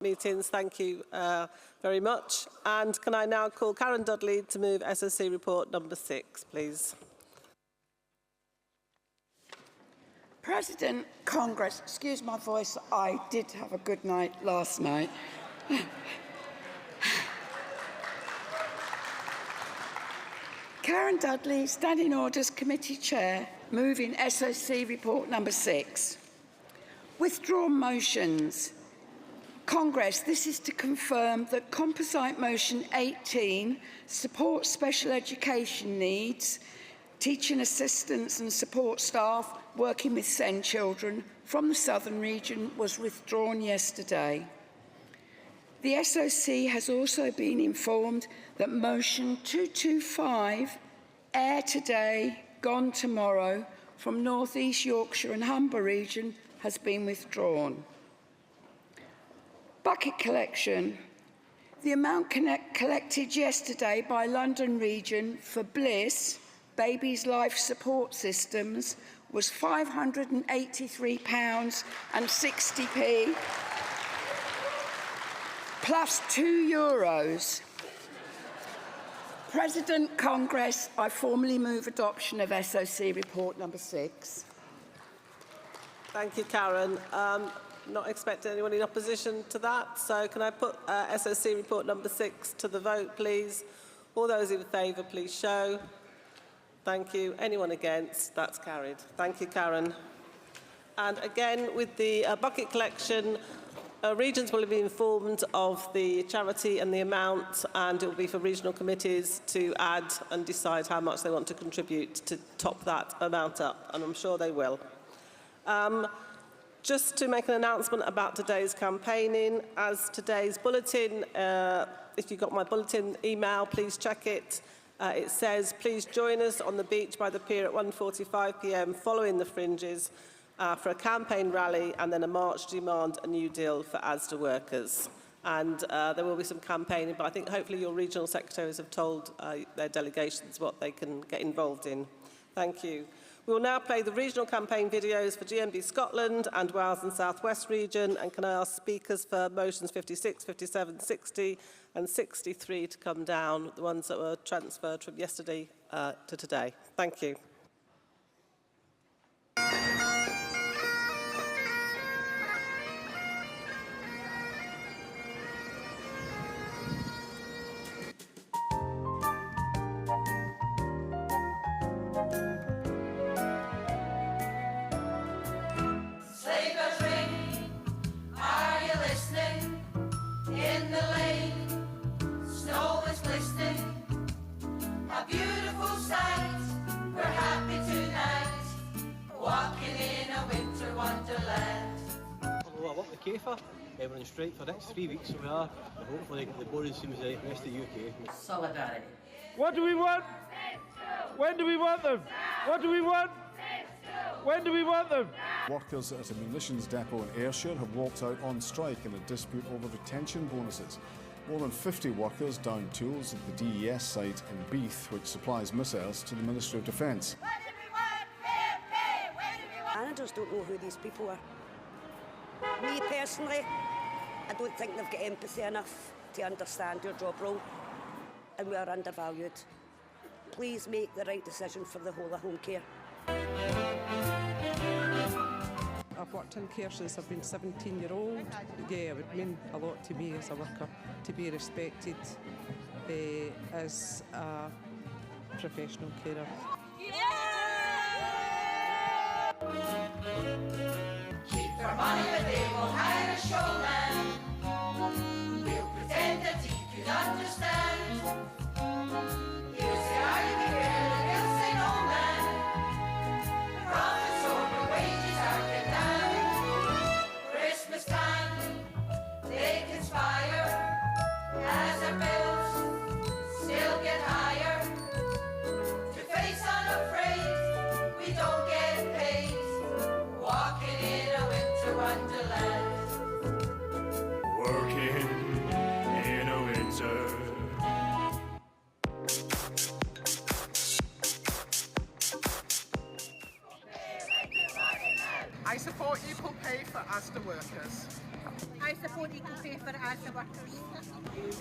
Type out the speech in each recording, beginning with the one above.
meetings. Thank you very much. And can I now call Karen Dudley to move SOC report number 6, please? President Congress, excuse my voice, I did have a good night last night. Karen Dudley, Standing Orders Committee Chair, moving SOC report number 6. Withdrawn motions. Congress, this is to confirm that Composite Motion 18 supports special education needs, teaching assistants and support staff working with SEND children from the southern region was withdrawn yesterday. The SOC has also been informed that Motion 225, Air Today, Gone Tomorrow, from North East Yorkshire and Humber region has been withdrawn. Bucket collection. The amount collected yesterday by London region for BLISS, Babies Life Support Systems, was £583.60 plus €2. President Congress, I formally move adoption of SOC report number 6. Thank you, Karen. Not expecting anyone in opposition to that, so can I put SOC report number 6 to the vote, please? All those in favour, please show. Thank you. Anyone against? That's carried. Thank you, Karen. And again, with the bucket collection, regions will be informed of the charity and the amount, and it will be for regional committees to add and decide how much they want to contribute to top that amount up, and I'm sure they will. Just to make an announcement about today's campaigning, as today's bulletin, if you got my bulletin email, please check it. It says, please join us on the beach by the pier at 1:45 p.m. following the fringes for a campaign rally and then a march to demand a new deal for ASDA workers. And there will be some campaigning, but I think hopefully your regional secretaries have told their delegations what they can get involved in. Thank you. We will now play the regional campaign videos for GMB Scotland and Wales and South West region, and can I ask speakers for motions 56, 57, 60 and 63 to come down, the ones that were transferred from yesterday to today. Thank you. We're on strike for the next 3 weeks, so we are. Hopefully the boarding seems like the rest of the UK. Solidarity. What do we want? When do we want them? What do we want? When do we want them? Workers at a munitions depot in Ayrshire have walked out on strike in a dispute over retention bonuses. More than 50 workers downed tools at the DES site in Beath, which supplies missiles to the Ministry of Defence. Managers don't know who these people are. Me personally, I don't think they've got empathy enough to understand your job role, and we are undervalued. Please make the right decision for the whole of home care. I've worked in care since I've been 17-year-old. Yeah, it would mean a lot to me as a worker to be respected as a professional carer. Keep their money, but they will hire a showman. We'll pretend that he could understand. He'll say, are you the girl? And he'll say, no, man. Profits over wages are cut down. Christmas time, they conspire as our bills still get higher. To face unafraid, we don't get paid. Walking in a winter wonderland. Working in a winter. I support equal pay for ASDA workers. I support support equal pay for ASDA workers.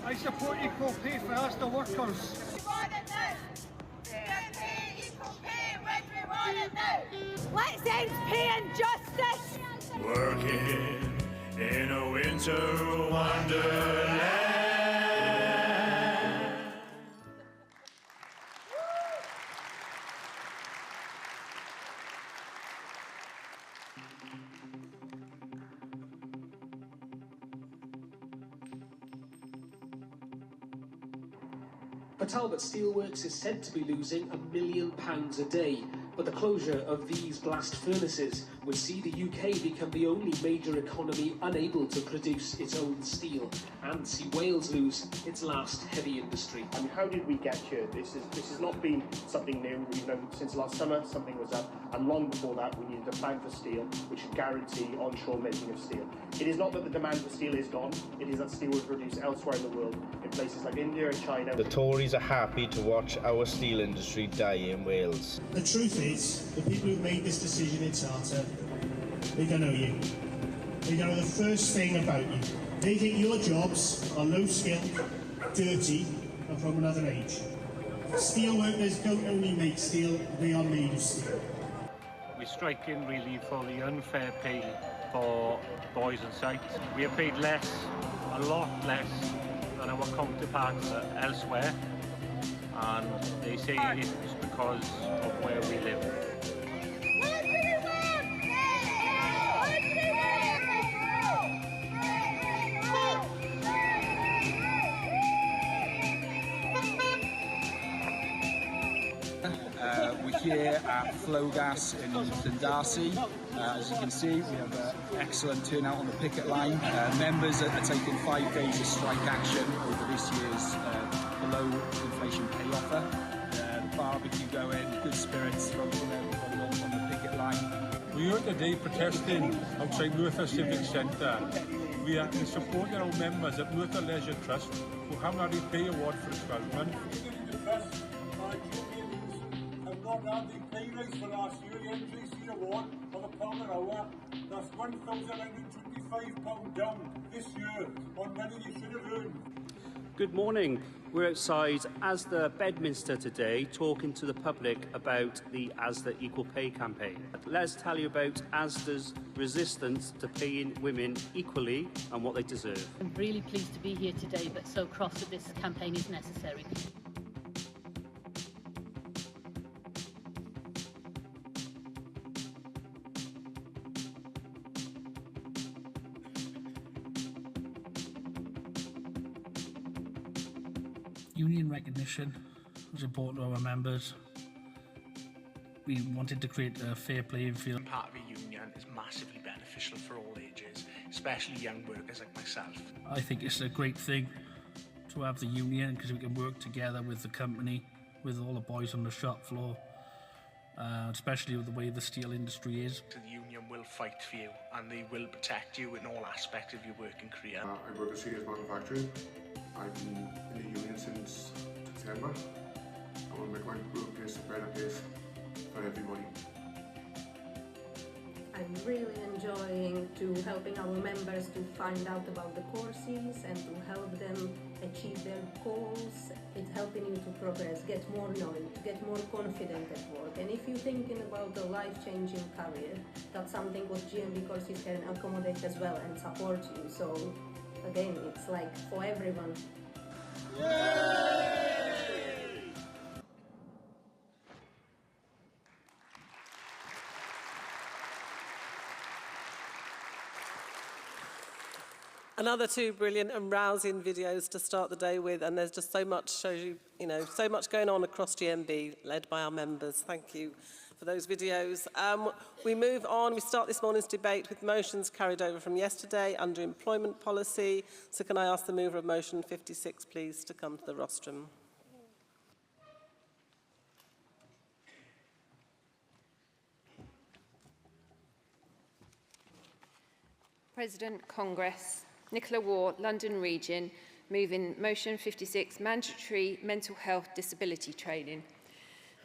I support equal pay for ASDA workers. We want it now! GMB equal pay when we want it now! Let's end pay injustice! Working in a winter wonderland. Talbot Steelworks is said to be losing £1 million a day, but the closure of these blast furnaces would see the UK become the only major economy unable to produce its own steel, and see Wales lose its last heavy industry. I mean, how did we get here? This has not been something new. We've known since last summer something was up, and long before that we needed a plan for steel which would guarantee onshore making of steel. It is not that the demand for steel is gone, it is that steel was produced elsewhere in the world, in places like India and China. The Tories are happy to watch our steel industry die in Wales. The truth is, the people who made this decision in Charter, they don't know you. They don't know the first thing about you. They think your jobs are low-skilled, dirty, and from another age. Steel workers don't only make steel, they are made of steel. We're striking really for the unfair pay for boys on site. We are paid less, a lot less, than our counterparts elsewhere, and they say it's because of where we live. We're here at Flowgas in St Darcy. As you can see, we have an excellent turnout on the picket line. Members are taking 5 days of strike action over this year's below inflation pay offer. The barbecue going, good spirits from everybody on the picket line. We are today protesting outside Merthyr Civic Centre. We are in support of our members at Merthyr Leisure Trust who haven't had a pay award for 12 months. Not had the pay rise for last year, the NJC award of £1 an hour. That's £1,925 down this year on money you should have earned. Good morning. We're outside ASDA Bedminster today talking to the public about the ASDA Equal Pay campaign. Let's tell you about ASDA's resistance to paying women equally and what they deserve. I'm really pleased to be here today, but so cross that this campaign is necessary. Union recognition was important to our members. We wanted to create a fair playing field. Part of a union is massively beneficial for all ages, especially young workers like myself. I think it's a great thing to have the union because we can work together with the company, with all the boys on the shop floor, especially with the way the steel industry is. The union will fight for you and they will protect you in all aspects of your working career. I work at Sears Manufacturing. I've been in the union since September. I want to make my workplace a better place for everybody. I'm really enjoying helping our members to find out about the courses and to help them achieve their goals. It's helping you to progress, get more knowledge, get more confident at work. And if you're thinking about a life-changing career, that's something what GMB courses can accommodate as well and support you. So again, it's like for everyone. Yay! Another 2 brilliant and rousing videos to start the day with, and there's just so much, shows you, so much going on across GMB, led by our members. Thank you for those videos. We move on. We start this morning's debate with motions carried over from yesterday under employment policy. So can I ask the mover of motion 56, please, to come to the rostrum? President, Congress. Nicola Waugh, London Region, moving motion 56, mandatory mental health disability training.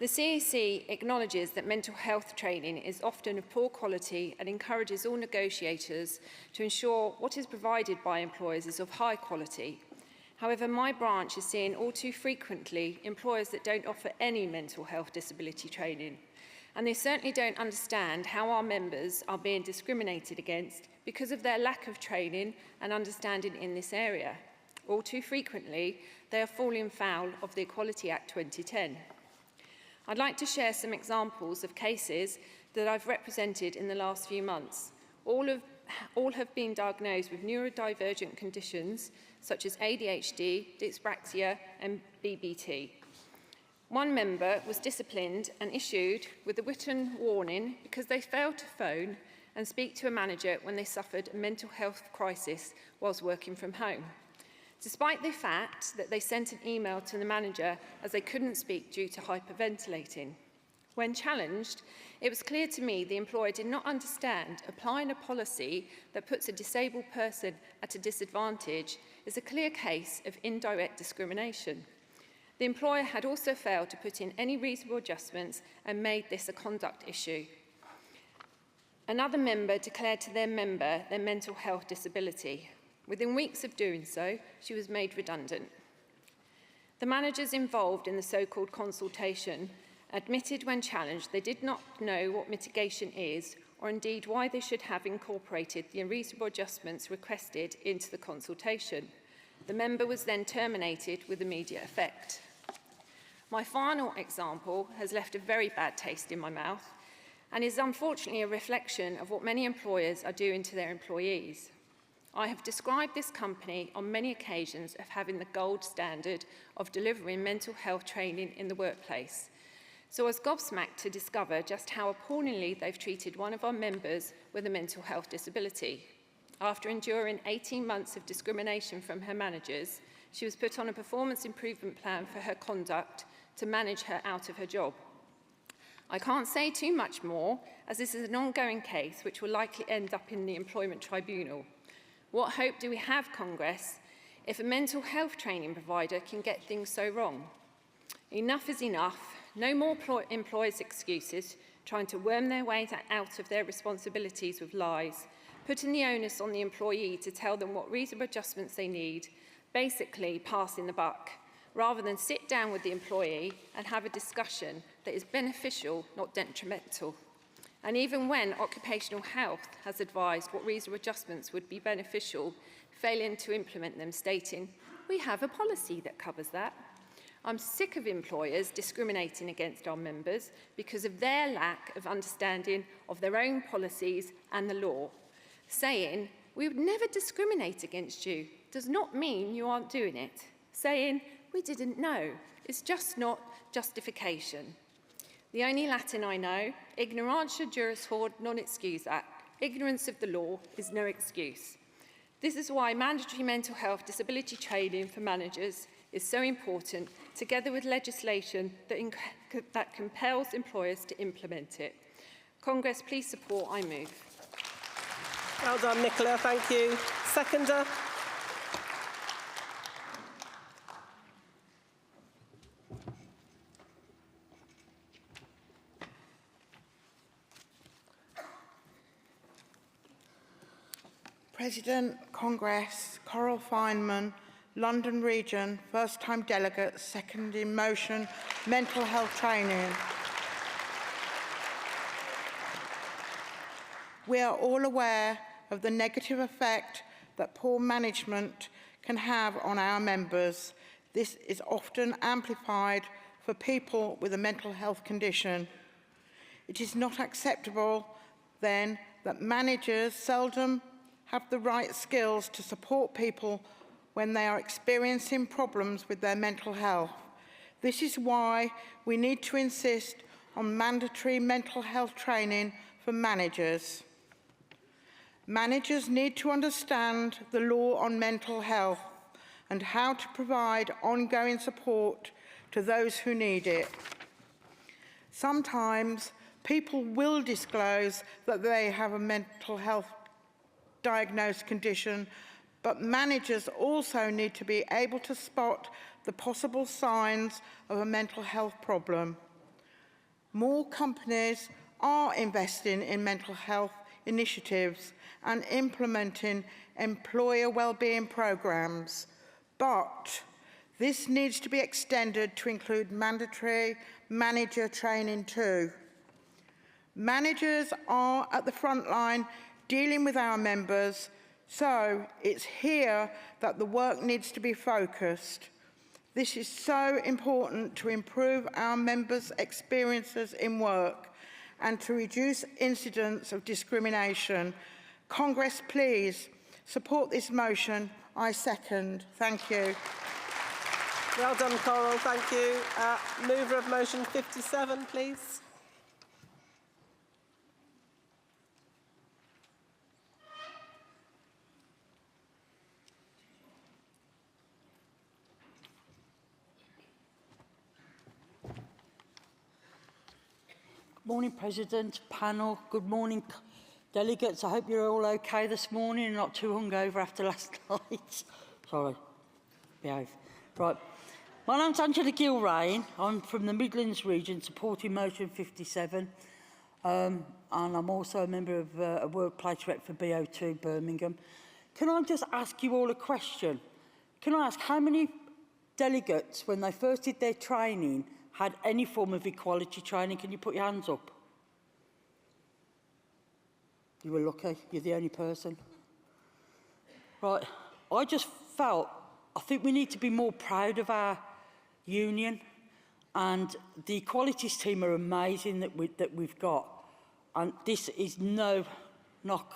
The CEC acknowledges that mental health training is often of poor quality and encourages all negotiators to ensure what is provided by employers is of high quality. However, my branch is seeing all too frequently employers that don't offer any mental health disability training, and they certainly don't understand how our members are being discriminated against because of their lack of training and understanding in this area. All too frequently, they are falling foul of the Equality Act 2010. I'd like to share some examples of cases that I've represented in the last few months. All have been diagnosed with neurodivergent conditions such as ADHD, dyspraxia and BBT. One member was disciplined and issued with a written warning because they failed to phone and speak to a manager when they suffered a mental health crisis whilst working from home, despite the fact that they sent an email to the manager as they couldn't speak due to hyperventilating. When challenged, it was clear to me the employer did not understand applying a policy that puts a disabled person at a disadvantage is a clear case of indirect discrimination. The employer had also failed to put in any reasonable adjustments and made this a conduct issue. Another member declared to their member their mental health disability. Within weeks of doing so, she was made redundant. The managers involved in the so-called consultation admitted when challenged they did not know what mitigation is or indeed why they should have incorporated the unreasonable adjustments requested into the consultation. The member was then terminated with immediate effect. My final example has left a very bad taste in my mouth and is unfortunately a reflection of what many employers are doing to their employees. I have described this company on many occasions of having the gold standard of delivering mental health training in the workplace. So I was gobsmacked to discover just how appallingly they've treated one of our members with a mental health disability. After enduring 18 months of discrimination from her managers, she was put on a performance improvement plan for her conduct to manage her out of her job. I can't say too much more, as this is an ongoing case which will likely end up in the employment tribunal. What hope do we have, Congress, if a mental health training provider can get things so wrong? Enough is enough. No more employers' excuses, trying to worm their way out of their responsibilities with lies, putting the onus on the employee to tell them what reasonable adjustments they need, basically passing the buck, rather than sit down with the employee and have a discussion that is beneficial, not detrimental. And even when occupational health has advised what reasonable adjustments would be beneficial, failing to implement them, stating, "We have a policy that covers that." I'm sick of employers discriminating against our members because of their lack of understanding of their own policies and the law. Saying, "We would never discriminate against you," does not mean you aren't doing it. Saying, "We didn't know," is just not justification. The only Latin I know, ignorantia juris hord non excusat. Ignorance of the law is no excuse. This is why mandatory mental health disability training for managers is so important, together with legislation that compels employers to implement it. Congress, please support. I move. Well done, Nicola. Thank you. Seconder. President, Congress, Coral Feynman, London Region, first-time delegate, second in motion, mental health training. We are all aware of the negative effect that poor management can have on our members. This is often amplified for people with a mental health condition. It is not acceptable, then, that managers seldom have the right skills to support people when they are experiencing problems with their mental health. This is why we need to insist on mandatory mental health training for managers. Managers need to understand the law on mental health and how to provide ongoing support to those who need it. Sometimes people will disclose that they have a mental health diagnosed condition, but managers also need to be able to spot the possible signs of a mental health problem. More companies are investing in mental health initiatives and implementing employer wellbeing programs, but this needs to be extended to include mandatory manager training too. Managers are at the front line dealing with our members, so it's here that the work needs to be focused. This is so important to improve our members' experiences in work and to reduce incidents of discrimination. Congress, please support this motion. I second. Thank you. Well done, Coral. Thank you. Mover of motion 57, please. Morning, President, panel. Good morning, delegates. I hope you're all okay this morning and not too hungover after last night. Sorry, behave. Right. My name's Angela Gilrain. I'm from the Midlands region supporting motion 57. And I'm also a member of a workplace rep for BO2 Birmingham. Can I just ask you all a question? Can I ask how many delegates, when they first did their training, had any form of equality training? Can you put your hands up? You were lucky, you're the only person. Right, I just felt, I think we need to be more proud of our union, and the equalities team are amazing that we've got, and this is no knock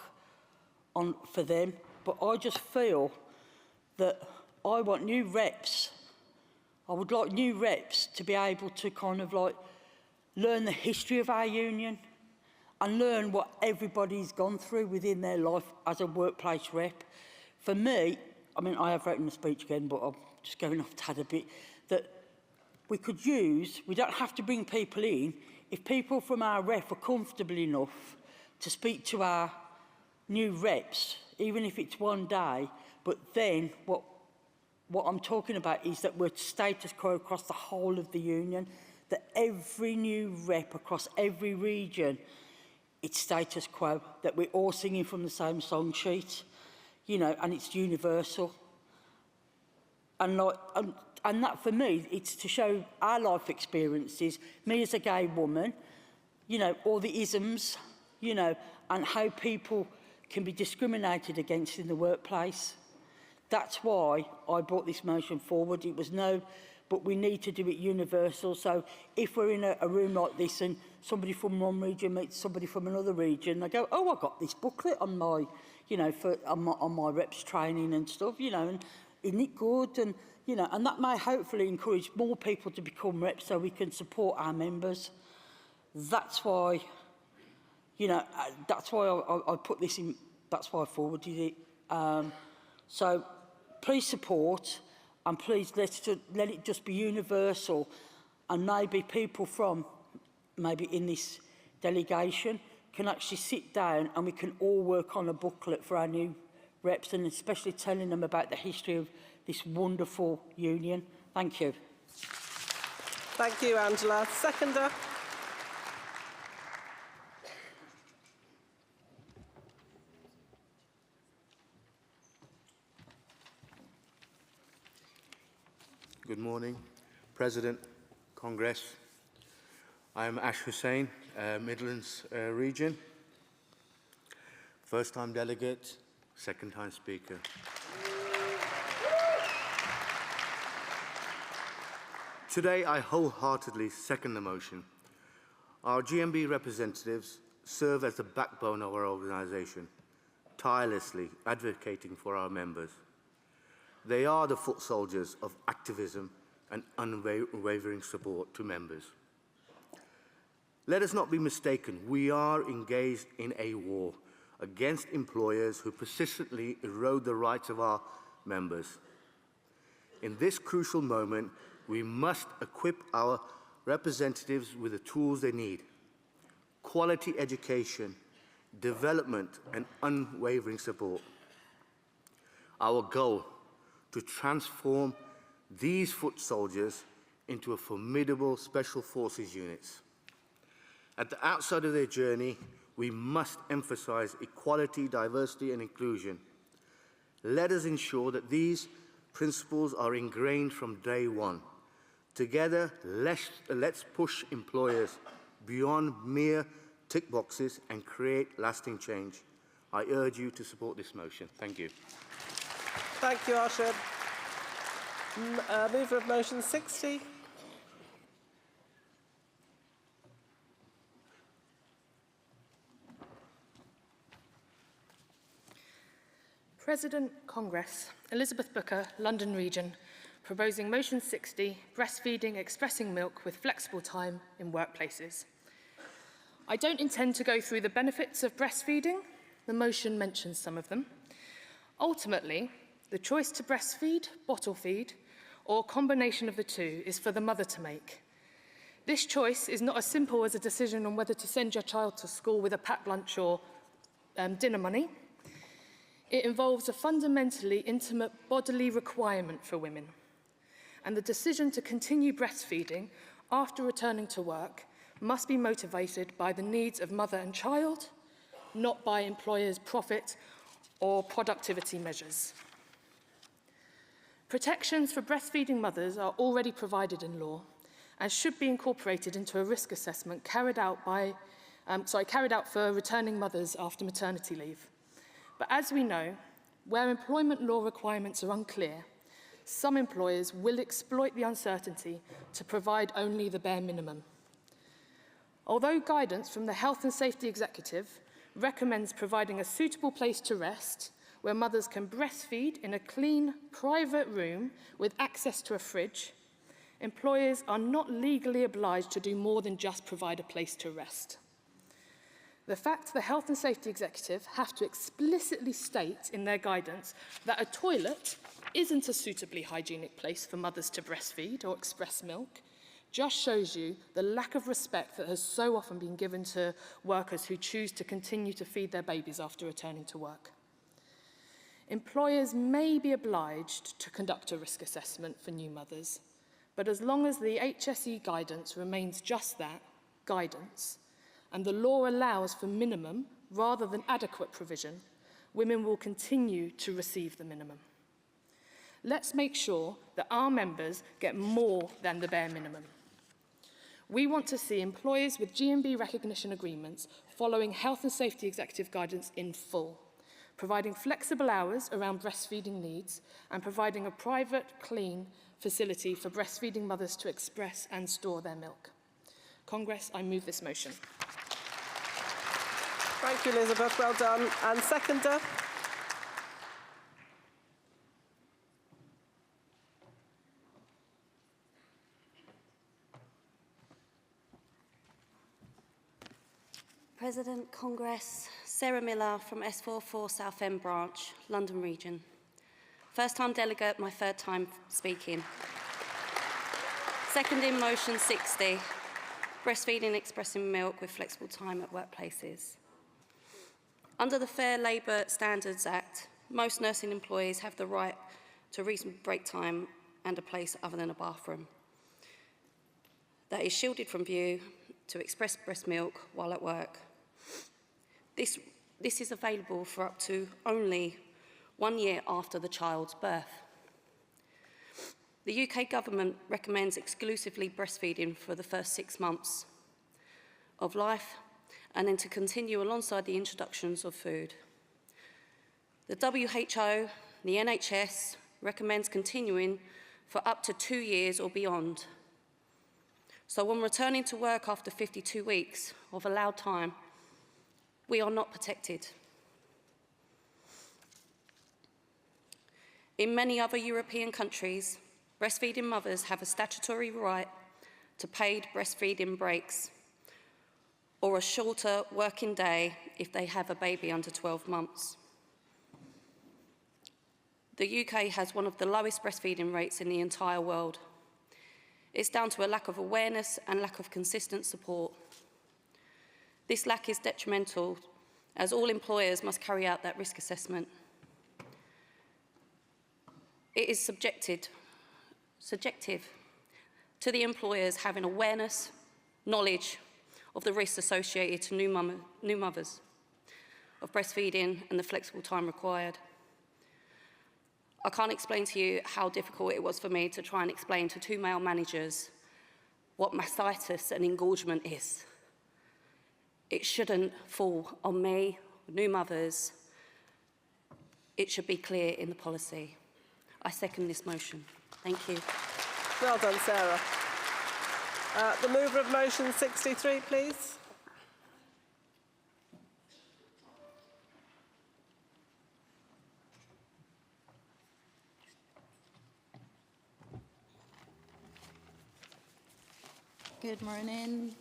on for them, but I just feel that I want new reps. I would like new reps to be able to kind of like learn the history of our union and learn what everybody's gone through within their life as a workplace rep. For me, I mean, I have written the speech again, but I'm just going off tad a bit, that we could use, we don't have to bring people in, if people from our rep are comfortable enough to speak to our new reps, even if it's one day, but then what I'm talking about is that we're status quo across the whole of the union, that every new rep across every region, it's status quo, that we're all singing from the same song sheet, you know, and it's universal. And that for me, it's to show our life experiences, me as a gay woman, you know, all the isms, you know, and how people can be discriminated against in the workplace. That's why I brought this motion forward. It was no, but we need to do it universal. So if we're in a room like this and somebody from one region meets somebody from another region, they go, oh, I got this booklet on my, you know, on my reps training and stuff, you know, and isn't it good? And, you know, and that may hopefully encourage more people to become reps so we can support our members. That's why, you know, that's why I put this in, that's why I forwarded it. So please support, and please let it just be universal, and maybe people from maybe in this delegation can actually sit down and we can all work on a booklet for our new reps, and especially telling them about the history of this wonderful union. Thank you. Thank you, Angela. Seconder. Good morning, President, Congress. I am Ash Hussain, Midlands region. First-time delegate, second-time speaker. Today, I wholeheartedly second the motion. Our GMB representatives serve as the backbone of our organisation, tirelessly advocating for our members. They are the foot soldiers of activism and unwavering support to members. Let us not be mistaken, we are engaged in a war against employers who persistently erode the rights of our members. In this crucial moment, we must equip our representatives with the tools they need: quality education, development, and unwavering support. Our goal: to transform these foot soldiers into a formidable special forces units. At the outset of their journey, we must emphasise equality, diversity and inclusion. Let us ensure that these principles are ingrained from day one. Together, let's push employers beyond mere tick boxes and create lasting change. I urge you to support this motion. Thank you. Thank you, Arshad. Mover of motion 60. President Congress, Elizabeth Booker, London Region, proposing motion 60, breastfeeding expressing milk with flexible time in workplaces. I don't intend to go through the benefits of breastfeeding. The motion mentions some of them. Ultimately, the choice to breastfeed, bottle feed, or a combination of the two is for the mother to make. This choice is not as simple as a decision on whether to send your child to school with a packed lunch or dinner money. It involves a fundamentally intimate bodily requirement for women. And the decision to continue breastfeeding after returning to work must be motivated by the needs of mother and child, not by employers' profit or productivity measures. Protections for breastfeeding mothers are already provided in law and should be incorporated into a risk assessment carried out for returning mothers after maternity leave. But as we know, where employment law requirements are unclear, some employers will exploit the uncertainty to provide only the bare minimum. Although guidance from the Health and Safety Executive recommends providing a suitable place to rest where mothers can breastfeed in a clean, private room with access to a fridge, employers are not legally obliged to do more than just provide a place to rest. The fact the Health and Safety Executive have to explicitly state in their guidance that a toilet isn't a suitably hygienic place for mothers to breastfeed or express milk just shows you the lack of respect that has so often been given to workers who choose to continue to feed their babies after returning to work. Employers may be obliged to conduct a risk assessment for new mothers, but as long as the HSE guidance remains just that, guidance, and the law allows for minimum rather than adequate provision, women will continue to receive the minimum. Let's make sure that our members get more than the bare minimum. We want to see employers with GMB recognition agreements following Health and Safety Executive guidance in full, providing flexible hours around breastfeeding needs and providing a private, clean facility for breastfeeding mothers to express and store their milk. Congress, I move this motion. Thank you, Elizabeth. Well done. And seconder? President Congress, Sarah Miller from S44 Southend Branch, London Region. First time delegate, my third time speaking. Seconding motion 60, breastfeeding expressing milk with flexible time at workplaces. Under the Fair Labour Standards Act, most nursing employees have the right to reasonable break time and a place other than a bathroom that is shielded from view to express breast milk while at work. This is available for up to only 1 year after the child's birth. The UK government recommends exclusively breastfeeding for the first 6 months of life and then to continue alongside the introductions of food. The WHO, the NHS, recommends continuing for up to 2 years or beyond. So when returning to work after 52 weeks of allowed time, we are not protected. In many other European countries, breastfeeding mothers have a statutory right to paid breastfeeding breaks or a shorter working day if they have a baby under 12 months. The UK has one of the lowest breastfeeding rates in the entire world. It's down to a lack of awareness and lack of consistent support. This lack is detrimental, as all employers must carry out that risk assessment. It is subjective to the employers having awareness, knowledge of the risks associated to new mothers, of breastfeeding and the flexible time required. I can't explain to you how difficult it was for me to try and explain to 2 male managers what mastitis and engorgement is. It shouldn't fall on me, new mothers. It should be clear in the policy. I second this motion. Thank you. Well done, Sarah. The mover of motion 63, please. Good morning,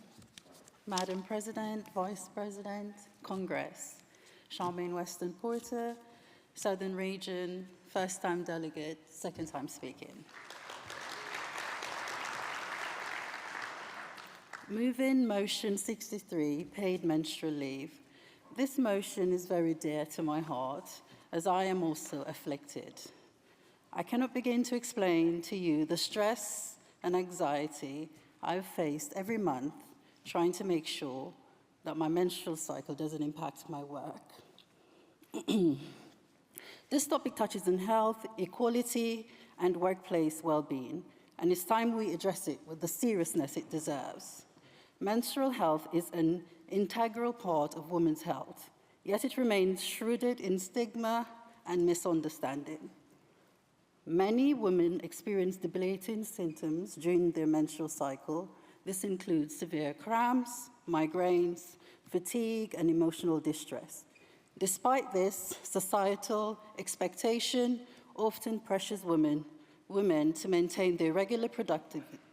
Madam President, Vice President, Congress. Charmaine Weston Porter, Southern Region, first-time delegate, second time speaking. Moving motion 63, paid menstrual leave. This motion is very dear to my heart, as I am also afflicted. I cannot begin to explain to you the stress and anxiety I've faced every month trying to make sure that my menstrual cycle doesn't impact my work. This topic touches on health, equality, and workplace well-being, and it's time we address it with the seriousness it deserves. Menstrual health is an integral part of women's health, yet it remains shrouded in stigma and misunderstanding. Many women experience debilitating symptoms during their menstrual cycle. This includes severe cramps, migraines, fatigue, and emotional distress. Despite this, societal expectation often pressures women to maintain their regular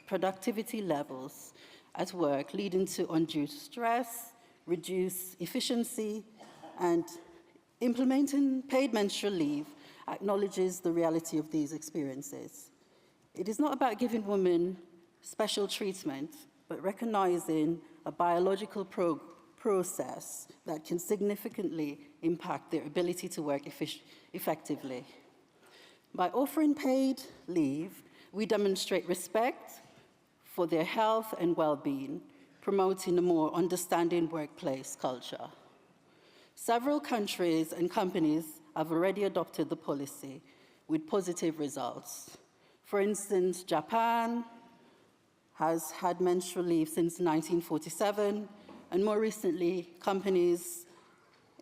productivity levels at work, leading to undue stress, reduced efficiency, and implementing paid menstrual leave acknowledges the reality of these experiences. It is not about giving women special treatment, but recognizing a biological process that can significantly impact their ability to work effectively. By offering paid leave, we demonstrate respect for their health and well-being, promoting a more understanding workplace culture. Several countries and companies have already adopted the policy with positive results. For instance, Japan has had menstrual leave since 1947, and more recently, companies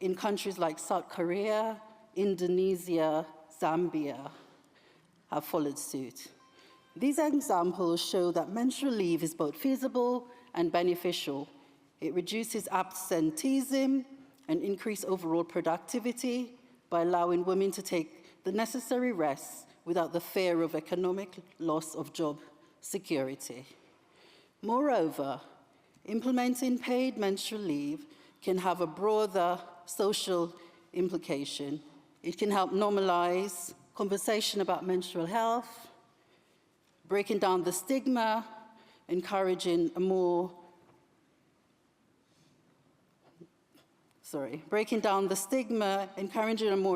in countries like South Korea, Indonesia, Zambia have followed suit. These examples show that menstrual leave is both feasible and beneficial. It reduces absenteeism and increases overall productivity by allowing women to take the necessary rest without the fear of economic loss of job security. Moreover, implementing paid menstrual leave can have a broader social implication. It can help normalize conversation about menstrual health, breaking down the stigma, encouraging a more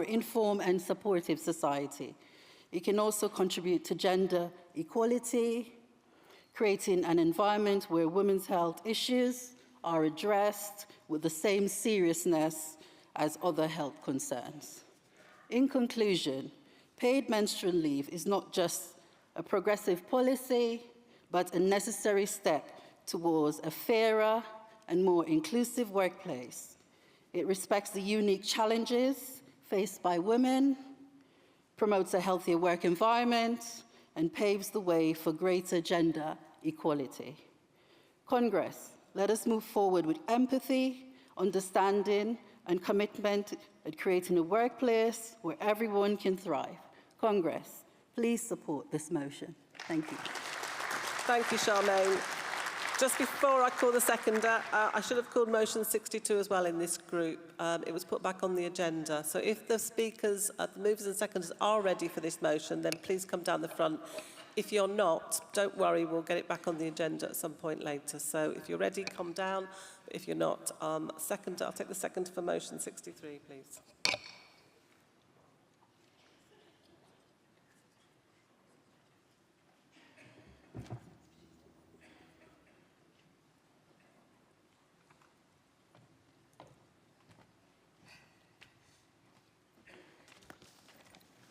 informed and supportive society. It can also contribute to gender equality, creating an environment where women's health issues are addressed with the same seriousness as other health concerns. In conclusion, paid menstrual leave is not just a progressive policy, but a necessary step towards a fairer and more inclusive workplace. It respects the unique challenges faced by women, promotes a healthier work environment, and paves the way for greater gender equality. Congress, let us move forward with empathy, understanding, and commitment at creating a workplace where everyone can thrive. Congress, please support this motion. Thank you. Thank you, Charmaine. Just before I call the seconder, I should have called motion 62 as well in this group. It was put back on the agenda. So if the speakers, the movers and seconders are ready for this motion, then please come down the front. If you're not, don't worry, we'll get it back on the agenda at some point later. So if you're ready, come down. If you're not, seconder, I'll take the seconder for motion 63, please.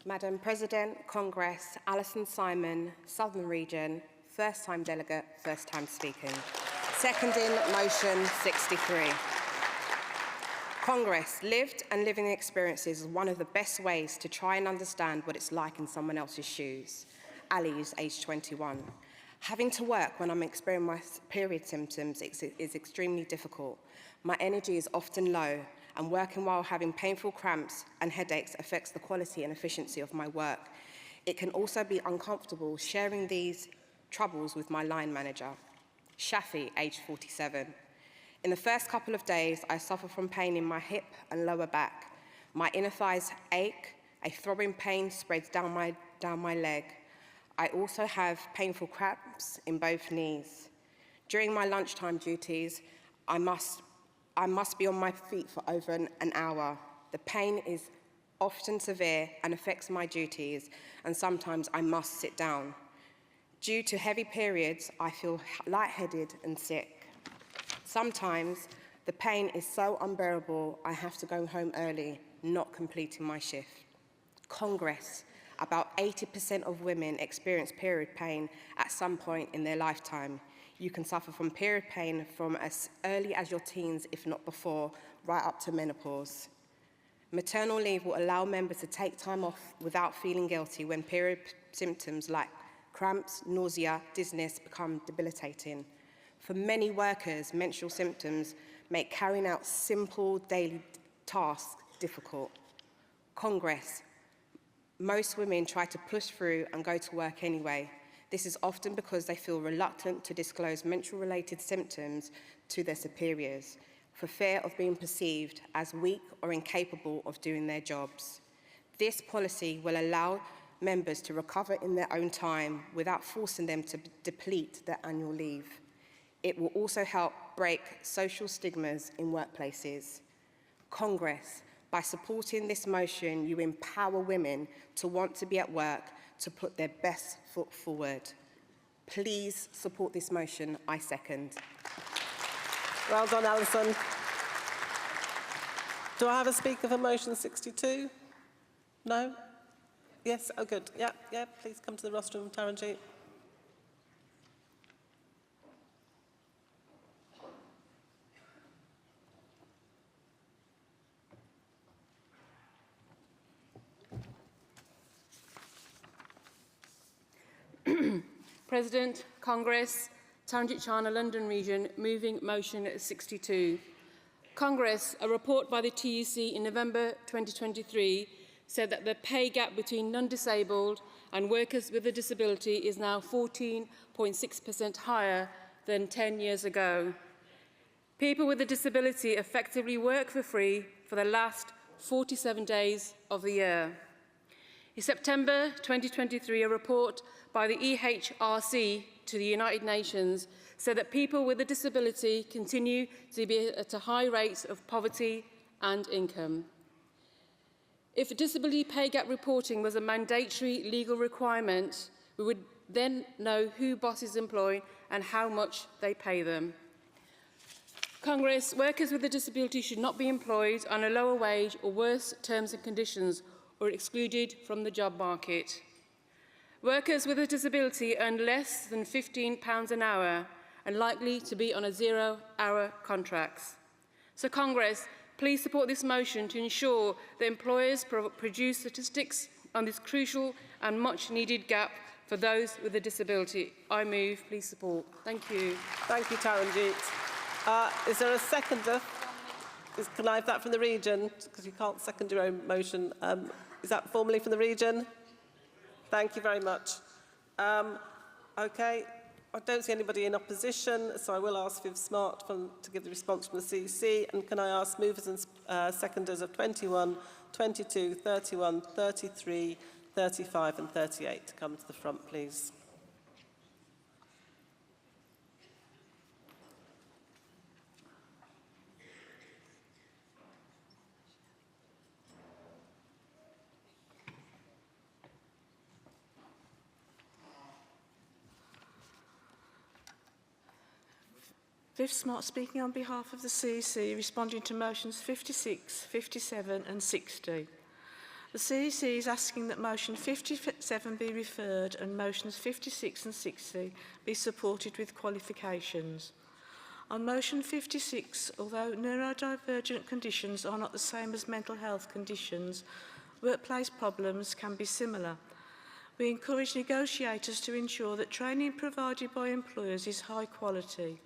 Madam President, Congress, Alison Simon, Southern Region, first time delegate, first time speaking. Seconding motion 63. Congress, lived and living experiences is one of the best ways to try and understand what it's like in someone else's shoes. Ali is age 21. Having to work when I'm experiencing my period symptoms is extremely difficult. My energy is often low, and working while having painful cramps and headaches affects the quality and efficiency of my work. It can also be uncomfortable sharing these troubles with my line manager. Shafi, age 47. In the first couple of days, I suffer from pain in my hip and lower back. My inner thighs ache, a throbbing pain spreads down my leg. I also have painful cramps in both knees. During my lunchtime duties, I must be on my feet for over an hour. The pain is often severe and affects my duties, and sometimes I must sit down. Due to heavy periods, I feel lightheaded and sick. Sometimes the pain is so unbearable, I have to go home early, not completing my shift. Congress, about 80% of women experience period pain at some point in their lifetime. You can suffer from period pain from as early as your teens, if not before, right up to menopause. Maternal leave will allow members to take time off without feeling guilty when period symptoms like cramps, nausea, dizziness become debilitating. For many workers, menstrual symptoms make carrying out simple daily tasks difficult. Congress, most women try to push through and go to work anyway. This is often because they feel reluctant to disclose menstrual-related symptoms to their superiors for fear of being perceived as weak or incapable of doing their jobs. This policy will allow members to recover in their own time without forcing them to deplete their annual leave. It will also help break social stigmas in workplaces. Congress, by supporting this motion, you empower women to want to be at work, to put their best foot forward. Please support this motion. I second. Well done, Alison. Do I have a speaker for motion 62? No? Yes? Oh, good. Yeah, please come to the rostrum, Taranjeet. President, Congress, Taranjeet Chana, London Region, moving motion 62. Congress, a report by the TUC in November 2023 said that the pay gap between non-disabled and workers with a disability is now 14.6% higher than 10 years ago. People with a disability effectively work for free for the last 47 days of the year. In September 2023, a report by the EHRC to the United Nations said that people with a disability continue to be at a high rate of poverty and income. If disability pay gap reporting was a mandatory legal requirement, we would then know who bosses employ and how much they pay them. Congress, workers with a disability should not be employed on a lower wage or worse terms and conditions or excluded from the job market. Workers with a disability earn less than £15 an hour and likely to be on a zero-hour contracts. So Congress, please support this motion to ensure that employers produce statistics on this crucial and much-needed gap for those with a disability. I move, please support. Thank you. Thank you, Taranjeet. Is there a seconder? Can I have that from the region? Because you can't second your own motion. Is that formally from the region? Thank you very much. Okay, I don't see anybody in opposition, so I will ask Viv Smart to give the response from the CEC. And can I ask movers and seconders of 21, 22, 31, 33, 35 and 38 to come to the front, please. Viv Smart speaking on behalf of the CEC, responding to motions 56, 57 and 60. The CEC is asking that motion 57 be referred and motions 56 and 60 be supported with qualifications. On motion 56, although neurodivergent conditions are not the same as mental health conditions, workplace problems can be similar. We encourage negotiators to ensure that training provided by employers is high quality,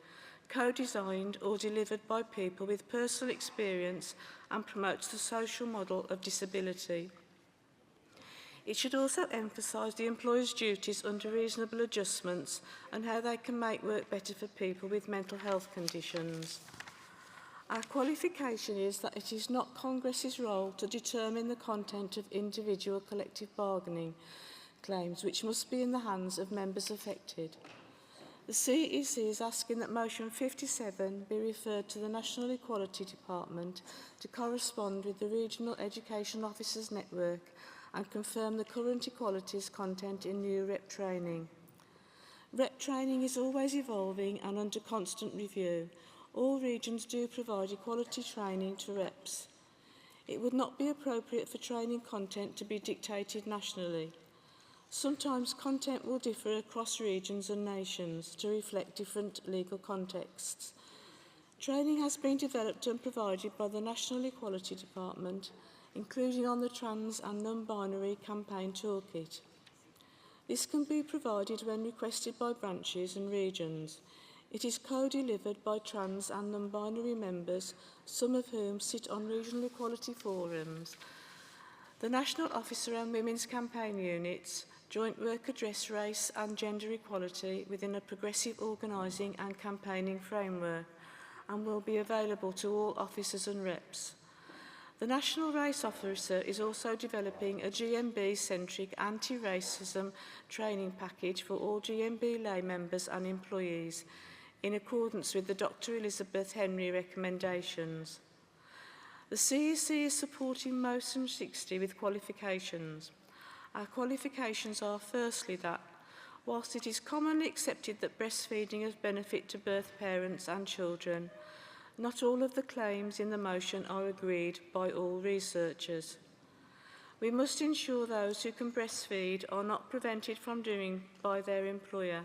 co-designed or delivered by people with personal experience and promotes the social model of disability. It should also emphasise the employer's duties under reasonable adjustments and how they can make work better for people with mental health conditions. Our qualification is that it is not Congress's role to determine the content of individual collective bargaining claims, which must be in the hands of members affected. The CEC is asking that motion 57 be referred to the National Equality Department to correspond with the Regional Education Officers Network and confirm the current equalities content in new REP training. REP training is always evolving and under constant review. All regions do provide equality training to REPs. It would not be appropriate for training content to be dictated nationally. Sometimes content will differ across regions and nations to reflect different legal contexts. Training has been developed and provided by the National Equality Department, including on the trans and non-binary campaign toolkit. This can be provided when requested by branches and regions. It is co-delivered by trans and non-binary members, some of whom sit on regional equality forums, the National Officer and Women's Campaign Units, joint work address race and gender equality within a progressive organising and campaigning framework, and will be available to all officers and reps. The National Race Officer is also developing a GMB-centric anti-racism training package for all GMB lay members and employees, in accordance with the Dr. Elizabeth Henry recommendations. The CEC is supporting motion 60 with qualifications. Our qualifications are firstly that, whilst it is commonly accepted that breastfeeding has benefit to both parents and children, not all of the claims in the motion are agreed by all researchers. We must ensure those who can breastfeed are not prevented from doing by their employer,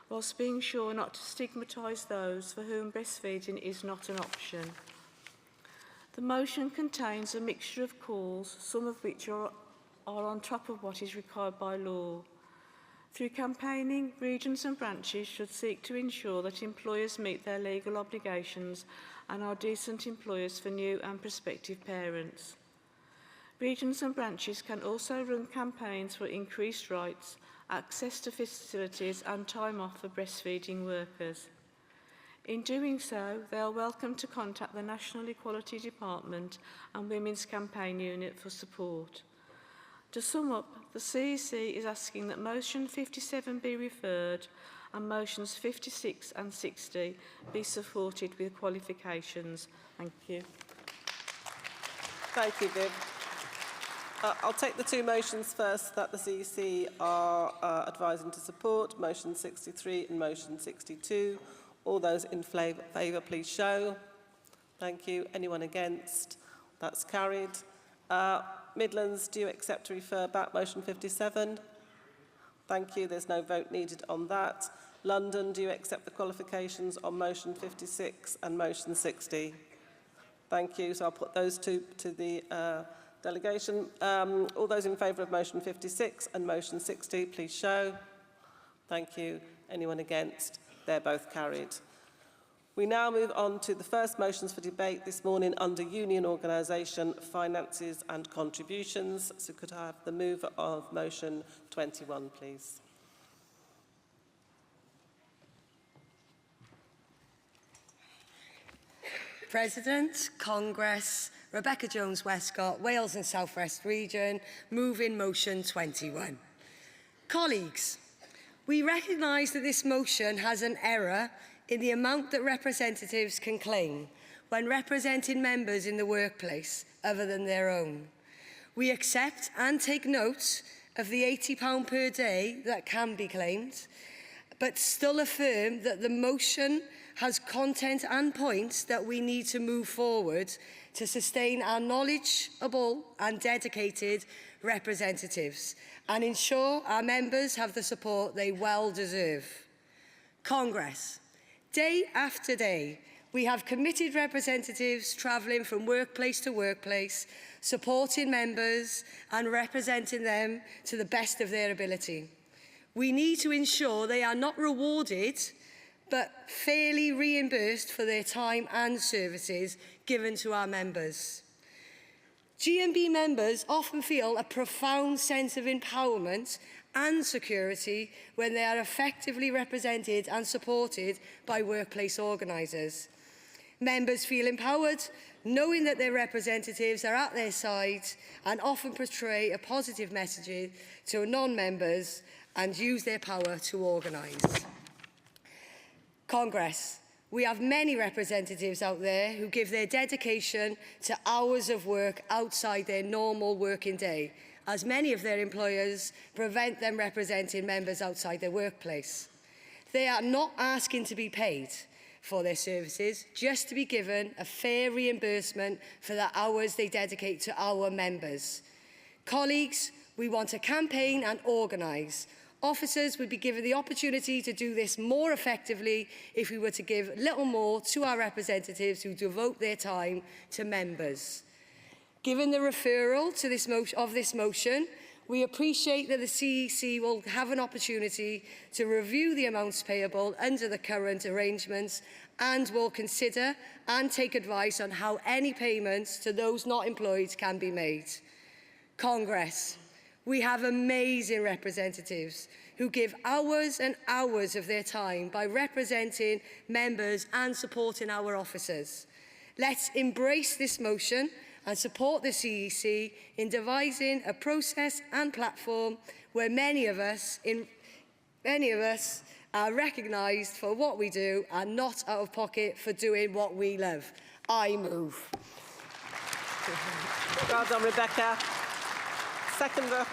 whilst being sure not to stigmatise those for whom breastfeeding is not an option. The motion contains a mixture of calls, some of which are on top of what is required by law. Through campaigning, regions and branches should seek to ensure that employers meet their legal obligations and are decent employers for new and prospective parents. Regions and branches can also run campaigns for increased rights, access to facilities and time off for breastfeeding workers. In doing so, they are welcome to contact the National Equality Department and Women's Campaign Unit for support. To sum up, the CEC is asking that motion 57 be referred and motions 56 and 60 be supported with qualifications. Thank you. Thank you, Viv. I'll take the two motions first that the CEC are advising to support, motion 63 and motion 62. All those in favour, please show. Thank you. Anyone against? That's carried. Midlands, do you accept to refer back motion 57? Thank you. There's no vote needed on that. London, do you accept the qualifications on motion 56 and motion 60? Thank you. So I'll put those two to the delegation. All those in favour of motion 56 and motion 60, please show. Thank you. Anyone against? They're both carried. We now move on to the first motions for debate this morning under Union Organisation, Finances and Contributions. So could I have the mover of motion 21, please? President, Congress, Rebecca Jones-Westcott, Wales and South West Region, moving motion 21. Colleagues, we recognise that this motion has an error in the amount that representatives can claim when representing members in the workplace other than their own. We accept and take note of the £80 per day that can be claimed, but still affirm that the motion has content and points that we need to move forward to sustain our knowledgeable and dedicated representatives and ensure our members have the support they well deserve. Congress. Day after day, we have committed representatives travelling from workplace to workplace, supporting members and representing them to the best of their ability. We need to ensure they are not rewarded, but fairly reimbursed for their time and services given to our members. GMB members often feel a profound sense of empowerment and security when they are effectively represented and supported by workplace organisers. Members feel empowered, knowing that their representatives are at their side and often portray a positive message to non-members and use their power to organise. Congress. We have many representatives out there who give their dedication to hours of work outside their normal working day, as many of their employers prevent them representing members outside their workplace. They are not asking to be paid for their services, just to be given a fair reimbursement for the hours they dedicate to our members. Colleagues, we want to campaign and organise. Officers would be given the opportunity to do this more effectively if we were to give little more to our representatives who devote their time to members. Given the referral to this motion, we appreciate that the CEC will have an opportunity to review the amounts payable under the current arrangements and will consider and take advice on how any payments to those not employed can be made. Congress. We have amazing representatives who give hours and hours of their time by representing members and supporting our officers. Let's embrace this motion and support the CEC in devising a process and platform where many of us are recognised for what we do and not out of pocket for doing what we love. I move. Well done, Rebecca. Seconder.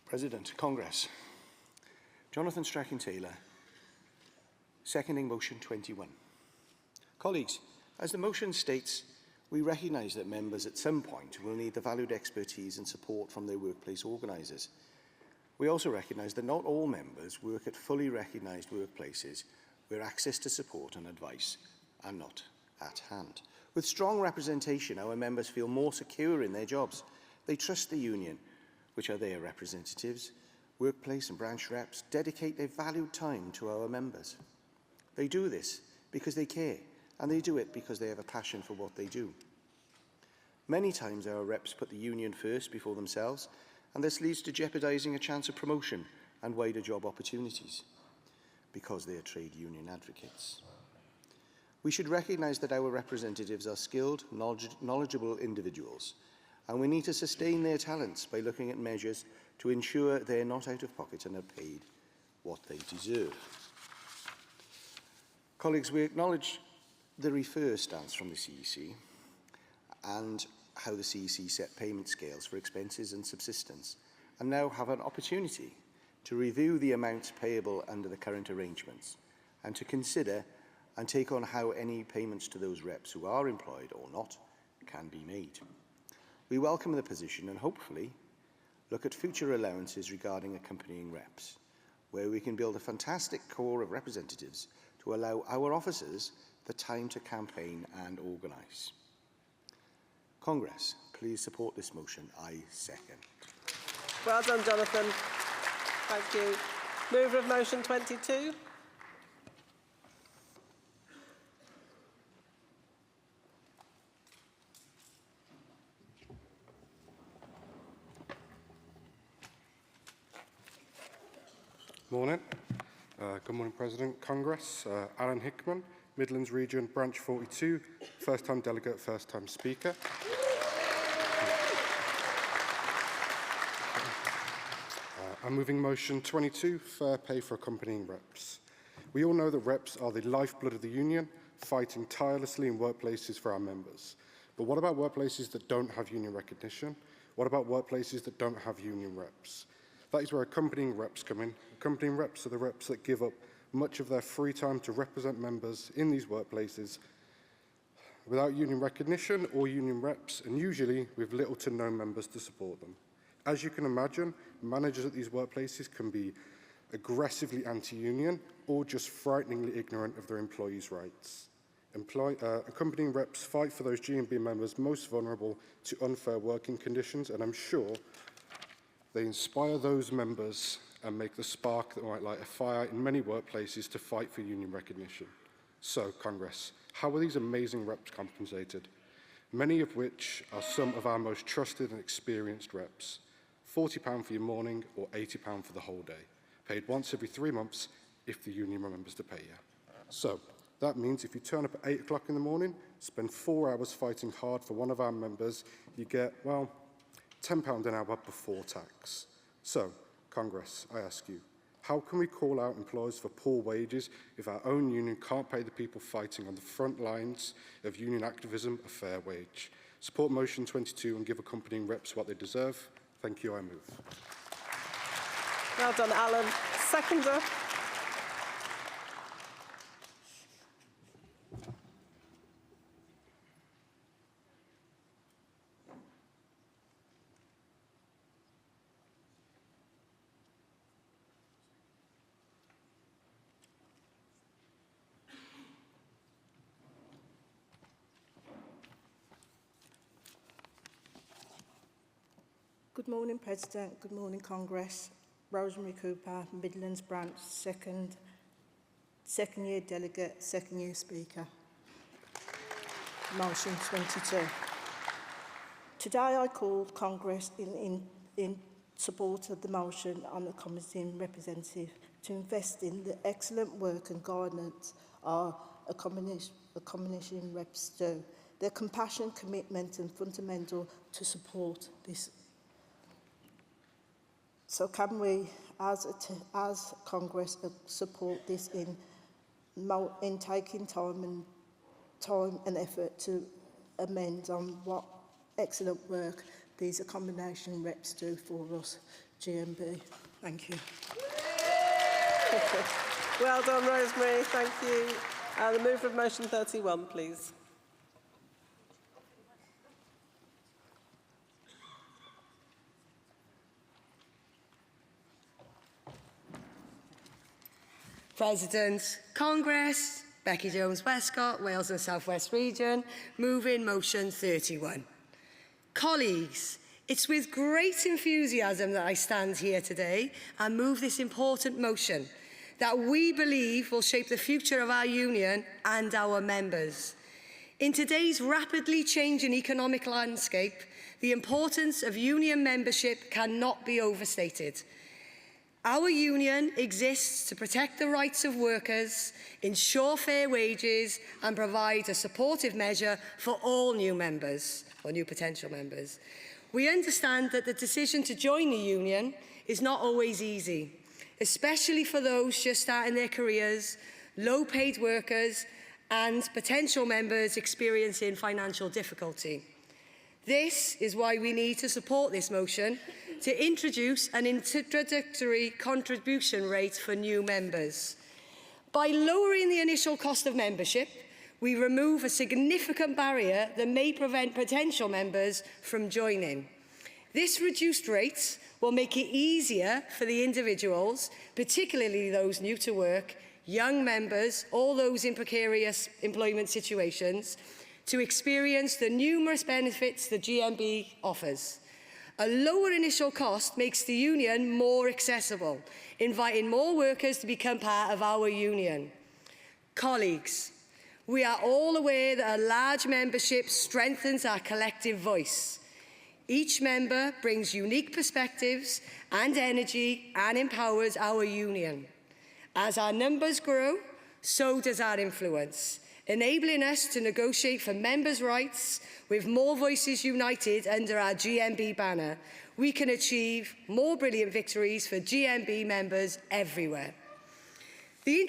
President, Congress. Jonathan Strachan-Taylor, seconding motion 21. Colleagues, as the motion states, we recognise that members at some point will need the valued expertise and support from their workplace organisers. We also recognise that not all members work at fully recognised workplaces where access to support and advice are not at hand. With strong representation, our members feel more secure in their jobs. They trust the union, which are their representatives. Workplace and branch reps dedicate their valued time to our members. They do this because they care, and they do it because they have a passion for what they do. Many times our reps put the union first before themselves, and this leads to jeopardising a chance of promotion and wider job opportunities because they are trade union advocates. We should recognise that our representatives are skilled, knowledgeable individuals, and we need to sustain their talents by looking at measures to ensure they're not out of pocket and are paid what they deserve. Colleagues, we acknowledge the refer stance from the CEC and how the CEC set payment scales for expenses and subsistence, and now have an opportunity to review the amounts payable under the current arrangements and to consider and take on how any payments to those reps who are employed or not can be made. We welcome the position and hopefully look at future allowances regarding accompanying reps, where we can build a fantastic core of representatives to allow our officers the time to campaign and organise. Congress, please support this motion. I second. Well done, Jonathan. Thank you. Mover of motion 22. Morning. Good morning, President. Congress. Alan Hickman, Midlands Region, Branch 42, first-time delegate, first-time speaker. I'm moving motion 22, fair pay for accompanying reps. We all know that reps are the lifeblood of the union, fighting tirelessly in workplaces for our members. But what about workplaces that don't have union recognition? What about workplaces that don't have union reps? That is where accompanying reps come in. Accompanying reps are the reps that give up much of their free time to represent members in these workplaces without union recognition or union reps, and usually with little to no members to support them. As you can imagine, managers at these workplaces can be aggressively anti-union or just frighteningly ignorant of their employees' rights. Accompanying reps fight for those GMB members most vulnerable to unfair working conditions, and I'm sure they inspire those members and make the spark that might light a fire in many workplaces to fight for union recognition. So, Congress, how are these amazing reps compensated? Many of which are some of our most trusted and experienced reps. £40 for your morning or £80 for the whole day, paid once every 3 months if the union remembers to pay you. So, that means if you turn up at 8 o'clock in the morning, spend 4 hours fighting hard for one of our members, you get, well, £10 an hour before tax. So, Congress, I ask you, how can we call out employers for poor wages if our own union can't pay the people fighting on the front lines of union activism a fair wage? Support motion 22 and give accompanying reps what they deserve. Thank you, I move. Well done, Alan. Seconder. Good morning, President. Good morning, Congress. Rosemary Cooper, Midlands Branch, second year delegate, second year speaker. Motion 22. Today I called Congress in support of the motion on the committee representative to invest in the excellent work and guidance our accommodation reps do. Their compassion, commitment and fundamental to support this. So can we, as Congress, support this in taking time and effort to amend on what excellent work these accommodation reps do for us, GMB. Thank you. Well done, Rosemary. Thank you. The mover of motion 31, please. President, Congress, Becky Jones-Westcott, Wales and South West Region, moving motion 31. Colleagues, it's with great enthusiasm that I stand here today and move this important motion that we believe will shape the future of our union and our members. In today's rapidly changing economic landscape, the importance of union membership cannot be overstated. Our union exists to protect the rights of workers, ensure fair wages and provide a supportive measure for all new members or new potential members. We understand that the decision to join the union is not always easy, especially for those just starting their careers, low-paid workers and potential members experiencing financial difficulty. This is why we need to support this motion to introduce an introductory contribution rate for new members. By lowering the initial cost of membership, we remove a significant barrier that may prevent potential members from joining. This reduced rate will make it easier for the individuals, particularly those new to work, young members, all those in precarious employment situations, to experience the numerous benefits the GMB offers. A lower initial cost makes the union more accessible, inviting more workers to become part of our union. Colleagues, we are all aware that a large membership strengthens our collective voice. Each member brings unique perspectives and energy and empowers our union. As our numbers grow, so does our influence, enabling us to negotiate for members' rights. With more voices united under our GMB banner, we can achieve more brilliant victories for GMB members everywhere. The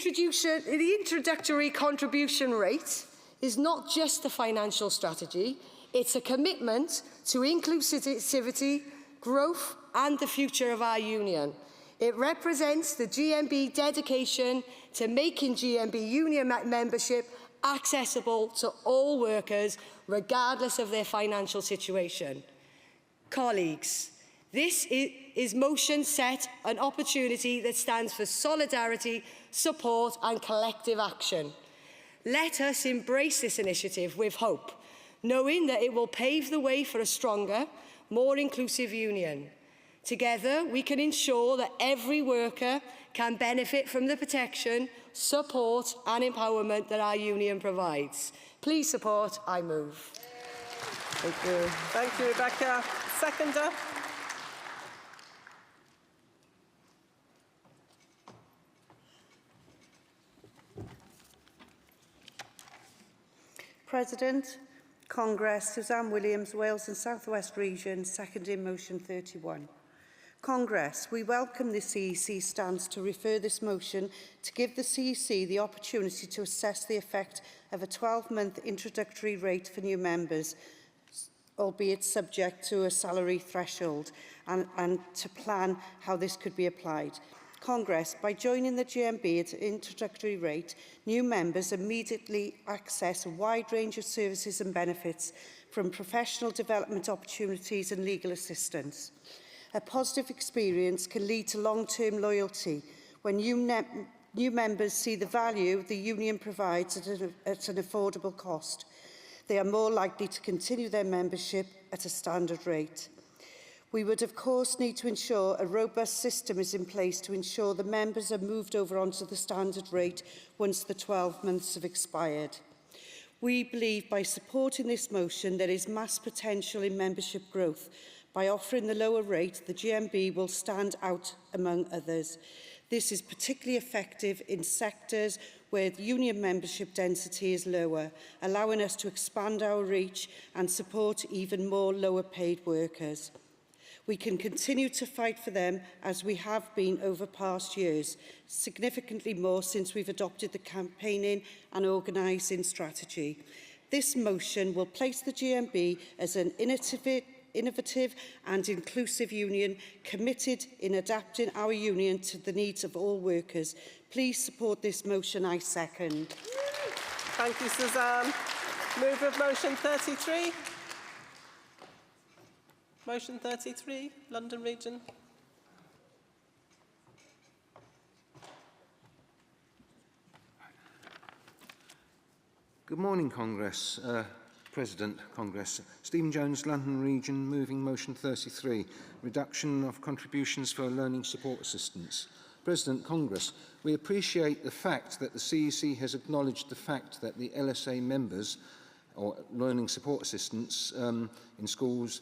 introductory contribution rate is not just a financial strategy, it's a commitment to inclusivity, growth and the future of our union. It represents the GMB dedication to making GMB Union membership accessible to all workers, regardless of their financial situation. Colleagues, this is motion set an opportunity that stands for solidarity, support and collective action. Let us embrace this initiative with hope, knowing that it will pave the way for a stronger, more inclusive union. Together, we can ensure that every worker can benefit from the protection, support and empowerment that our union provides. Please support, I move. Thank you. Thank you, Rebecca. Seconder. President, Congress, Suzanne Williams, Wales and South West Region, seconding motion 31. Congress, we welcome the CEC stance to refer this motion to give the CEC the opportunity to assess the effect of a 12-month introductory rate for new members, albeit subject to a salary threshold, and to plan how this could be applied. Congress, by joining the GMB at an introductory rate, new members immediately access a wide range of services and benefits, from professional development opportunities and legal assistance. A positive experience can lead to long-term loyalty when new members see the value the union provides at an affordable cost. They are more likely to continue their membership at a standard rate. We would, of course, need to ensure a robust system is in place to ensure the members are moved over onto the standard rate once the 12 months have expired. We believe by supporting this motion there is mass potential in membership growth. By offering the lower rate, the GMB will stand out among others. This is particularly effective in sectors where the union membership density is lower, allowing us to expand our reach and support even more lower paid workers. We can continue to fight for them as we have been over past years, significantly more since we've adopted the campaigning and organising strategy. This motion will place the GMB as an innovative and inclusive union committed in adapting our union to the needs of all workers. Please support this motion. I second. Thank you, Suzanne. Move of motion 33. Motion 33, London Region. Good morning, Congress. President, Congress. Stephen Jones, London Region, moving motion 33, reduction of contributions for learning support assistance. President, Congress, we appreciate the fact that the CEC has acknowledged the fact that the LSA members, or learning support assistants in schools,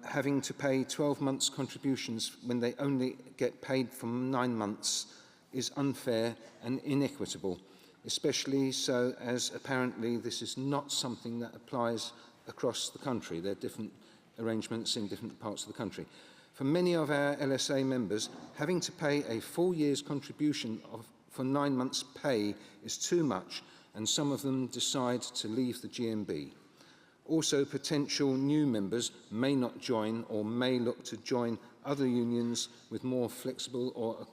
having to pay 12 months contributions when they only get paid for 9 months is unfair and inequitable, especially so as apparently this is not something that applies across the country. There are different arrangements in different parts of the country. For many of our LSA members, having to pay a full year's contribution for 9 months' pay is too much, and some of them decide to leave the GMB. Also, potential new members may not join or may look to join other unions with more flexible or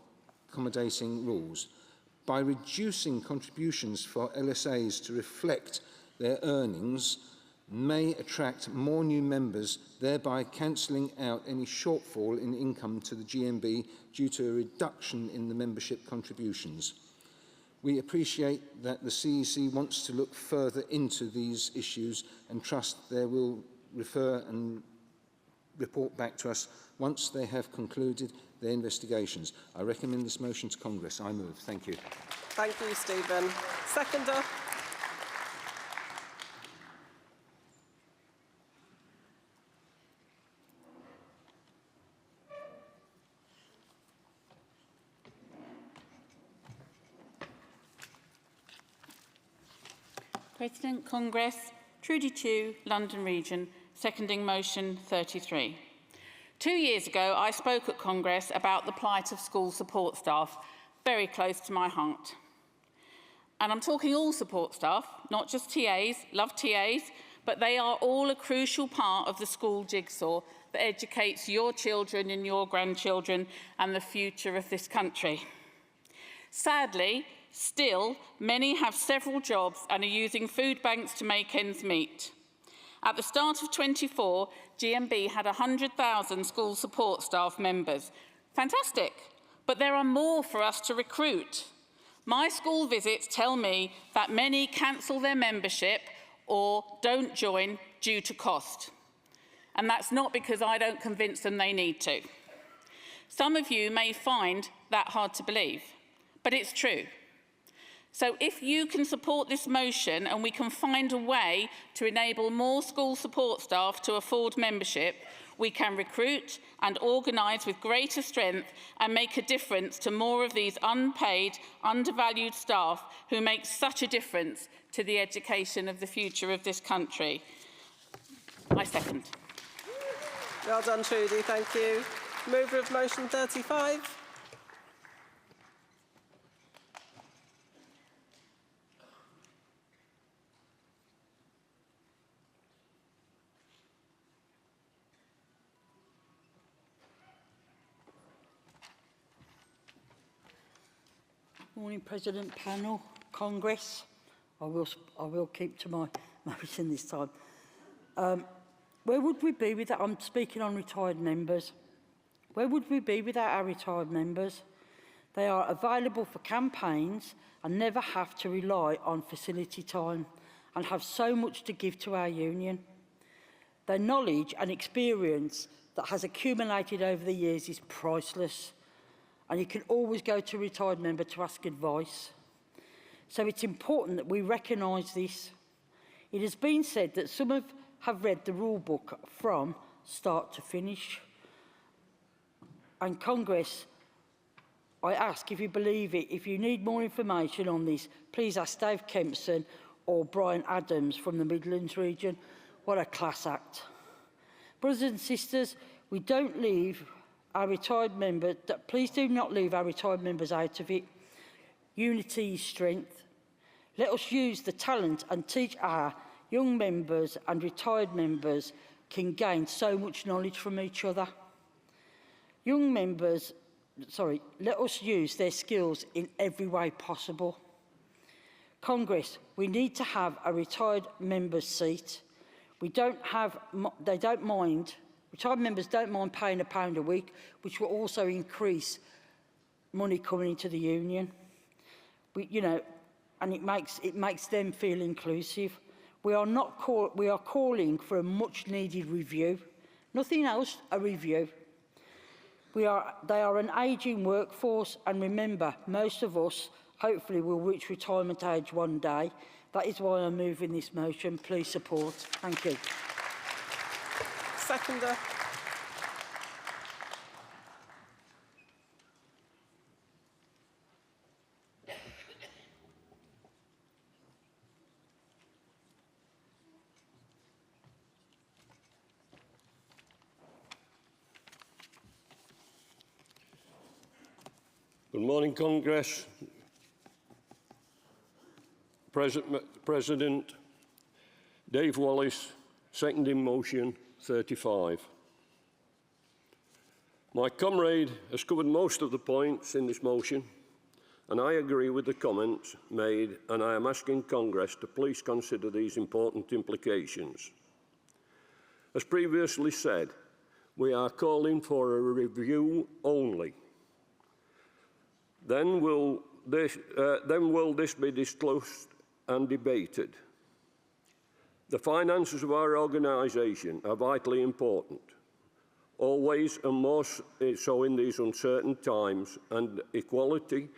accommodating rules. By reducing contributions for LSAs to reflect their earnings may attract more new members, thereby cancelling out any shortfall in income to the GMB due to a reduction in the membership contributions. We appreciate that the CEC wants to look further into these issues and trust they will refer and report back to us once they have concluded their investigations. I recommend this motion to Congress. I move. Thank you. Thank you, Stephen. Seconder. President, Congress, Trudy Chu, London Region, seconding motion 33. 2 years ago, I spoke at Congress about the plight of school support staff, very close to my heart. And I'm talking all support staff, not just TAs, love TAs, but they are all a crucial part of the school jigsaw that educates your children and your grandchildren and the future of this country. Sadly, still, many have several jobs and are using food banks to make ends meet. At the start of 24, GMB had 100,000 school support staff members. Fantastic, but there are more for us to recruit. My school visits tell me that many cancel their membership or don't join due to cost. And that's not because I don't convince them they need to. Some of you may find that hard to believe, but it's true. So if you can support this motion and we can find a way to enable more school support staff to afford membership, we can recruit and organise with greater strength and make a difference to more of these unpaid, undervalued staff who make such a difference to the education of the future of this country. I second. Well done, Trudy, thank you. Mover of motion 35. Morning, President, panel, Congress. I will keep to my motion this time. Where would we be without, I'm speaking on retired members. Where would we be without our retired members? They are available for campaigns and never have to rely on facility time and have so much to give to our union. Their knowledge and experience that has accumulated over the years is priceless. And you can always go to a retired member to ask advice. So it's important that we recognise this. It has been said that some have read the rule book from start to finish. And Congress, I ask if you believe it, if you need more information on this, please ask Dave Kempson or Brian Adams from the Midlands region. What a class act. Brothers and sisters, we don't leave our retired members, please do not leave our retired members out of it. Unity is strength. Let us use the talent and teach our young members and retired members can gain so much knowledge from each other. Young members, let us use their skills in every way possible. Congress, we need to have a retired member's seat. Retired members don't mind paying £1 a week, which will also increase money coming into the union. And it makes them feel inclusive. We are calling for a much-needed review. Nothing else, a review. They are an ageing workforce, and remember, most of us hopefully will reach retirement age one day. That is why I'm moving this motion. Please support. Thank you. Seconder. Good morning, Congress. President Dave Wallace, seconding motion 35. My comrade has covered most of the points in this motion, and I agree with the comments made, and I am asking Congress to please consider these important implications. As previously said, we are calling for a review only. Then will this be disclosed and debated? The finances of our organisation are vitally important, always and more so in these uncertain times, and equality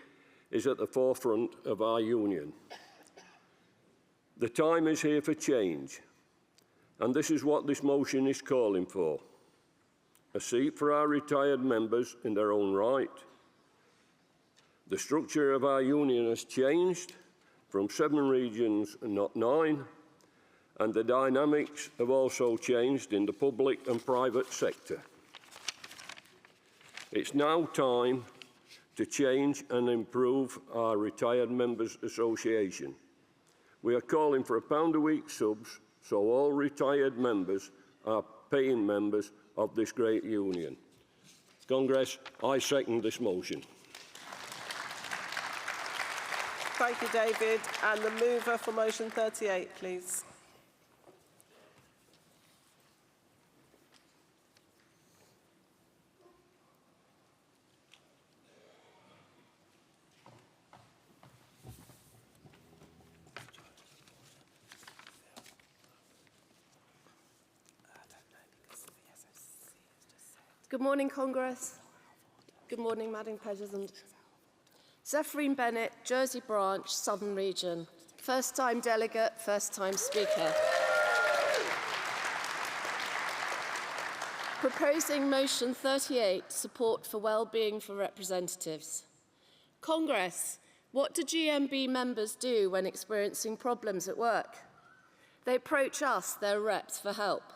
is at the forefront of our union. The time is here for change, and this is what this motion is calling for. A seat for our retired members in their own right. The structure of our union has changed from 7 regions and not 9, and the dynamics have also changed in the public and private sector. It's now time to change and improve our Retired Members Association. We are calling for £1 a week subs so all retired members are paying members of this great union. Congress, I second this motion. Thank you, David. And the mover for motion 38, please. Good morning, Congress. Good morning, Madam President. Zephrine Bennett, Jersey Branch, Southern Region. First-time delegate, first-time speaker. Proposing motion 38, support for well-being for representatives. Congress, what do GMB members do when experiencing problems at work? They approach us, their reps, for help.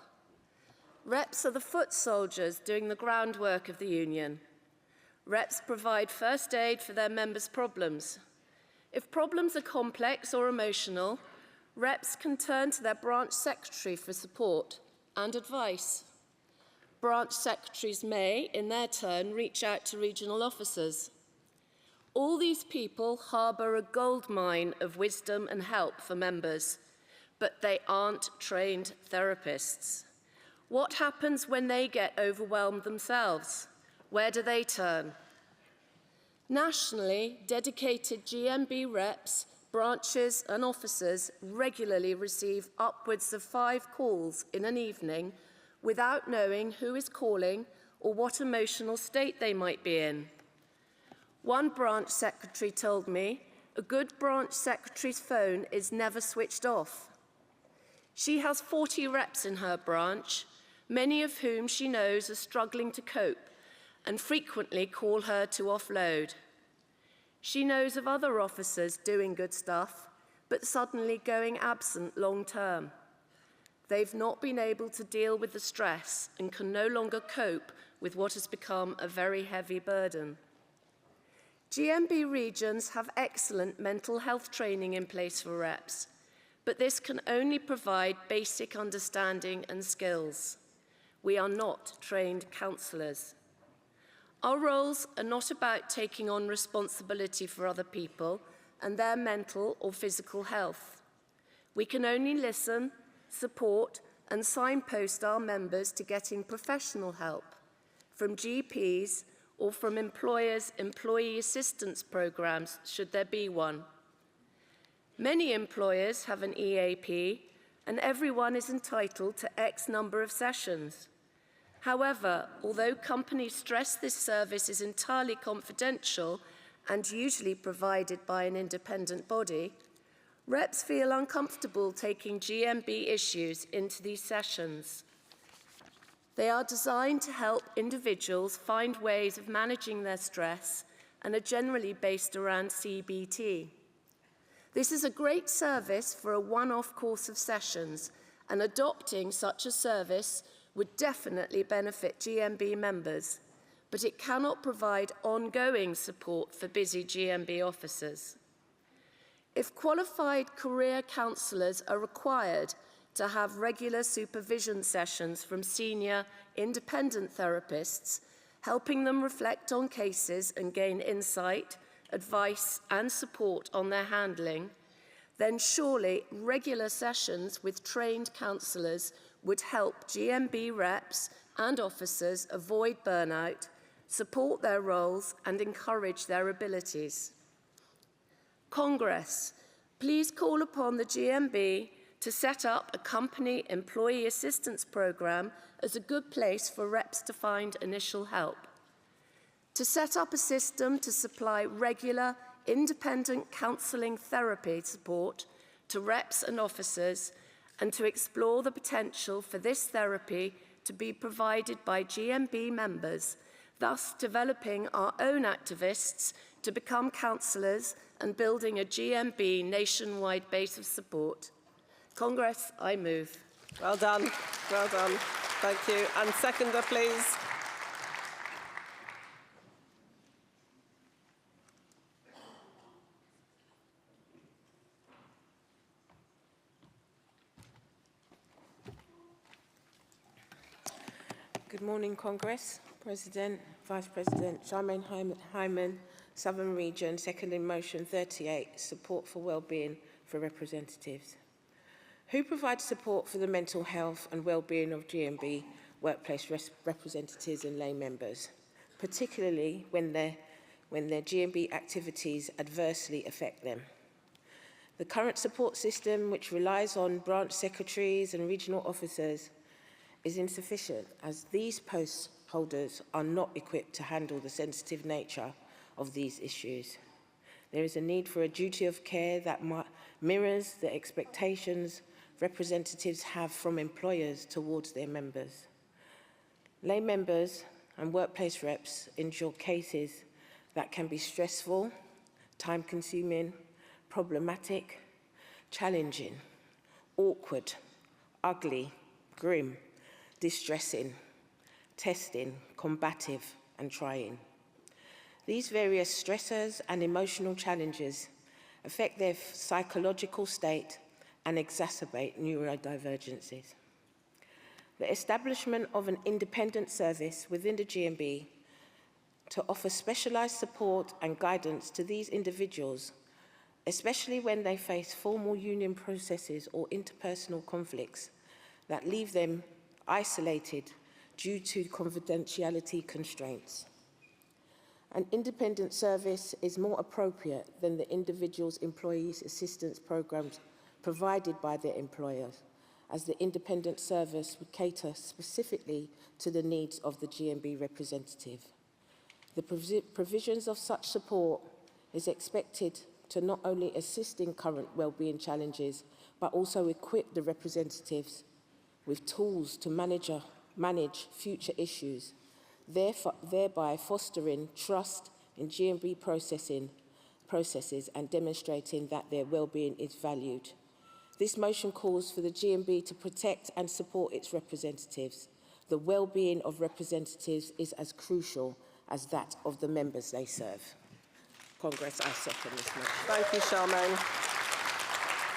Reps are the foot soldiers doing the groundwork of the union. Reps provide first aid for their members' problems. If problems are complex or emotional, reps can turn to their branch secretary for support and advice. Branch secretaries may, in their turn, reach out to regional officers. All these people harbour a goldmine of wisdom and help for members, but they aren't trained therapists. What happens when they get overwhelmed themselves? Where do they turn? Nationally, dedicated GMB reps, branches and officers regularly receive upwards of 5 calls in an evening without knowing who is calling or what emotional state they might be in. One branch secretary told me a good branch secretary's phone is never switched off. She has 40 reps in her branch, many of whom she knows are struggling to cope and frequently call her to offload. She knows of other officers doing good stuff, but suddenly going absent long term. They've not been able to deal with the stress and can no longer cope with what has become a very heavy burden. GMB regions have excellent mental health training in place for reps, but this can only provide basic understanding and skills. We are not trained counsellors. Our roles are not about taking on responsibility for other people and their mental or physical health. We can only listen, support, and signpost our members to getting professional help from GPs or from employers' employee assistance programs, should there be one. Many employers have an EAP, and everyone is entitled to X number of sessions. However, although companies stress this service is entirely confidential and usually provided by an independent body, reps feel uncomfortable taking GMB issues into these sessions. They are designed to help individuals find ways of managing their stress and are generally based around CBT. This is a great service for a one-off course of sessions, and adopting such a service would definitely benefit GMB members, but it cannot provide ongoing support for busy GMB officers. If qualified career counsellors are required to have regular supervision sessions from senior independent therapists, helping them reflect on cases and gain insight, advice and support on their handling, then surely regular sessions with trained counsellors would help GMB reps and officers avoid burnout, support their roles and encourage their abilities. Congress, please call upon the GMB to set up a company employee assistance programme as a good place for reps to find initial help. To set up a system to supply regular, independent counselling therapy support to reps and officers, and to explore the potential for this therapy to be provided by GMB members, thus developing our own activists to become counsellors and building a GMB nationwide base of support. Congress, I move. Well done. Well done. Thank you. And seconder, please. Good morning, Congress. President, Vice President, Charmaine Hyman, Southern Region, seconding motion 38, support for wellbeing for representatives. Who provides support for the mental health and wellbeing of GMB workplace representatives and lay members, particularly when their GMB activities adversely affect them? The current support system, which relies on branch secretaries and regional officers, is insufficient, as these post holders are not equipped to handle the sensitive nature of these issues. There is a need for a duty of care that mirrors the expectations representatives have from employers towards their members. Lay members and workplace reps endure cases that can be stressful, time-consuming, problematic, challenging, awkward, ugly, grim, distressing, testing, combative, and trying. These various stressors and emotional challenges affect their psychological state and exacerbate neurodivergences. The establishment of an independent service within the GMB to offer specialised support and guidance to these individuals, especially when they face formal union processes or interpersonal conflicts that leave them isolated due to confidentiality constraints. An independent service is more appropriate than the individual's employees' assistance programs provided by their employers, as the independent service would cater specifically to the needs of the GMB representative. The provisions of such support is expected to not only assist in current wellbeing challenges, but also equip the representatives with tools to manage future issues, thereby fostering trust in GMB processes and demonstrating that their wellbeing is valued. This motion calls for the GMB to protect and support its representatives. The wellbeing of representatives is as crucial as that of the members they serve. Congress, I second this motion. Thank you, Charmaine.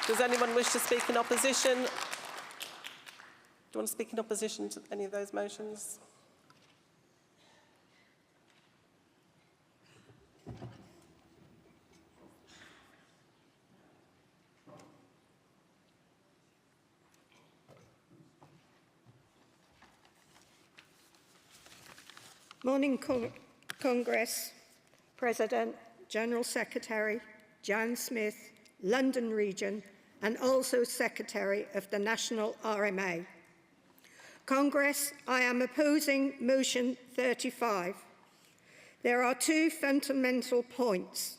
Does anyone wish to speak in opposition? Do you want to speak in opposition to any of those motions? Morning, Congress, President, General Secretary, Jan Smith, London Region, and also Secretary of the National RMA. Congress, I am opposing motion 35. There are two fundamental points.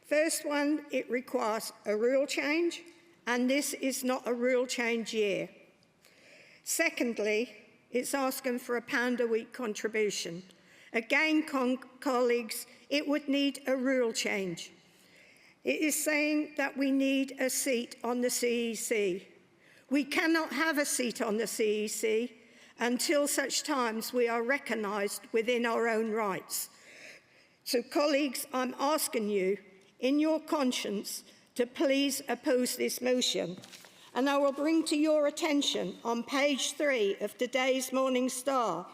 First one, it requires a rule change, and this is not a rule change year. Secondly, it's asking for £1 a week contribution. Again, colleagues, it would need a rule change. It is saying that we need a seat on the CEC. We cannot have a seat on the CEC until such times we are recognised within our own rights. So, colleagues, I'm asking you, in your conscience, to please oppose this motion. And I will bring to your attention on page 3 of today's Morning Star,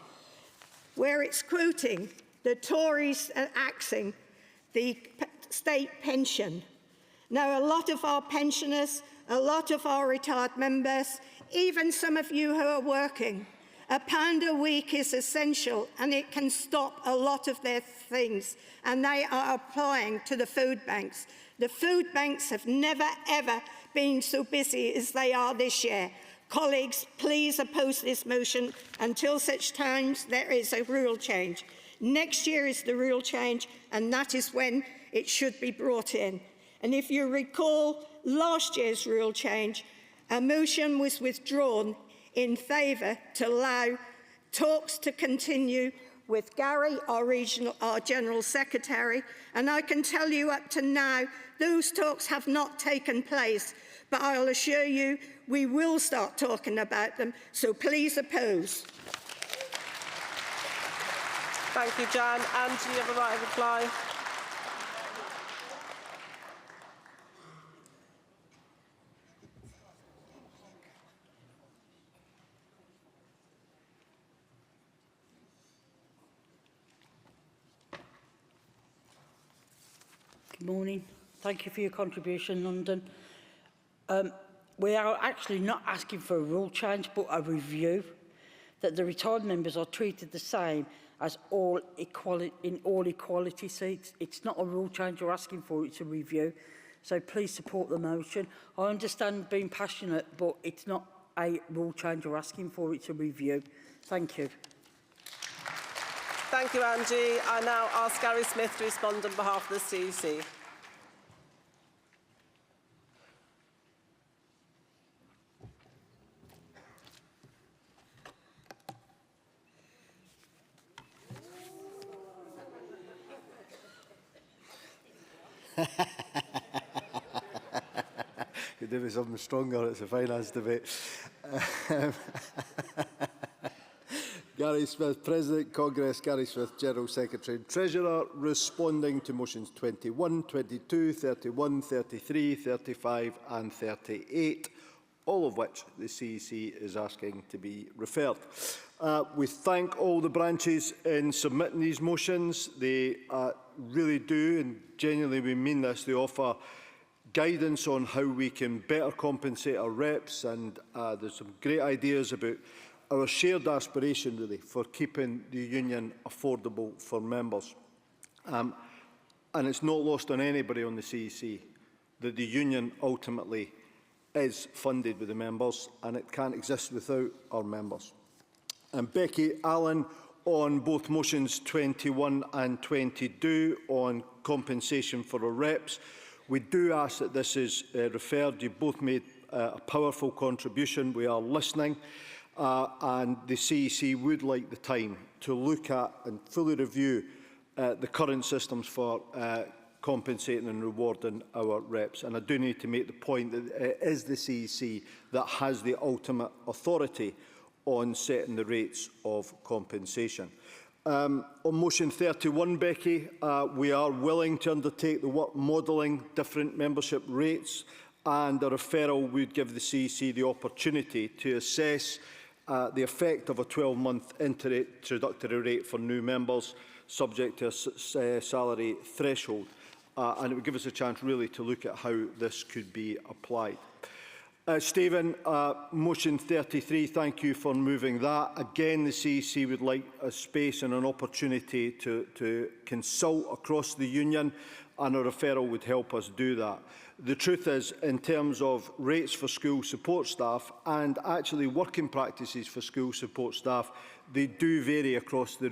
where it's quoting the Tories axing the state pension. Now, a lot of our pensioners, a lot of our retired members, even some of you who are working, £1 a week is essential, and it can stop a lot of their things, and they are applying to the food banks. The food banks have never, ever been so busy as they are this year. Colleagues, please oppose this motion until such times there is a rule change. Next year is the rule change, and that is when it should be brought in. And if you recall last year's rule change, a motion was withdrawn in favour to allow talks to continue with Gary, our General Secretary, and I can tell you up to now, those talks have not taken place, but I'll assure you we will start talking about them, so please oppose. Thank you, Jan. And do you have a right of reply? Good morning. Thank you for your contribution, London. We are actually not asking for a rule change, but a review, that the retired members are treated the same as in all equality seats. It's not a rule change you're asking for, it's a review. So please support the motion. I understand being passionate, but it's not a rule change you're asking for, it's a review. Thank you. Thank you, Angie. I now ask Gary Smith to respond on behalf of the CEC. Could do with something stronger. It's a finance debate. Gary Smith, President, Congress. Gary Smith, General Secretary and Treasurer, responding to motions 21, 22, 31, 33, 35 and 38, all of which the CEC is asking to be referred. We thank all the branches in submitting these motions. They really do, and genuinely we mean this, they offer guidance on how we can better compensate our reps, and there's some great ideas about our shared aspiration, really, for keeping the union affordable for members. And it's not lost on anybody on the CEC that the union ultimately is funded with the members, and it can't exist without our members. And Becky Allen, on both motions 21 and 22 on compensation for our reps, we do ask that this is referred. You've both made a powerful contribution. We are listening, and the CEC would like the time to look at and fully review the current systems for compensating and rewarding our reps. And I do need to make the point that it is the CEC that has the ultimate authority on setting the rates of compensation. On motion 31, Becky, we are willing to undertake the work modelling different membership rates, and a referral would give the CEC the opportunity to assess the effect of a 12-month introductory rate for new members subject to a salary threshold. And it would give us a chance really to look at how this could be applied. Stephen, motion 33, thank you for moving that. Again, the CEC would like a space and an opportunity to consult across the union, and a referral would help us do that. The truth is, in terms of rates for school support staff and actually working practices for school support staff, they do vary across the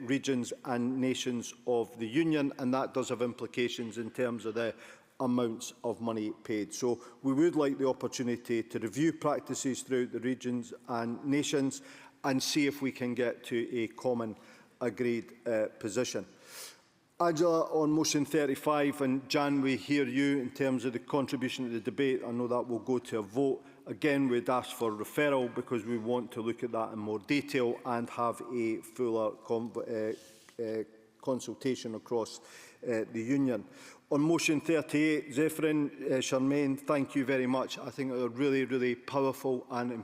regions and nations of the union, and that does have implications in terms of the amounts of money paid. So we would like the opportunity to review practices throughout the regions and nations and see if we can get to a common agreed position. Angela, on motion 35, and Jan, we hear you in terms of the contribution to the debate. I know that will go to a vote. Again, we'd ask for referral because we want to look at that in more detail and have a fuller consultation across the union. On motion 38, Zephyrin, Charmaine, thank you very much. I think a really, really powerful and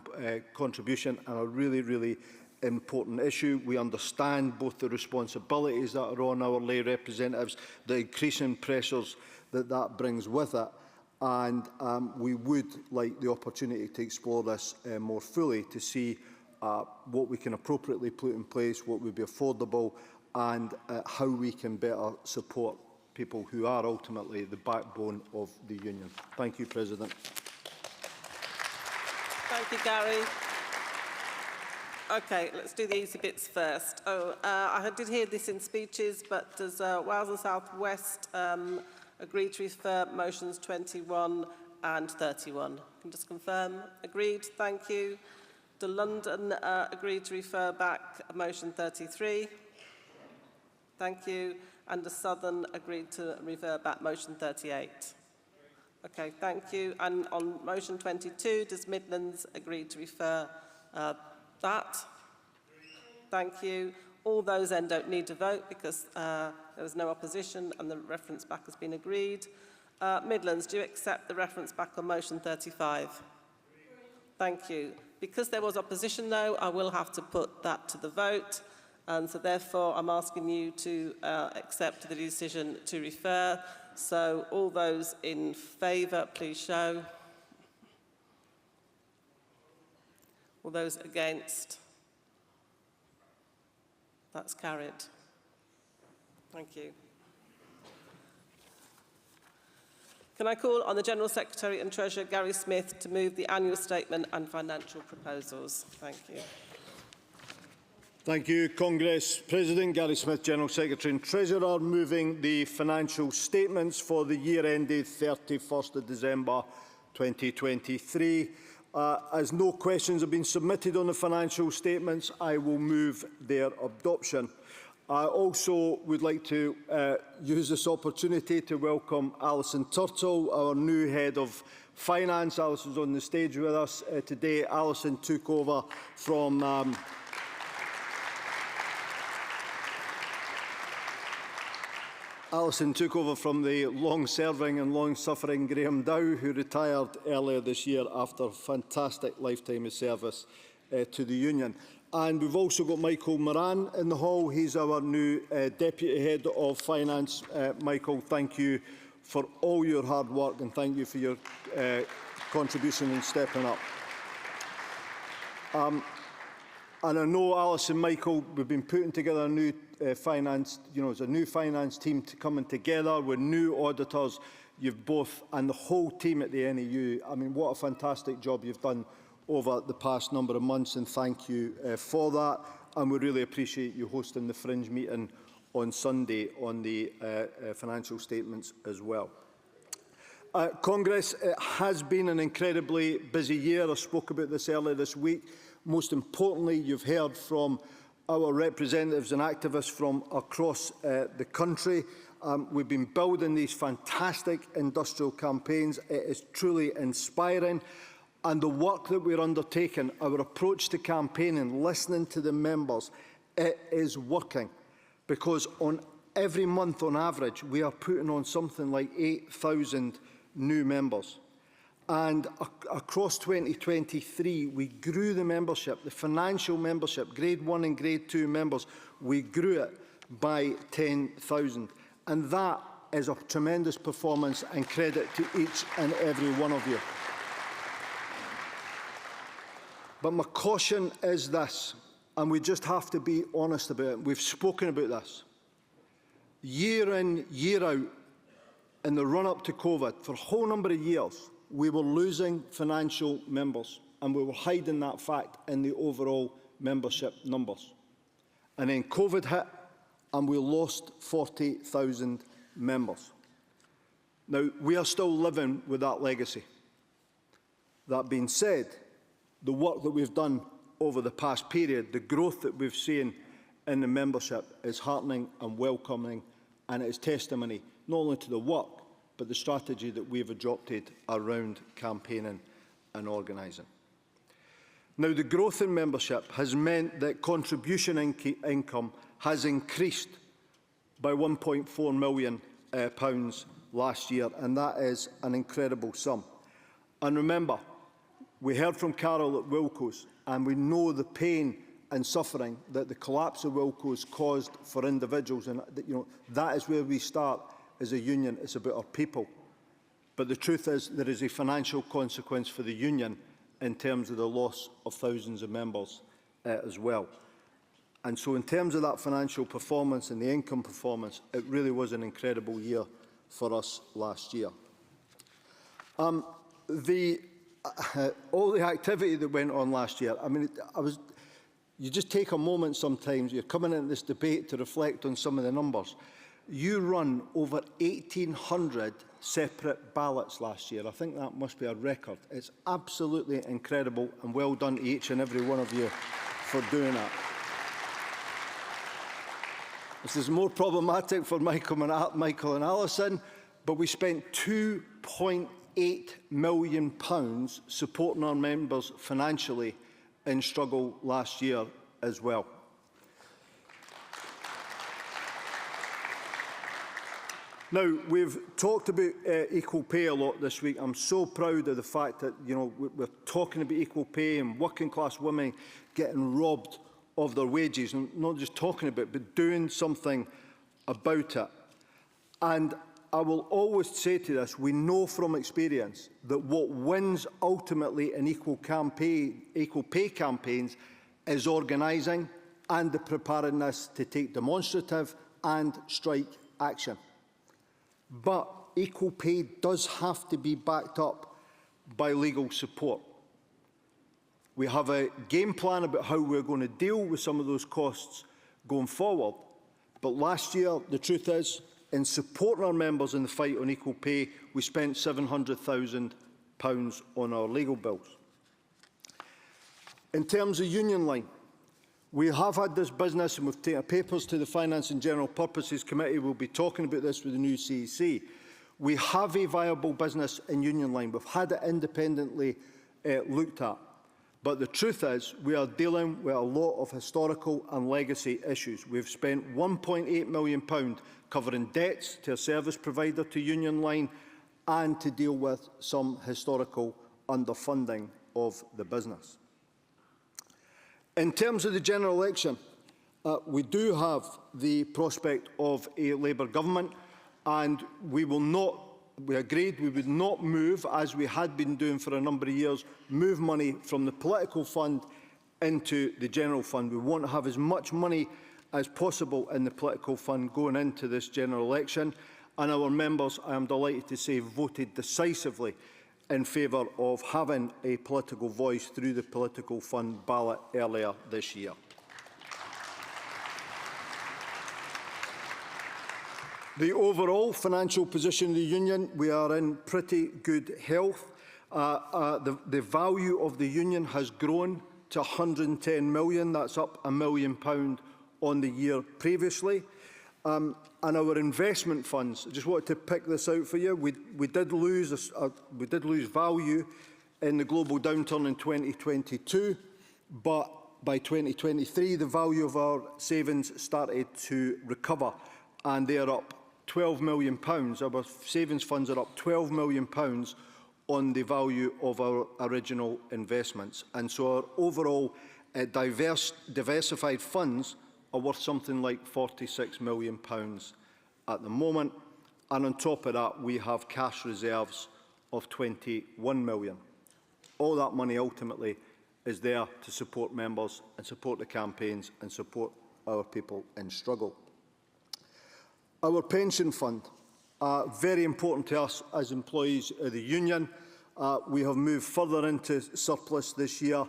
contribution, and a really, really important issue. We understand both the responsibilities that are on our lay representatives, the increasing pressures that that brings with it, and we would like the opportunity to explore this more fully to see what we can appropriately put in place, what would be affordable, and how we can better support people who are ultimately the backbone of the union. Thank you, President. Thank you, Gary. OK, let's do the easy bits first. I did hear this in speeches, but does Wales and South West agree to refer motions 21 and 31? Can you just confirm? Agreed, thank you. Do London agree to refer back motion 33? Thank you. And does Southern agree to refer back motion 38? OK, thank you. And on motion 22, does Midlands agree to refer that? Thank you. All those then don't need to vote because there was no opposition and the reference back has been agreed. Midlands, do you accept the reference back on motion 35? Thank you. Because there was opposition, though, I will have to put that to the vote. And so therefore, I'm asking you to accept the decision to refer. So all those in favour, please show. All those against? That's carried. Thank you. Can I call on the General Secretary and Treasurer, Gary Smith, to move the annual statement and financial proposals? Thank you. Thank you, Congress President. Gary Smith, General Secretary and Treasurer, moving the financial statements for the year ended 31st of December 2023. As no questions have been submitted on the financial statements, I will move their adoption. I also would like to use this opportunity to welcome Alison Turtle, our new Head of Finance. Alison is on the stage with us today. Alison took over from the long-serving and long-suffering Graham Dow, who retired earlier this year after a fantastic lifetime of service to the Union. And we've also got Michael Moran in the hall. He's our new Deputy Head of Finance. Michael, thank you for all your hard work and thank you for your contribution in stepping up. And I know Alice and Michael, we've been putting together a new finance, it's a new finance team coming together with new auditors. You've both, and the whole team at the NEU, I mean, what a fantastic job you've done over the past number of months, and thank you for that. And we really appreciate you hosting the Fringe meeting on Sunday on the financial statements as well. Congress, it has been an incredibly busy year. I spoke about this earlier this week. Most importantly, you've heard from our representatives and activists from across the country. We've been building these fantastic industrial campaigns. It is truly inspiring. And the work that we're undertaking, our approach to campaigning, listening to the members, it is working. Because on every month, on average, we are putting on something like 8,000 new members. And across 2023, we grew the membership, the financial membership, Grade 1 and Grade 2 members, we grew it by 10,000. And that is a tremendous performance and credit to each and every one of you. But my caution is this, and we just have to be honest about it. We've spoken about this. Year in, year out, in the run-up to COVID, for a whole number of years, we were losing financial members, and we were hiding that fact in the overall membership numbers. And then COVID hit, and we lost 40,000 members. Now, we are still living with that legacy. That being said, the work that we've done over the past period, the growth that we've seen in the membership is heartening and welcoming, and it is testimony not only to the work, but the strategy that we've adopted around campaigning and organising. Now, the growth in membership has meant that contribution income has increased by £1.4 million last year, and that is an incredible sum. And remember, we heard from Carol at Wilco's, and we know the pain and suffering that the collapse of Wilco's caused for individuals, and that is where we start as a union. It's about our people. But the truth is, there is a financial consequence for the union in terms of the loss of thousands of members as well. And so in terms of that financial performance and the income performance, it really was an incredible year for us last year. All the activity that went on last year, I mean, you just take a moment sometimes, you're coming into this debate to reflect on some of the numbers. You run over 1,800 separate ballots last year. I think that must be a record. It's absolutely incredible, and well done to each and every one of you for doing that. This is more problematic for Michael and Alison, but we spent £2.8 million supporting our members financially in struggle last year as well. Now, we've talked about equal pay a lot this week. I'm so proud of the fact that we're talking about equal pay and working class women getting robbed of their wages, and not just talking about it, but doing something about it. And I will always say to this, we know from experience that what wins ultimately in equal pay campaigns is organising and the preparedness to take demonstrative and strike action. But equal pay does have to be backed up by legal support. We have a game plan about how we're going to deal with some of those costs going forward. But last year, the truth is, in supporting our members in the fight on equal pay, we spent £700,000 on our legal bills. In terms of Union line, we have had this business and we've taken papers to the Finance and General Purposes Committee. We'll be talking about this with the new CEC. We have a viable business in Union line. We've had it independently looked at. But the truth is, we are dealing with a lot of historical and legacy issues. We've spent £1.8 million covering debts to a service provider to Union line and to deal with some historical underfunding of the business. In terms of the general election, we do have the prospect of a Labour government, and we agreed we would not move, as we had been doing for a number of years, move money from the political fund into the general fund. We want to have as much money as possible in the political fund going into this general election, and our members, I am delighted to say, voted decisively in favour of having a political voice through the political fund ballot earlier this year. The overall financial position of the Union, we are in pretty good health. The value of the Union has grown to £110 million. That's up £1 million on the year previously. And our investment funds, I just wanted to pick this out for you. We did lose value in the global downturn in 2022, but by 2023 the value of our savings started to recover, and they are up £12 million. Our savings funds are up £12 million on the value of our original investments. And so our overall diversified funds are worth something like £46 million at the moment. And on top of that, we have cash reserves of £21 million. All that money ultimately is there to support members and support the campaigns and support our people in struggle. Our pension fund, very important to us as employees of the Union. We have moved further into surplus this year.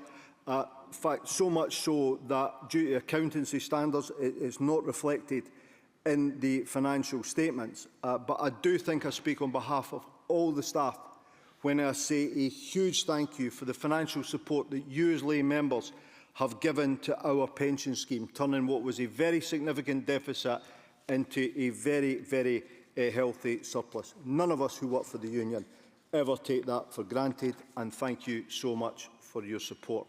In fact, so much so that due to accountancy standards, it is not reflected in the financial statements. But I do think I speak on behalf of all the staff when I say a huge thank you for the financial support that you as lay members have given to our pension scheme, turning what was a very significant deficit into a very, very healthy surplus. None of us who work for the Union ever take that for granted, and thank you so much for your support.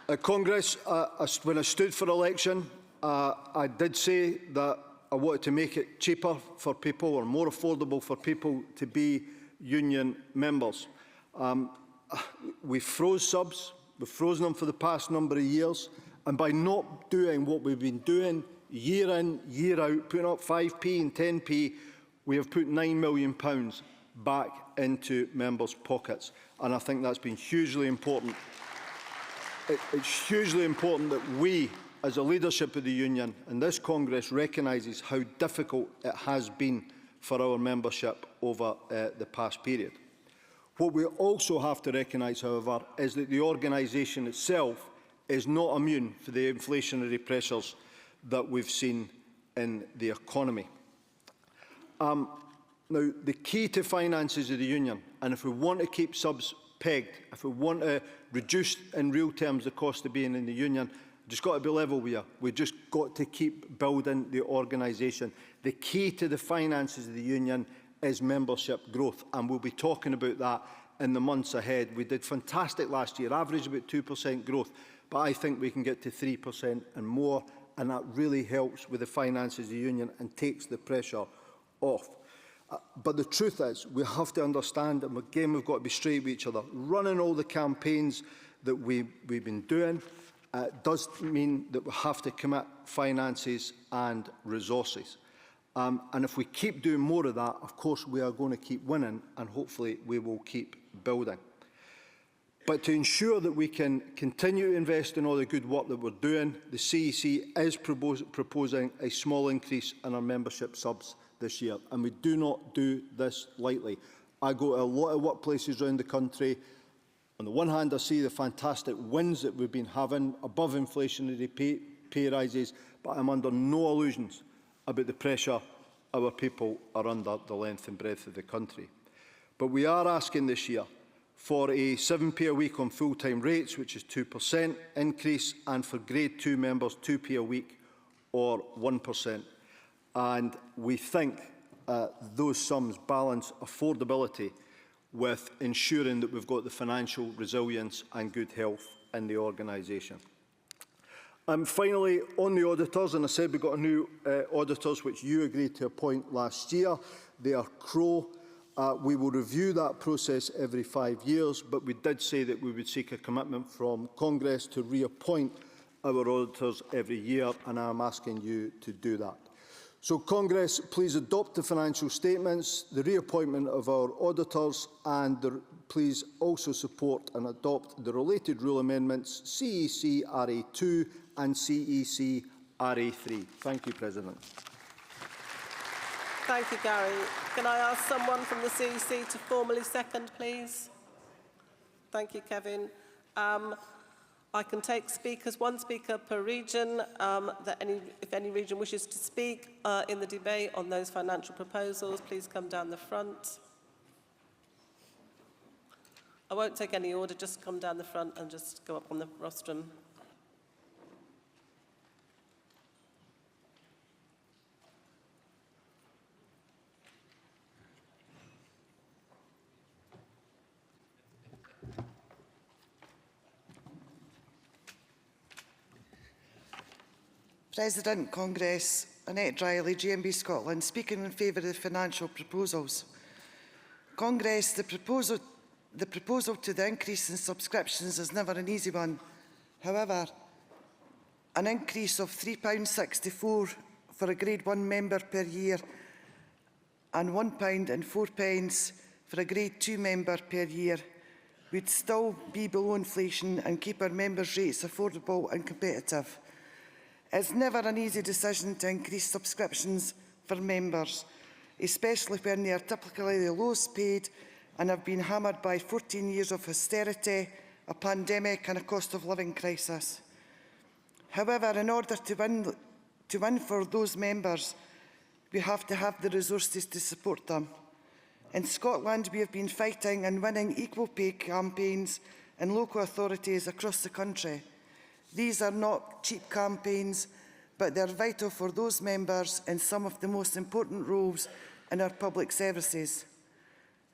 At Congress, when I stood for election, I did say that I wanted to make it cheaper for people, or more affordable for people, to be union members. We froze subs. We've frozen them for the past number of years, and by not doing what we've been doing year in, year out, putting up 5p and 10p, we have put £9 million back into members' pockets, and I think that's been hugely important. It's hugely important that we, as a leadership of the Union, and this Congress recognises how difficult it has been for our membership over the past period. What we also have to recognise, however, is that the organisation itself is not immune to the inflationary pressures that we've seen in the economy. Now, the key to finances of the Union, and if we want to keep subs pegged, if we want to reduce in real terms the cost of being in the Union, we've just got to be level with you. We've just got to keep building the organisation. The key to the finances of the Union is membership growth, and we'll be talking about that in the months ahead. We did fantastic last year, average about 2% growth, but I think we can get to 3% and more, and that really helps with the finances of the Union and takes the pressure off. But the truth is, we have to understand, and again we've got to be straight with each other, running all the campaigns that we've been doing, does mean that we have to commit finances and resources. And if we keep doing more of that, of course, we are going to keep winning, and hopefully we will keep building. But to ensure that we can continue to invest in all the good work that we're doing, the CEC is proposing a small increase in our membership subs this year, and we do not do this lightly. I go to a lot of workplaces around the country. On the one hand, I see the fantastic wins that we've been having, above inflationary pay rises, but I'm under no illusions about the pressure our people are under the length and breadth of the country. But we are asking this year for a 7p a week on full-time rates, which is 2% increase, and for Grade 2 members, 2p a week or 1%. And we think those sums balance affordability with ensuring that we've got the financial resilience and good health in the organisation. Finally, on the auditors, and I said we've got a new auditors which you agreed to appoint last year. They are Crowe. We will review that process every 5 years, but we did say that we would seek a commitment from Congress to reappoint our auditors every year, and I am asking you to do that. So, Congress, please adopt the financial statements, the reappointment of our auditors, and please also support and adopt the related rule amendments CEC RA2 and CEC RA3. Thank you, President. Thank you, Gary. Can I ask someone from the CEC to formally second, please? Thank you, Kevin. I can take speakers, one speaker per region, if any region wishes to speak in the debate on those financial proposals, please come down the front. I won't take any order, just come down the front and just go up on the rostrum. President, Congress, Annette Riley, GMB Scotland, speaking in favour of the financial proposals. Congress, the proposal to the increase in subscriptions is never an easy one. However, an increase of £3.64 for a Grade 1 member per year and £1.04 for a Grade 2 member per year would still be below inflation and keep our members' rates affordable and competitive. It's never an easy decision to increase subscriptions for members, especially when they are typically the lowest paid and have been hammered by 14 years of austerity, a pandemic and a cost of living crisis. However, in order to win for those members, we have to have the resources to support them. In Scotland, we have been fighting and winning equal pay campaigns in local authorities across the country. These are not cheap campaigns, but they're vital for those members in some of the most important roles in our public services.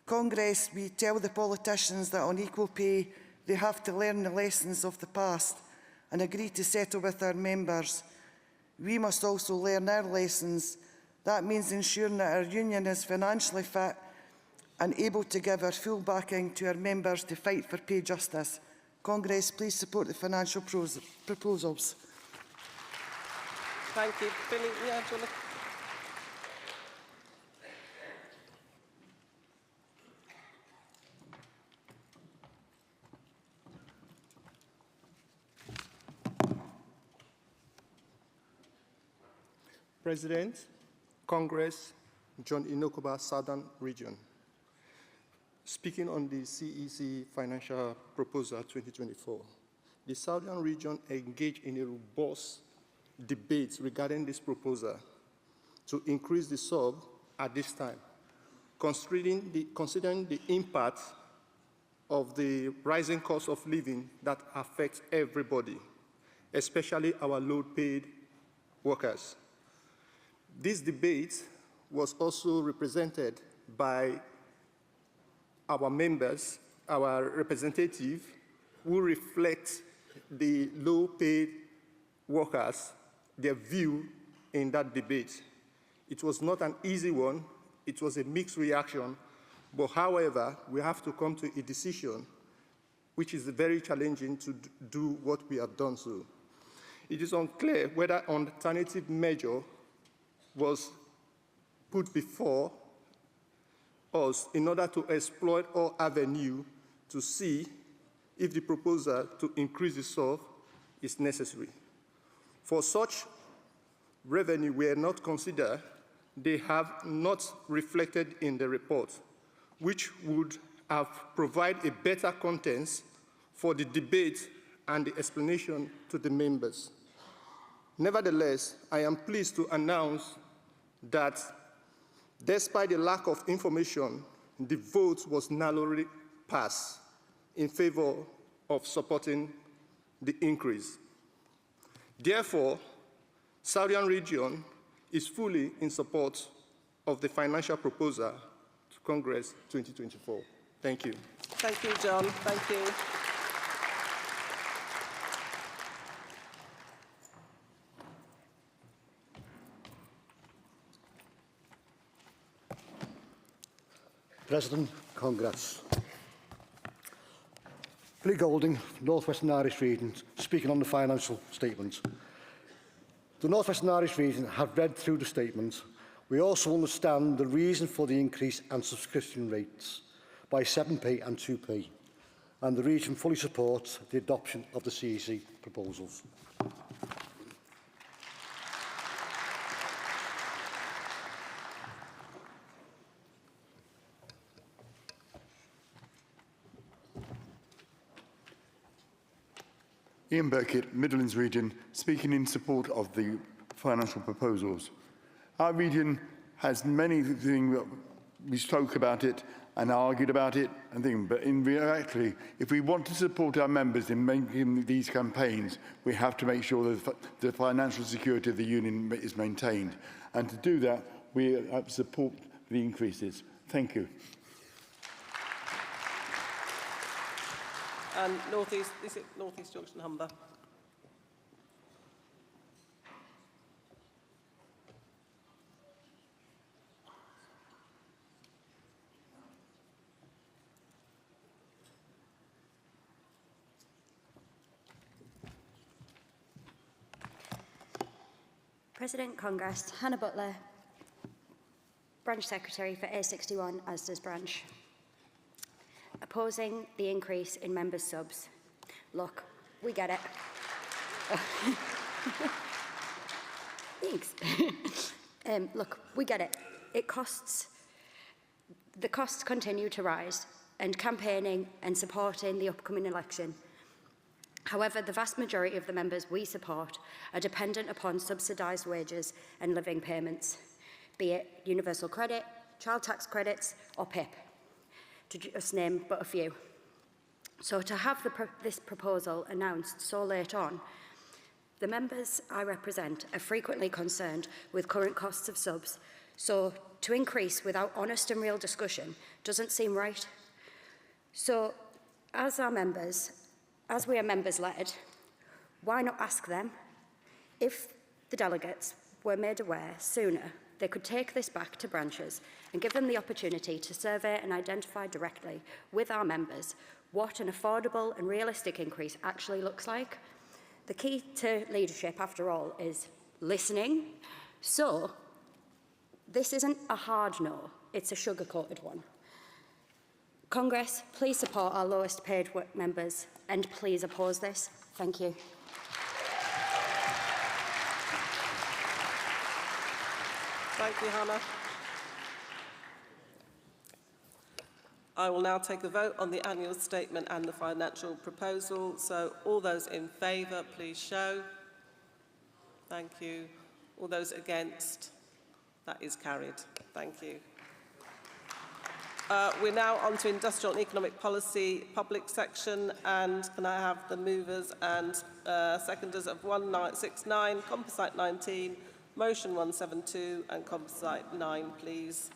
Congress, we tell the politicians that on equal pay, they have to learn the lessons of the past and agree to settle with our members. We must also learn our lessons. That means ensuring that our union is financially fit and able to give our full backing to our members to fight for pay justice. Congress, please support the financial proposals. Thank you. Billy, yeah, do you want to... President, Congress, John Inokuba, Southern Region. Speaking on the CEC Financial Proposal 2024, the Southern Region engaged in a robust debate regarding this proposal to increase the sub at this time, considering the impact of the rising cost of living that affects everybody, especially our low-paid workers. This debate was also represented by our members, our representatives, who reflect the low-paid workers, their view in that debate. It was not an easy one. It was a mixed reaction. But however, we have to come to a decision which is very challenging to do what we have done so. It is unclear whether an alternative measure was put before us in order to exploit all avenue to see if the proposal to increase the SOV is necessary. For such revenue were not considered, they have not reflected in the report, which would have provided a better content for the debate and the explanation to the members. Nevertheless, I am pleased to announce that despite the lack of information, the vote was narrowly passed in favor of supporting the increase. Therefore, Southern Region is fully in support of the financial proposal to Congress 2024. Thank you. Thank you, John. Thank you. President, Congress. Billy Golding, North Western Irish Region, speaking on the financial statement. The North Western Irish Region have read through the statement. We also understand the reason for the increase and subscription rates by 7p and 2p, and the region fully supports the adoption of the CEC proposals. Ian Burkitt, Midlands Region, speaking in support of the financial proposals. Our region has many things, we spoke about it and argued about it and things, but in reality, if we want to support our members in making these campaigns, we have to make sure that the financial security of the union is maintained. And to do that, we support the increases. Thank you. And North East, is it North East Yorkshire and Humber? President Congress, Hannah Butler, Branch Secretary for A61, Asda's Branch. Opposing the increase in members' subs. Look, we get it. Thanks. Look, we get it. The costs continue to rise, and campaigning and supporting the upcoming election. However, the vast majority of the members we support are dependent upon subsidised wages and living payments, be it universal credit, child tax credits or PIP, to just name but a few. So to have this proposal announced so late on, the members I represent are frequently concerned with current costs of subs, so to increase without honest and real discussion doesn't seem right. So as we are members-led, why not ask them? If the delegates were made aware sooner, they could take this back to branches and give them the opportunity to survey and identify directly with our members what an affordable and realistic increase actually looks like. The key to leadership, after all, is listening. So this isn't a hard no, it's a sugar-coated one. Congress, please support our lowest paid members and please oppose this. Thank you. Thank you, Hannah. I will now take a vote on the annual statement and the financial proposal. So all those in favour, please show. Thank you. All those against? That is carried. Thank you. We're now on to Industrial and Economic Policy public section, and can I have the movers and seconders of 1969, Composite 19, Motion 172 and Composite 9, please.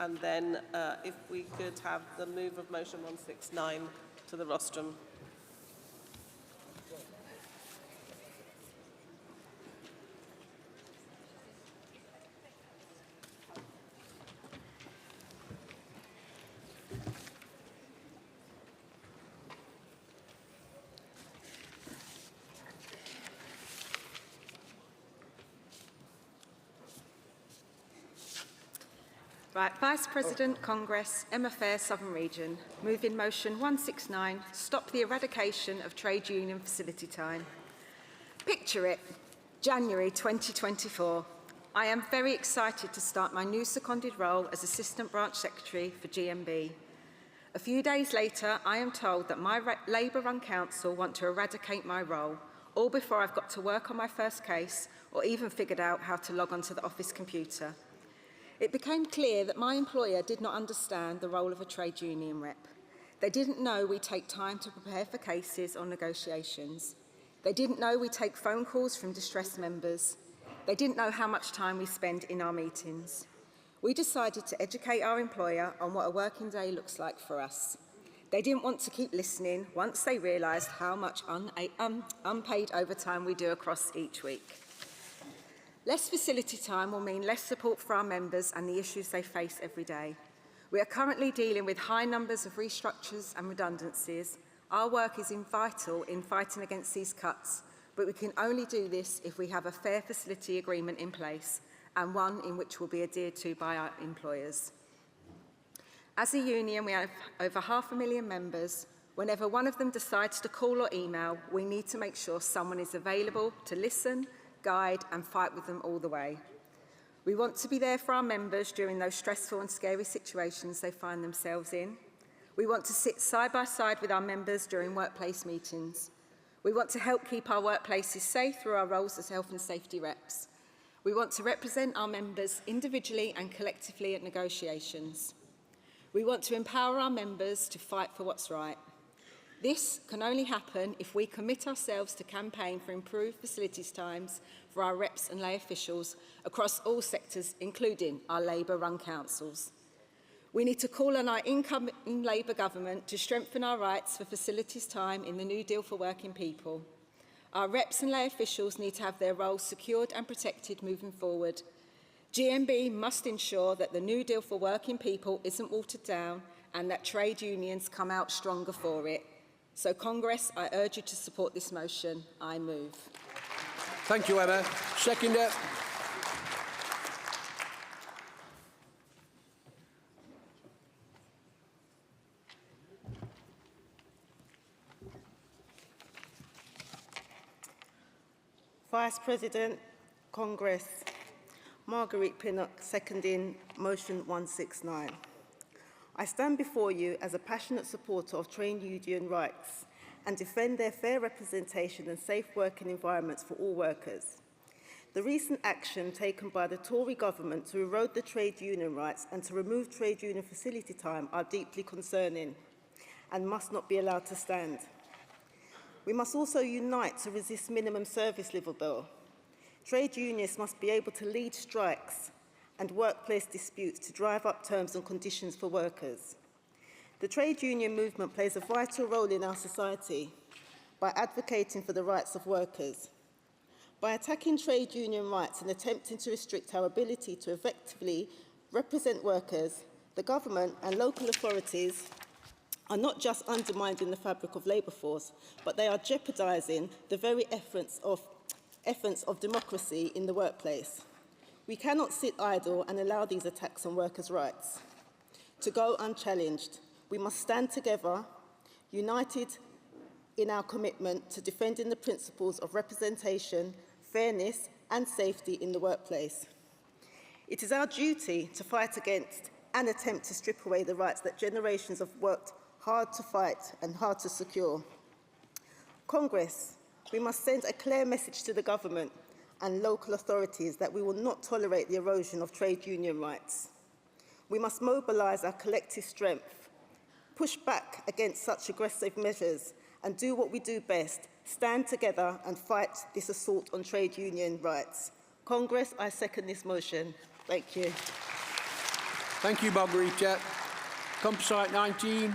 And then if we could have the move of Motion 169 to the rostrum. Right, Vice President, Congress, MFA, Southern Region. Moving motion 169, stop the eradication of trade union facility time. Picture it, January 2024. I am very excited to start my new seconded role as Assistant Branch Secretary for GMB. A few days later, I am told that my Labour-run council want to eradicate my role, all before I've got to work on my first case or even figured out how to log onto the office computer. It became clear that my employer did not understand the role of a trade union rep. They didn't know we take time to prepare for cases or negotiations. They didn't know we take phone calls from distressed members. They didn't know how much time we spend in our meetings. We decided to educate our employer on what a working day looks like for us. They didn't want to keep listening once they realised how much unpaid overtime we do across each week. Less facility time will mean less support for our members and the issues they face every day. We are currently dealing with high numbers of restructures and redundancies. Our work is vital in fighting against these cuts, but we can only do this if we have a fair facility agreement in place and one in which will be adhered to by our employers. As a union, we have over 500,000 members. Whenever one of them decides to call or email, we need to make sure someone is available to listen, guide and fight with them all the way. We want to be there for our members during those stressful and scary situations they find themselves in. We want to sit side by side with our members during workplace meetings. We want to help keep our workplaces safe through our roles as health and safety reps. We want to represent our members individually and collectively at negotiations. We want to empower our members to fight for what's right. This can only happen if we commit ourselves to campaign for improved facilities times for our reps and lay officials across all sectors, including our Labour-run councils. We need to call on our incoming Labour government to strengthen our rights for facilities time in the New Deal for Working People. Our reps and lay officials need to have their roles secured and protected moving forward. GMB must ensure that the New Deal for Working People isn't watered down and that trade unions come out stronger for it. So, Congress, I urge you to support this motion. I move. Thank you, Emma. Seconder. Vice President, Congress. Marguerite Pinnock, seconding motion 169. I stand before you as a passionate supporter of trade union rights and defend their fair representation and safe working environments for all workers. The recent action taken by the Tory government to erode the trade union rights and to remove trade union facility time are deeply concerning and must not be allowed to stand. We must also unite to resist minimum service level bill. Trade unions must be able to lead strikes and workplace disputes to drive up terms and conditions for workers. The trade union movement plays a vital role in our society by advocating for the rights of workers. By attacking trade union rights and attempting to restrict our ability to effectively represent workers, the government and local authorities are not just undermining the fabric of labour force, but they are jeopardising the very efforts of democracy in the workplace. We cannot sit idle and allow these attacks on workers' rights to go unchallenged. We must stand together, united in our commitment to defending the principles of representation, fairness and safety in the workplace. It is our duty to fight against and attempt to strip away the rights that generations have worked hard to fight and hard to secure. Congress, we must send a clear message to the government and local authorities that we will not tolerate the erosion of trade union rights. We must mobilise our collective strength, push back against such aggressive measures and do what we do best, stand together and fight this assault on trade union rights. Congress, I second this motion. Thank you. Thank you, Margarita. Composite 19.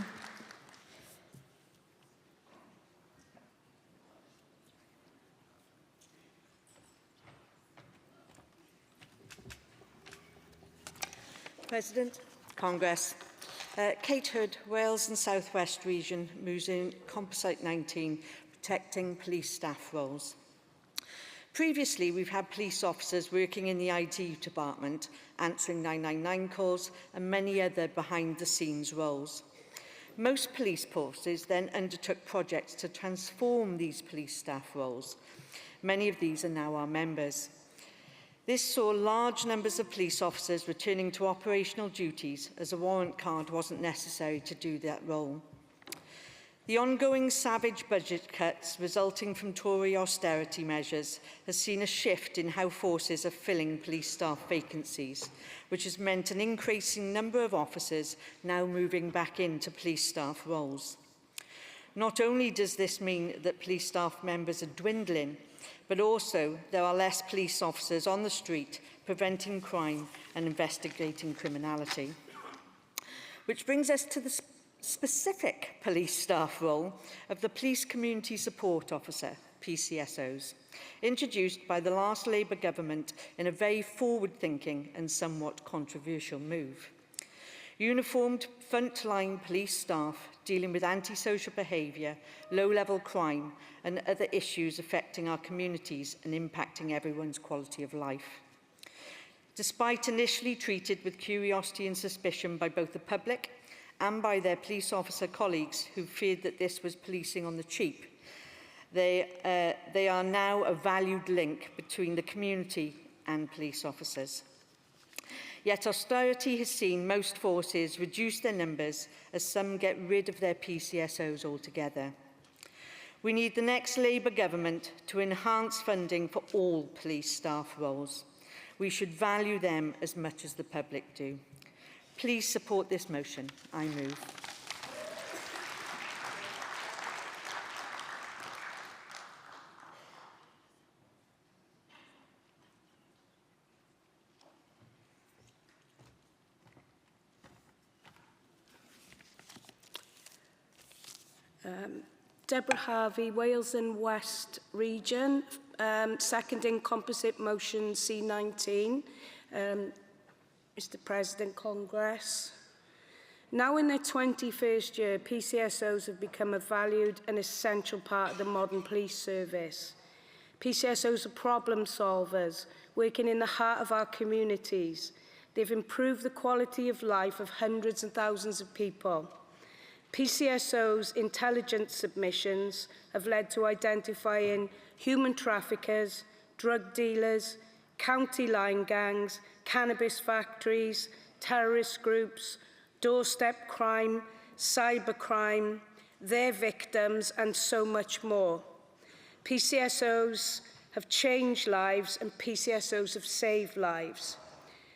President, Congress. Kate Hood, Wales and South West Region, moves in Composite 19, protecting police staff roles. Previously, we've had police officers working in the IT department, answering 999 calls and many other behind-the-scenes roles. Most police forces then undertook projects to transform these police staff roles. Many of these are now our members. This saw large numbers of police officers returning to operational duties as a warrant card wasn't necessary to do that role. The ongoing savage budget cuts resulting from Tory austerity measures has seen a shift in how forces are filling police staff vacancies, which has meant an increasing number of officers now moving back into police staff roles. Not only does this mean that police staff members are dwindling, but also there are less police officers on the street preventing crime and investigating criminality. Which brings us to the specific police staff role of the Police Community Support Officer, PCSOs, introduced by the last Labour government in a very forward-thinking and somewhat controversial move. Uniformed frontline police staff dealing with antisocial behaviour, low-level crime and other issues affecting our communities and impacting everyone's quality of life. Despite initially treated with curiosity and suspicion by both the public and by their police officer colleagues who feared that this was policing on the cheap, they are now a valued link between the community and police officers. Yet austerity has seen most forces reduce their numbers as some get rid of their PCSOs altogether. We need the next Labour government to enhance funding for all police staff roles. We should value them as much as the public do. Please support this motion. I move. Deborah Harvey, Wales and West Region, seconding composite motion C19. Mr. President, Congress. Now in their 21st year, PCSOs have become a valued and essential part of the modern police service. PCSOs are problem solvers, working in the heart of our communities. They've improved the quality of life of hundreds and thousands of people. PCSOs' intelligence submissions have led to identifying human traffickers, drug dealers, county line gangs, cannabis factories, terrorist groups, doorstep crime, cybercrime, their victims, and so much more. PCSOs have changed lives and PCSOs have saved lives.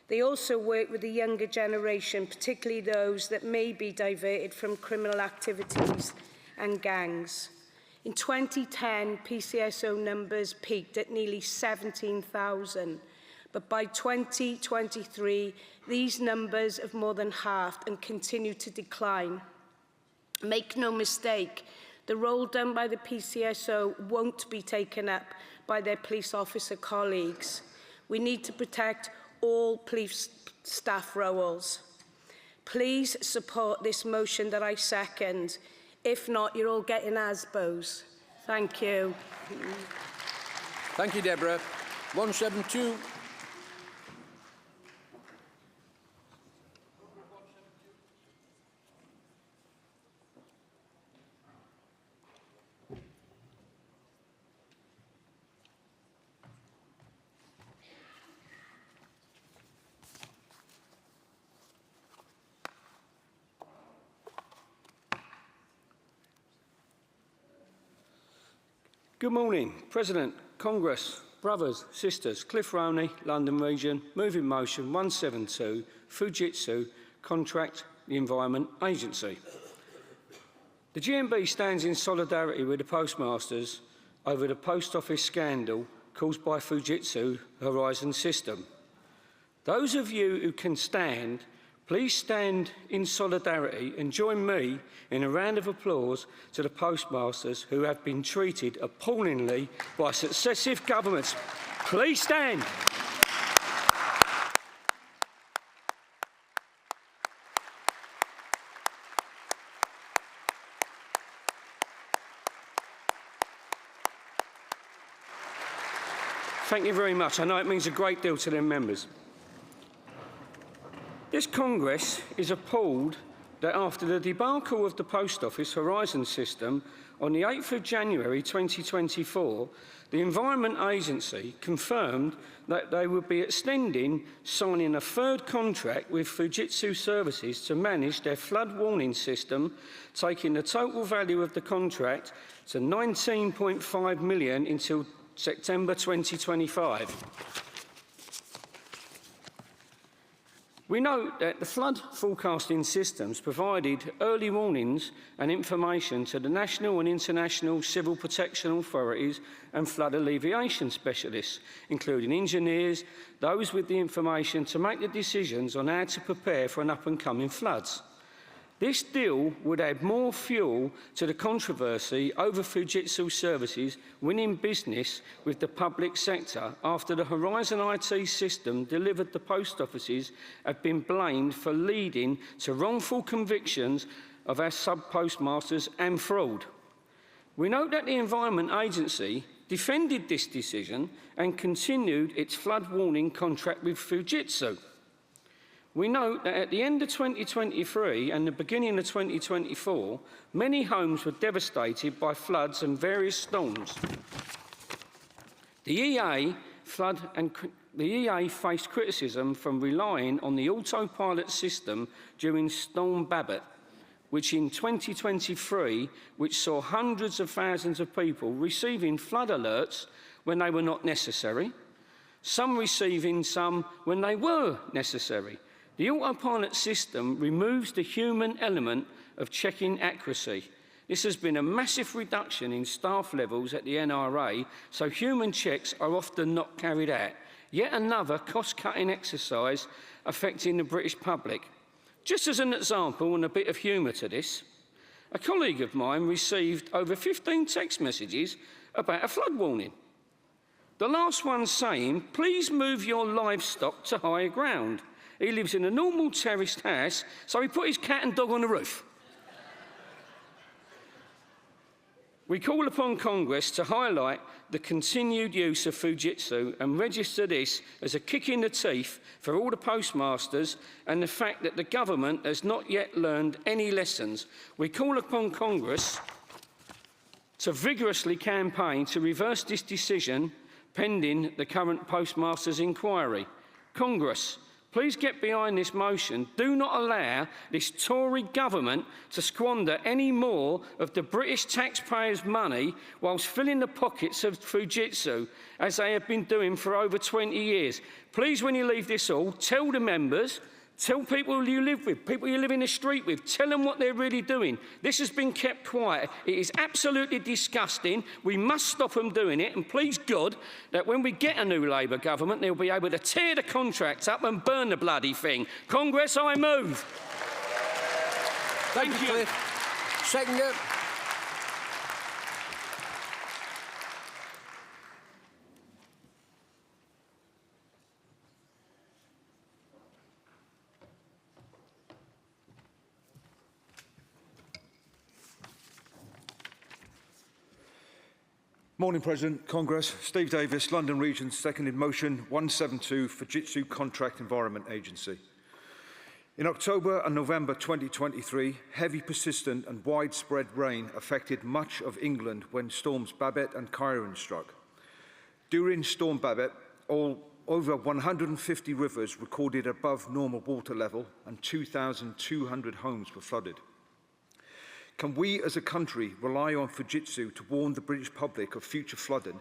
They also work with the younger generation, particularly those that may be diverted from criminal activities and gangs. In 2010, PCSO numbers peaked at nearly 17,000, but by 2023, these numbers have more than halved and continue to decline. Make no mistake, the role done by the PCSO won't be taken up by their police officer colleagues. We need to protect all police staff roles. Please support this motion that I second. If not, you're all getting ASBOs. Thank you. Thank you, Deborah. 172. Good morning, President, Congress, brothers, sisters, Cliff Roney, London Region, moving motion 172, Fujitsu, Contract the Environment Agency. The GMB stands in solidarity with the postmasters over the post office scandal caused by Fujitsu Horizon system. Those of you who can stand, please stand in solidarity and join me in a round of applause to the postmasters who have been treated appallingly by successive governments. Please stand. Thank you very much. I know it means a great deal to them members. This Congress is appalled that after the debacle of the Post Office Horizon system on the 8th of January 2024, the Environment Agency confirmed that they would be extending signing a third contract with Fujitsu Services to manage their flood warning system, taking the total value of the contract to £19.5 million until September 2025. We note that the flood forecasting systems provided early warnings and information to the national and international civil protection authorities and flood alleviation specialists, including engineers, those with the information to make the decisions on how to prepare for an up-and-coming floods. This deal would add more fuel to the controversy over Fujitsu Services winning business with the public sector after the Horizon IT system delivered to post offices have been blamed for leading to wrongful convictions of our sub-postmasters and fraud. We note that the Environment Agency defended this decision and continued its flood warning contract with Fujitsu. We note that at the end of 2023 and the beginning of 2024, many homes were devastated by floods and various storms. The EA faced criticism from relying on the autopilot system during Storm Babbitt, which in 2023, which saw hundreds of thousands of people receiving flood alerts when they were not necessary, some receiving some when they were necessary. The autopilot system removes the human element of checking accuracy. This has been a massive reduction in staff levels at the NRA, so human checks are often not carried out. Yet another cost-cutting exercise affecting the British public. Just as an example and a bit of humour to this, a colleague of mine received over 15 text messages about a flood warning. The last one saying, please move your livestock to higher ground. He lives in a normal terraced house, so he put his cat and dog on the roof. We call upon Congress to highlight the continued use of Fujitsu and register this as a kick in the teeth for all the postmasters and the fact that the government has not yet learned any lessons. We call upon Congress to vigorously campaign to reverse this decision pending the current postmasters' inquiry. Congress, please get behind this motion. Do not allow this Tory government to squander any more of the British taxpayers' money whilst filling the pockets of Fujitsu, as they have been doing for over 20 years. Please, when you leave this hall, tell the members, tell people you live with, people you live in the street with, tell them what they're really doing. This has been kept quiet. It is absolutely disgusting. We must stop them doing it. And please God that when we get a new Labour government, they'll be able to tear the contracts up and burn the bloody thing. Congress, I move. Thank you, Cliff. Seconder. Morning, President, Congress. Steve Davis, London Region, seconded motion 172, Fujitsu Contract Environment Agency. In October and November 2023, heavy, persistent and widespread rain affected much of England when storms Babbitt and Ciarán struck. During Storm Babbitt, over 150 rivers recorded above normal water level and 2,200 homes were flooded. Can we as a country rely on Fujitsu to warn the British public of future flooding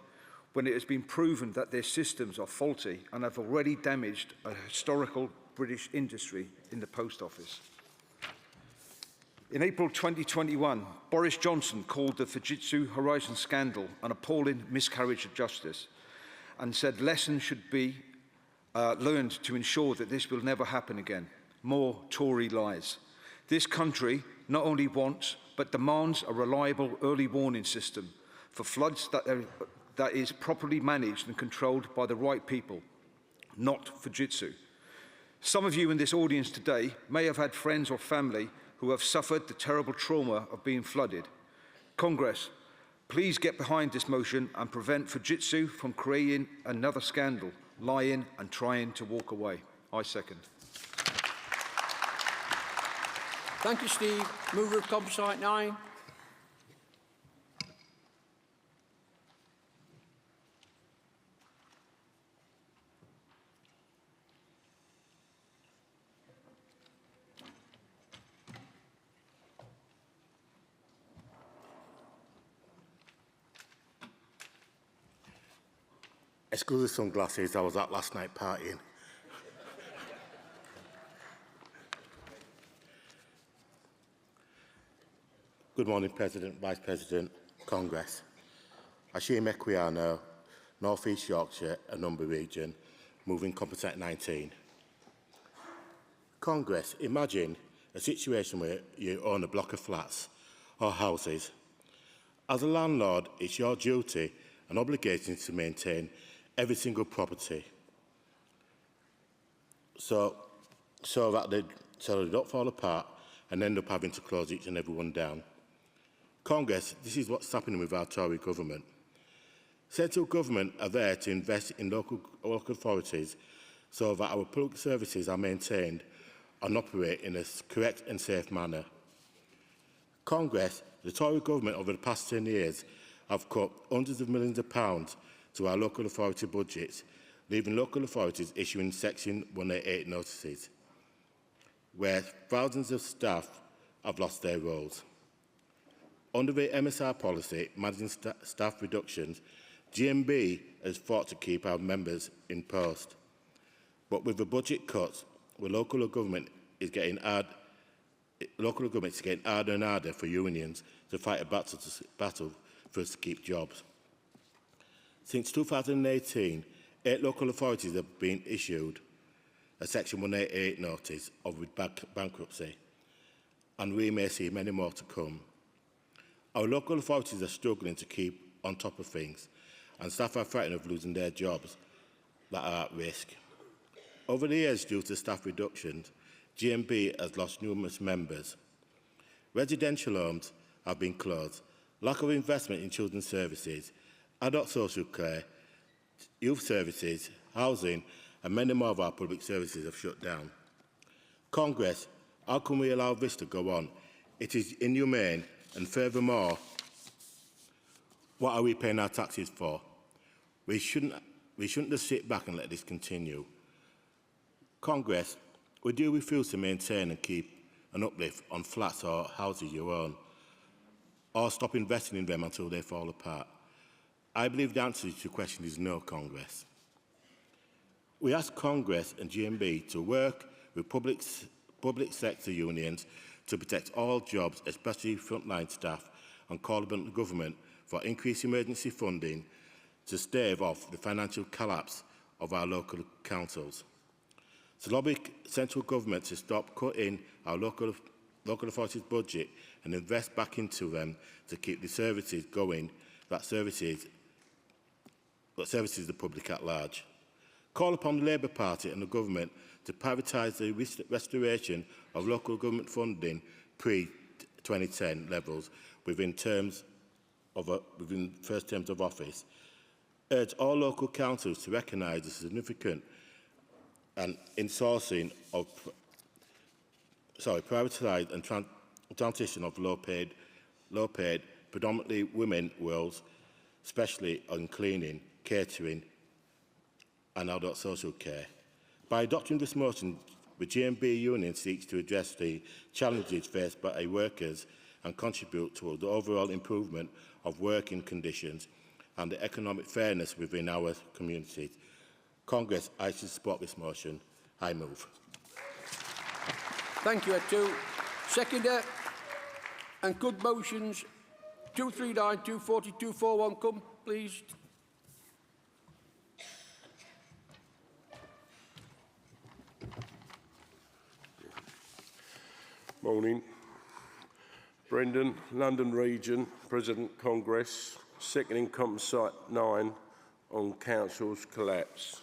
when it has been proven that their systems are faulty and have already damaged a historical British industry in the post office? In April 2021, Boris Johnson called the Fujitsu Horizon scandal an appalling miscarriage of justice and said lessons should be learned to ensure that this will never happen again. More Tory lies. This country not only wants but demands a reliable early warning system for floods that is properly managed and controlled by the right people, not Fujitsu. Some of you in this audience today may have had friends or family who have suffered the terrible trauma of being flooded. Congress, Please get behind this motion and prevent Fujitsu from creating another scandal, lying and trying to walk away. I second. Thank you, Steve. Mover of Composite 9. Excuse the sunglasses, I was at last night partying. Good morning, President, Vice President, Congress. Ashim Equiano, North East Yorkshire and Humber Region, moving Composite 19. Congress, imagine a situation where you own a block of flats or houses. As a landlord, it's your duty and obligation to maintain every single property so that they don't fall apart and end up having to close each and every one down. Congress, this is what's happening with our Tory government. Central government are there to invest in local authorities so that our public services are maintained and operate in a correct and safe manner. Congress, the Tory government over the past 10 years have cut hundreds of millions of pounds to our local authority budgets, leaving local authorities issuing Section 188 notices, where thousands of staff have lost their roles. Under the MSR policy, managing staff reductions, GMB has fought to keep our members in post. But with the budget cuts, the local government is getting harder and harder for unions to fight a battle for us to keep jobs. Since 2018, 8 local authorities have been issued a Section 188 notice of bankruptcy, and we may see many more to come. Our local authorities are struggling to keep on top of things, and staff are frightened of losing their jobs that are at risk. Over the years, due to staff reductions, GMB has lost numerous members. Residential homes have been closed, lack of investment in children's services, adult social care, youth services, housing, and many more of our public services have shut down. Congress, how can we allow this to go on? It is inhumane, and furthermore, what are we paying our taxes for? We shouldn't just sit back and let this continue. Congress, would you refuse to maintain and keep an uplift on flats or houses you own, or stop investing in them until they fall apart? I believe the answer to your question is no, Congress. We ask Congress and GMB to work with public sector unions to protect all jobs, especially frontline staff, and call upon the government for increased emergency funding to stave off the financial collapse of our local councils. To lobby central government to stop cutting our local authorities' budget and invest back into them to keep the services going that services the public at large. Call upon the Labour Party and the government to privatise the restoration of local government funding pre-2010 levels within first terms of office. Urge all local councils to recognise the significant and insourcing of privatised and transition of low-paid, predominantly women roles, especially on cleaning, catering and adult social care. By adopting this motion, the GMB Union seeks to address the challenges faced by workers and contribute towards the overall improvement of working conditions and the economic fairness within our communities. Congress, I should support this motion. I move. Thank you, Ed2. Seconder. And could motions 239, 240, 241 come, please? Morning. Brendan, London Region, President Congress, seconding Composite 9 on Council's collapse.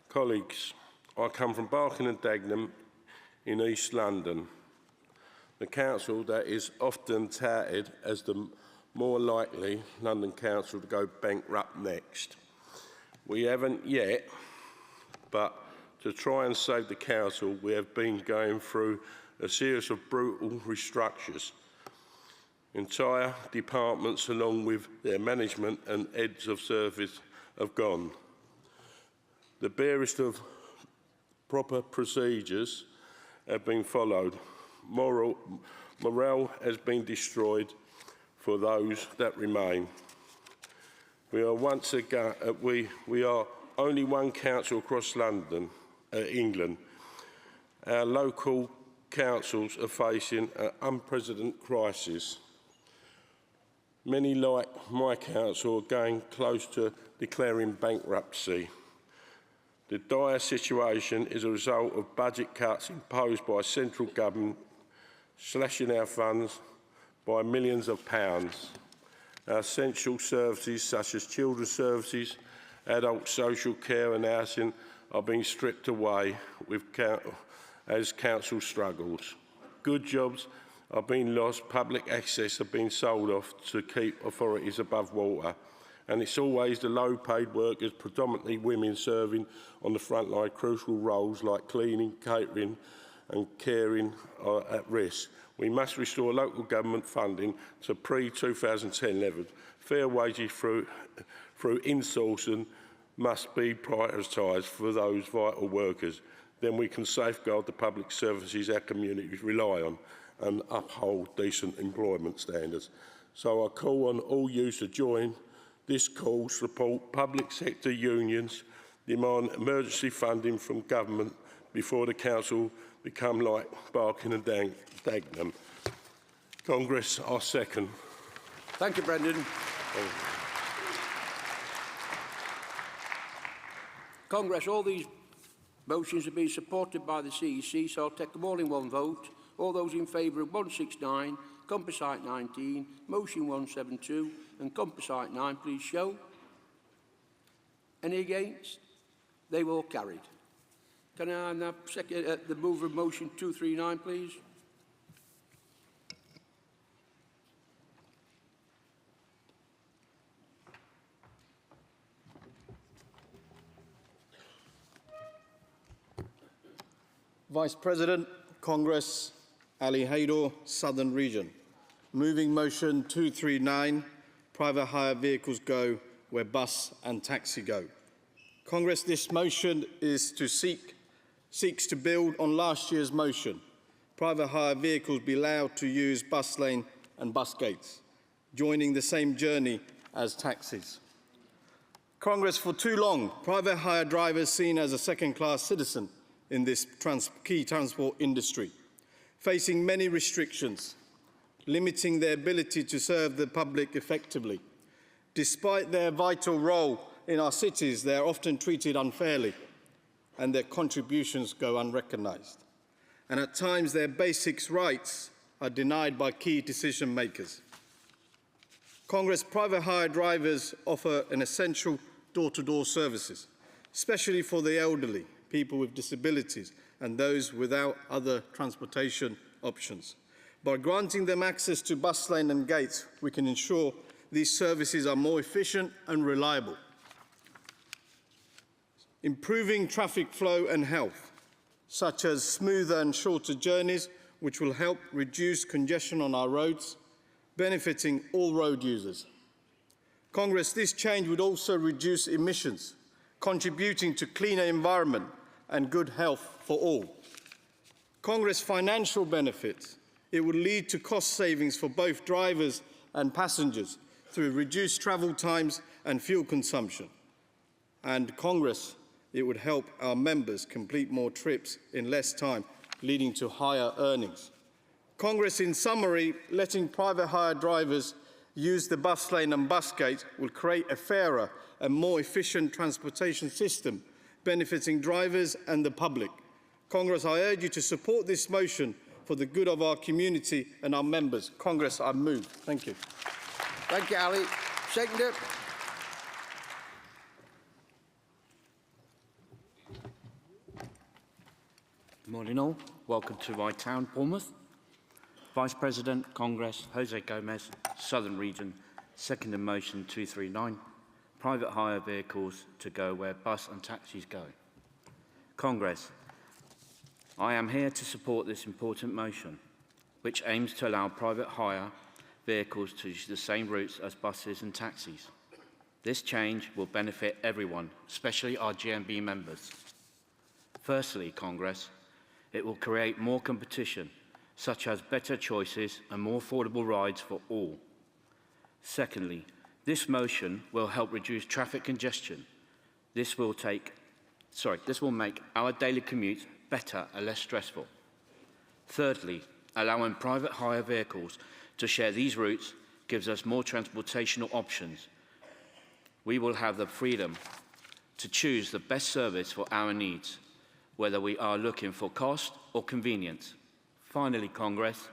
Colleagues, I come from Barking and Dagenham in East London, the council that is often touted as the more likely London Council to go bankrupt next. We haven't yet, but to try and save the council, we have been going through a series of brutal restructures. Entire departments, along with their management and heads of service, have gone. The barest of proper procedures have been followed. Morale has been destroyed for those that remain. We are only one council across England. Our local councils are facing an unprecedented crisis. Many, like my council, are going close to declaring bankruptcy. The dire situation is a result of budget cuts imposed by central government, slashing our funds by millions of pounds. Our essential services, such as children's services, adult social care and housing, are being stripped away as council struggles. Good jobs are being lost, public access are being sold off to keep authorities above water, and it's always the low-paid workers, predominantly women, serving on the front line crucial roles like cleaning, catering and caring are at risk. We must restore local government funding to pre-2010 levels. Fair wages through insourcing must be prioritised for those vital workers. Then we can safeguard the public services our communities rely on and uphold decent employment standards. So I call on all you to join this call, support public sector unions, demand emergency funding from government before the council become like Barking and Dagenham. Congress, I second. Thank you, Brendan. Congress, all these motions have been supported by the CEC, so I'll take them all in one vote. All those in favour of 169, Composite 19, Motion 172 and Composite 9, please show. Any against? They were all carried. Can I now second the mover of Motion 239, please? Vice President, Congress, Ali Haydor, Southern Region. Moving motion 239, private hire vehicles go where bus and taxi go. Congress, this motion is to seeks to build on last year's motion. Private hire vehicles be allowed to use bus lane and bus gates, joining the same journey as taxis. Congress, for too long, private hire drivers seen as a second-class citizen in this key transport industry, facing many restrictions, limiting their ability to serve the public effectively. Despite their vital role in our cities, they are often treated unfairly and their contributions go unrecognised. And at times their basic rights are denied by key decision makers. Congress, private hire drivers offer an essential door-to-door services, especially for the elderly, people with disabilities and those without other transportation options. By granting them access to bus lane and gates, we can ensure these services are more efficient and reliable. Improving traffic flow and health, such as smoother and shorter journeys, which will help reduce congestion on our roads, benefiting all road users. Congress, this change would also reduce emissions, contributing to cleaner environment and good health for all. Congress, financial benefits. It would lead to cost savings for both drivers and passengers through reduced travel times and fuel consumption. And Congress, it would help our members complete more trips in less time, leading to higher earnings. Congress, in summary, letting private hire drivers use the bus lane and bus gate will create a fairer and more efficient transportation system, benefiting drivers and the public. Congress, I urge you to support this motion for the good of our community and our members. Congress, I move. Thank you. Thank you, Ali. Seconder. Good morning all. Welcome to my town, Bournemouth. Vice President, Congress, Jose Gomez, Southern Region, second in motion 239. Private hire vehicles to go where bus and taxis go. Congress, I am here to support this important motion, which aims to allow private hire vehicles to use the same routes as buses and taxis. This change will benefit everyone, especially our GMB members. Firstly, Congress, it will create more competition, such as better choices and more affordable rides for all. Secondly, this motion will help reduce traffic congestion. This will make our daily commute better and less stressful. Thirdly, allowing private hire vehicles to share these routes gives us more transportational options. We will have the freedom to choose the best service for our needs, whether we are looking for cost or convenience. Finally, Congress,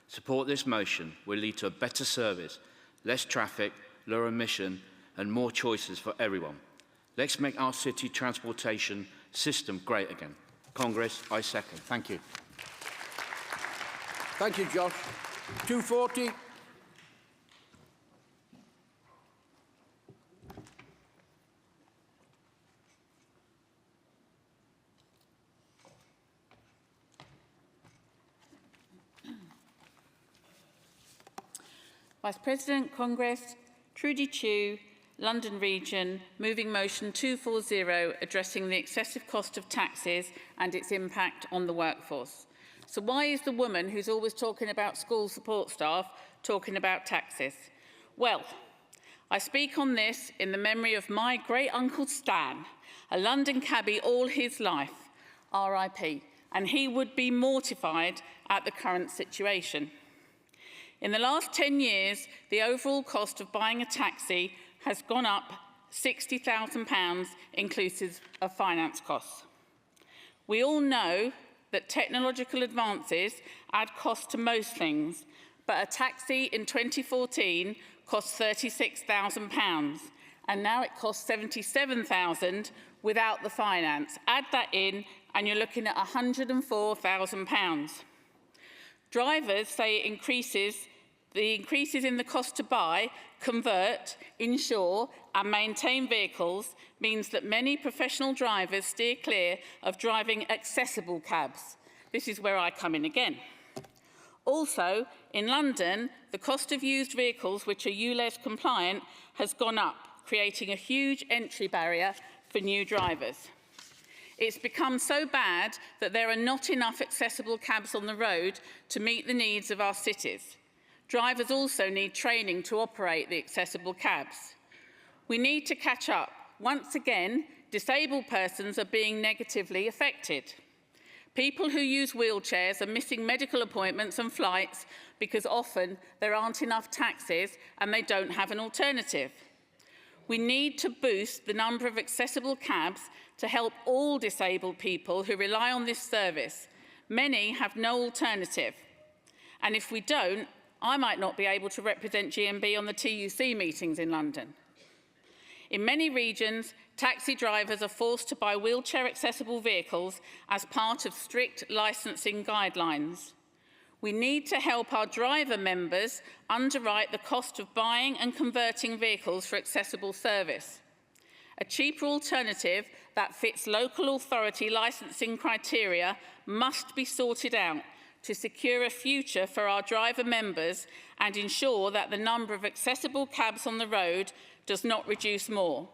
support this motion will lead to a better service, less traffic, lower emission and more choices for everyone. Let's make our city transportation system great again. Congress, I second. Thank you. Thank you, Josh. 240. Vice President, Congress, Trudy Chew, London Region, moving motion 240 addressing the excessive cost of taxes and its impact on the workforce. So why is the woman who's always talking about school support staff talking about taxes? Well, I speak on this in the memory of my great-uncle Stan, a London cabbie all his life, RIP, and he would be mortified at the current situation. In the last 10 years, the overall cost of buying a taxi has gone up £60,000, inclusive of finance costs. We all know that technological advances add cost to most things, but a taxi in 2014 cost £36,000, and now it costs £77,000 without the finance. Add that in, and you're looking at £104,000. Drivers say the increases in the cost to buy, convert, insure and maintain vehicles means that many professional drivers steer clear of driving accessible cabs. This is where I come in again. Also, in London, the cost of used vehicles which are ULEZ compliant has gone up, creating a huge entry barrier for new drivers. It's become so bad that there are not enough accessible cabs on the road to meet the needs of our cities. Drivers also need training to operate the accessible cabs. We need to catch up. Once again, disabled persons are being negatively affected. People who use wheelchairs are missing medical appointments and flights because often there aren't enough taxis and they don't have an alternative. We need to boost the number of accessible cabs to help all disabled people who rely on this service. Many have no alternative. And if we don't, I might not be able to represent GMB on the TUC meetings in London. In many regions, taxi drivers are forced to buy wheelchair-accessible vehicles as part of strict licensing guidelines. We need to help our driver members underwrite the cost of buying and converting vehicles for accessible service. A cheaper alternative that fits local authority licensing criteria must be sorted out to secure a future for our driver members and ensure that the number of accessible cabs on the road does not reduce more.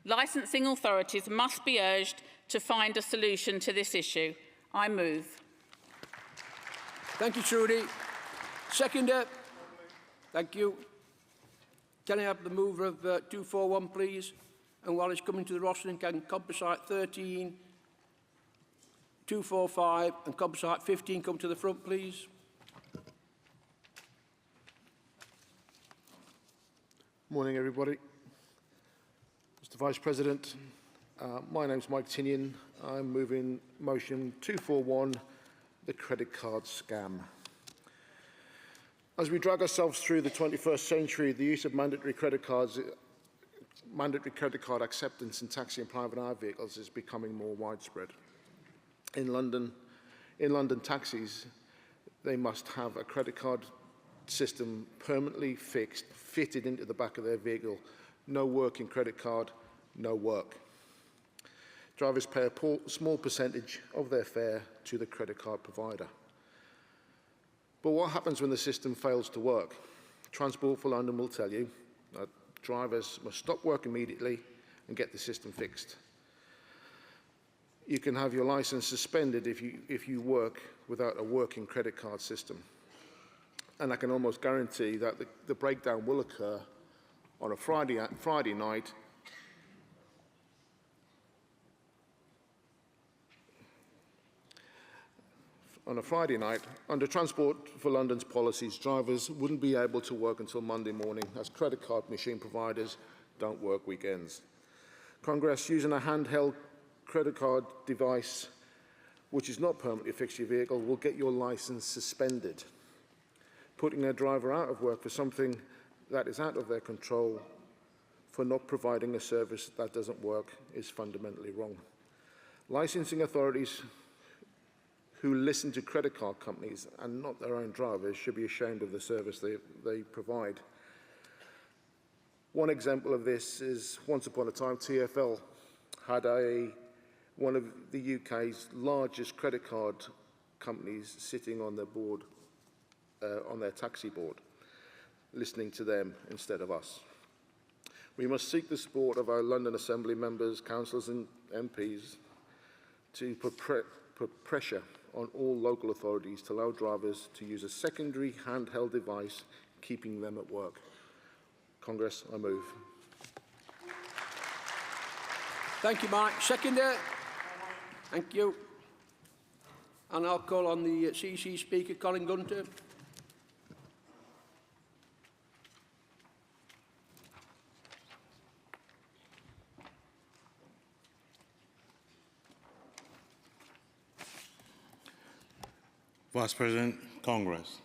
Licensing authorities must be urged to find a solution to this issue. I move. Thank you, Trudy. Seconder. Thank you. Can I have the mover of 241, please? And while it's coming to the rostering, can composite 13, 245 and composite 15 come to the front, please? Morning, everybody. Mr. Vice President, my name's Mike Tinian. I'm moving motion 241, the credit card scam. As we drag ourselves through the 21st century, the use of mandatory credit card acceptance in taxi and private hire vehicles is becoming more widespread. In London taxis, they must have a credit card system permanently fixed, fitted into the back of their vehicle. No working credit card, no work. Drivers pay a small percentage of their fare to the credit card provider. But what happens when the system fails to work? Transport for London will tell you that drivers must stop work immediately and get the system fixed. You can have your licence suspended if you work without a working credit card system. And I can almost guarantee that the breakdown will occur on a Friday night. On a Friday night, under Transport for London's policies, drivers wouldn't be able to work until Monday morning, as credit card machine providers don't work weekends. Congress, using a handheld credit card device, which is not permanently fixed to your vehicle, will get your licence suspended. Putting a driver out of work for something that is out of their control, for not providing a service that doesn't work, is fundamentally wrong. Licensing authorities who listen to credit card companies and not their own drivers should be ashamed of the service they provide. One example of this is, once upon a time, TfL had one of the UK's largest credit card companies sitting on their board, on their taxi board, listening to them instead of us. We must seek the support of our London Assembly members, councillors and MPs to put pressure on all local authorities to allow drivers to use a secondary handheld device, keeping them at work. Congress, I move. Thank you, Mike. Seconder. Thank you. And I'll call on the CC Speaker, Colin Gunter. Vice President, Congress.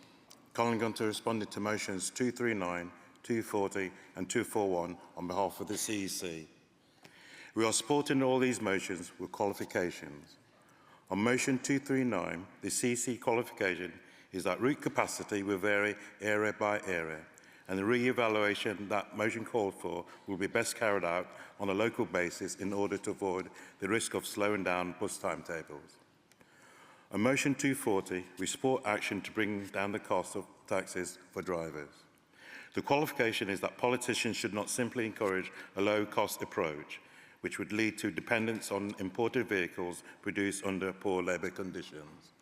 Colin Gunter responded to motions 239, 240 and 241 on behalf of the CEC. We are supporting all these motions with qualifications. On motion 239, the CEC qualification is that route capacity will vary area by area, and the re-evaluation that motion called for will be best carried out on a local basis in order to avoid the risk of slowing down bus timetables. On motion 240, we support action to bring down the cost of taxes for drivers. The qualification is that politicians should not simply encourage a low-cost approach, which would lead to dependence on imported vehicles produced under poor labour conditions.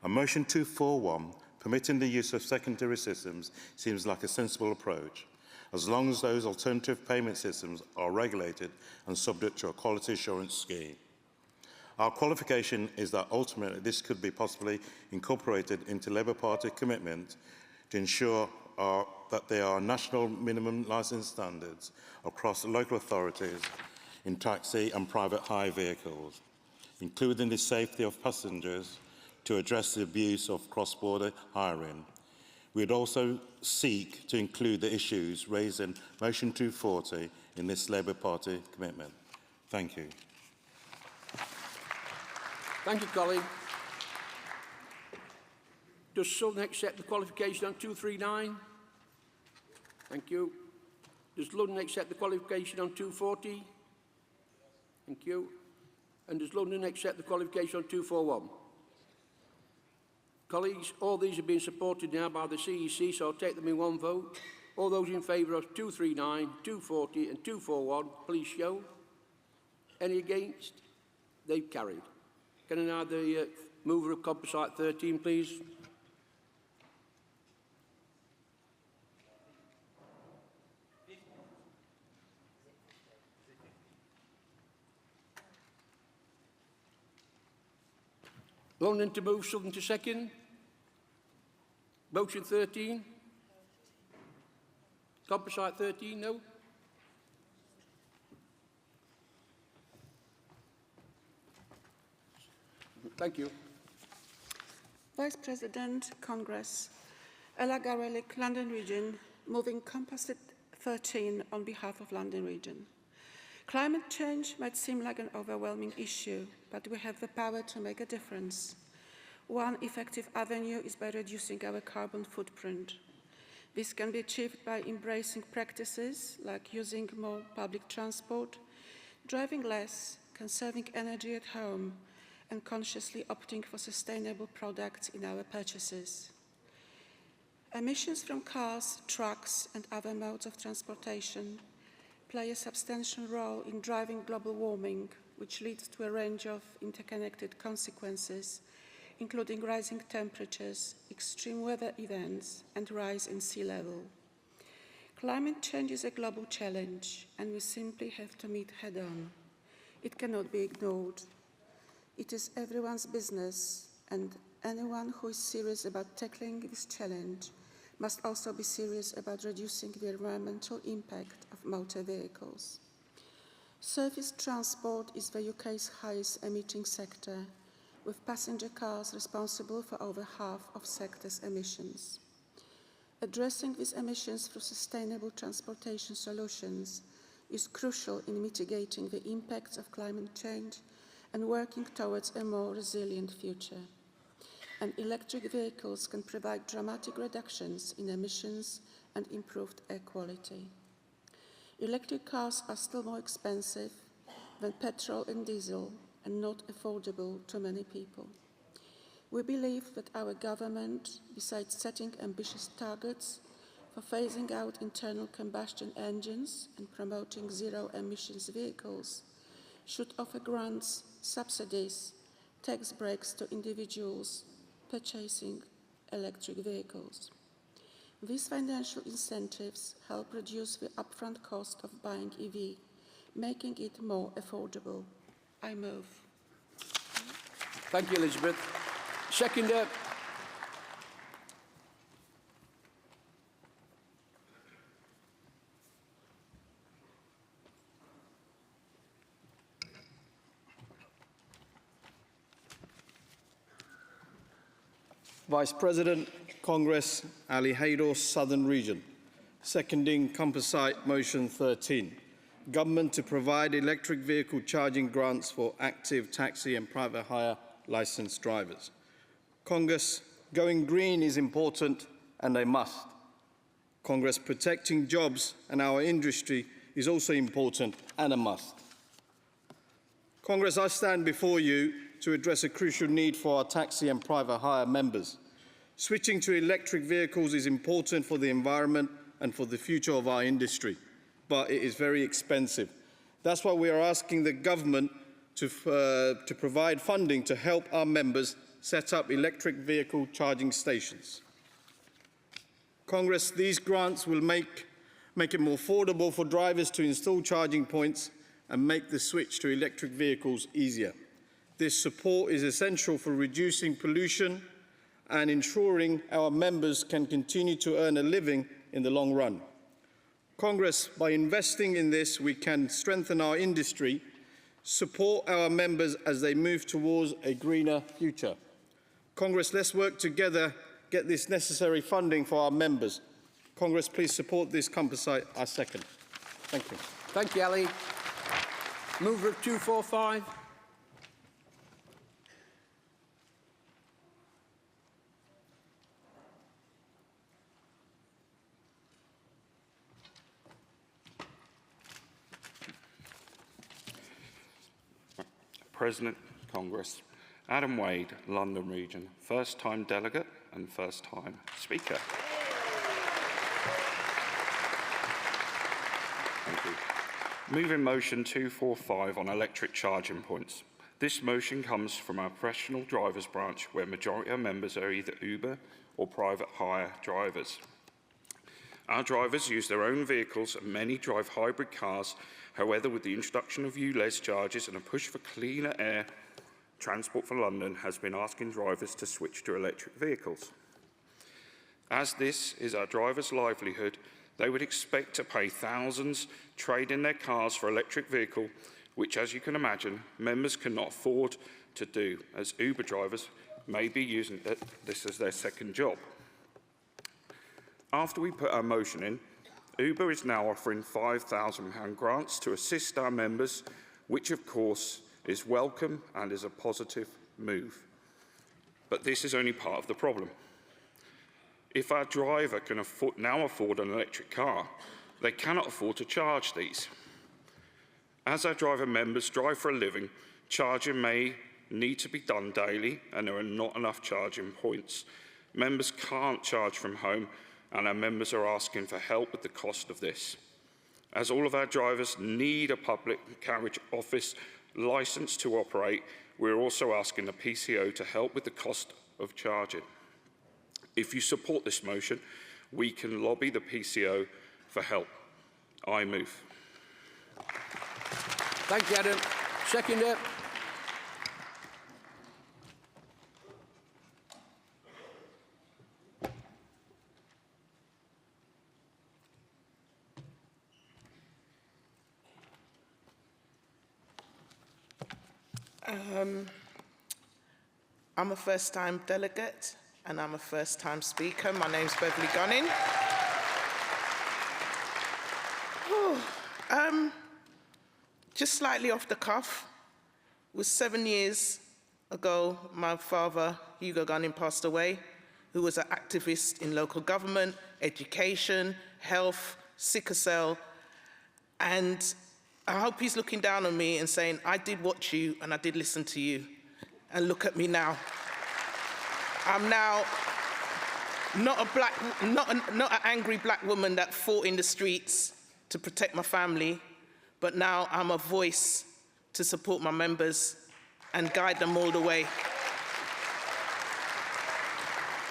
On motion 241, permitting the use of secondary systems seems like a sensible approach, as long as those alternative payment systems are regulated and subject to a quality assurance scheme. Our qualification is that ultimately this could be possibly incorporated into Labour Party commitment to ensure that there are national minimum licence standards across local authorities in taxi and private hire vehicles, including the safety of passengers to address the abuse of cross-border hiring. We'd also seek to include the issues raised in motion 240 in this Labour Party commitment. Thank you. Thank you, Colin. Does Southern accept the qualification on 239? Thank you. Does London accept the qualification on 240? Thank you. And does London accept the qualification on 241? Colleagues, all these have been supported now by the CEC, so I'll take them in one vote. All those in favour of 239, 240 and 241, please show. Any against? They've carried. Can I now have the mover of composite 13, please? London to move, Southern to second. Motion 13. Composite 13, no? Thank you. Vice President, Congress. Ella Garelick, London Region, moving Composite 13 on behalf of London Region. Climate change might seem like an overwhelming issue, but we have the power to make a difference. One effective avenue is by reducing our carbon footprint. This can be achieved by embracing practices like using more public transport, driving less, conserving energy at home, and consciously opting for sustainable products in our purchases. Emissions from cars, trucks, and other modes of transportation play a substantial role in driving global warming, which leads to a range of interconnected consequences, including rising temperatures, extreme weather events, and rise in sea level. Climate change is a global challenge, and we simply have to meet head-on. It cannot be ignored. It is everyone's business, and anyone who is serious about tackling this challenge must also be serious about reducing the environmental impact of motor vehicles. Surface transport is the UK's highest emitting sector, with passenger cars responsible for over half of sector's emissions. Addressing these emissions through sustainable transportation solutions is crucial in mitigating the impacts of climate change and working towards a more resilient future. And electric vehicles can provide dramatic reductions in emissions and improved air quality. Electric cars are still more expensive than petrol and diesel and not affordable to many people. We believe that our government, besides setting ambitious targets for phasing out internal combustion engines and promoting zero-emissions vehicles, should offer grants, subsidies, tax breaks to individuals purchasing electric vehicles. These financial incentives help reduce the upfront cost of buying EV, making it more affordable. I move. Thank you, Elizabeth. Seconder. Vice President, Congress, Ali Haydos, Southern Region. Seconding Composite Motion 13. Government to provide electric vehicle charging grants for active taxi and private hire licensed drivers. Congress, going green is important and they must. Congress, protecting jobs and our industry is also important and a must. Congress, I stand before you to address a crucial need for our taxi and private hire members. Switching to electric vehicles is important for the environment and for the future of our industry, but it is very expensive. That's why we are asking the government to provide funding to help our members set up electric vehicle charging stations. Congress, these grants will make it more affordable for drivers to install charging points and make the switch to electric vehicles easier. This support is essential for reducing pollution and ensuring our members can continue to earn a living in the long run. Congress, by investing in this, we can strengthen our industry, support our members as they move towards a greener future. Congress, let's work together, get this necessary funding for our members. Congress, please support this composite. I second. Thank you. Thank you, Ali. Mover of 245. President, Congress. Adam Wade, London Region, first-time delegate and first-time speaker. Thank you. Moving motion 245 on electric charging points. This motion comes from our professional drivers branch, where majority of members are either Uber or private hire drivers. Our drivers use their own vehicles and many drive hybrid cars. However, with the introduction of ULEZ charges and a push for cleaner air, Transport for London has been asking drivers to switch to electric vehicles. As this is our drivers' livelihood, they would expect to pay thousands, trade in their cars for electric vehicle, which, as you can imagine, members cannot afford to do, as Uber drivers may be using this as their second job. After we put our motion in, Uber is now offering £5,000 grants to assist our members, which of course is welcome and is a positive move. But this is only part of the problem. If our driver can now afford an electric car, they cannot afford to charge these. As our driver members drive for a living, charging may need to be done daily, and there are not enough charging points. Members can't charge from home, and our members are asking for help with the cost of this. As all of our drivers need a public carriage office licence to operate, we're also asking the PCO to help with the cost of charging. If you support this motion, we can lobby the PCO for help. I move. Thank you, Adam. Seconder. I'm a first-time delegate and I'm a first-time speaker. My name's Beverly Gunning. Just slightly off the cuff, it was 7 years ago my father, Hugo Gunning, passed away, who was an activist in local government, education, health, sickle cell, and I hope he's looking down on me and saying, I did watch you and I did listen to you. And look at me now. I'm now not an angry black woman that fought in the streets to protect my family, but now I'm a voice to support my members and guide them all the way.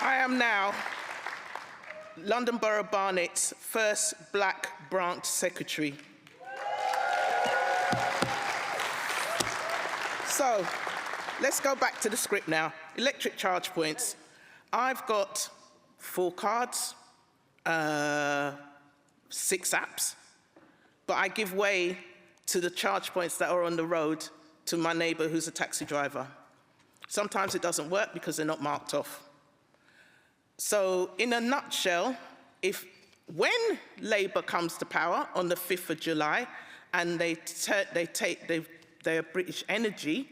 I am now London Borough Barnet's first black branch secretary. So, let's go back to the script now. Electric charge points. I've got 4 cards, 6 apps, but I give way to the charge points that are on the road to my neighbour who's a taxi driver. Sometimes it doesn't work because they're not marked off. So, in a nutshell, when Labour comes to power on the 5th of July and their British energy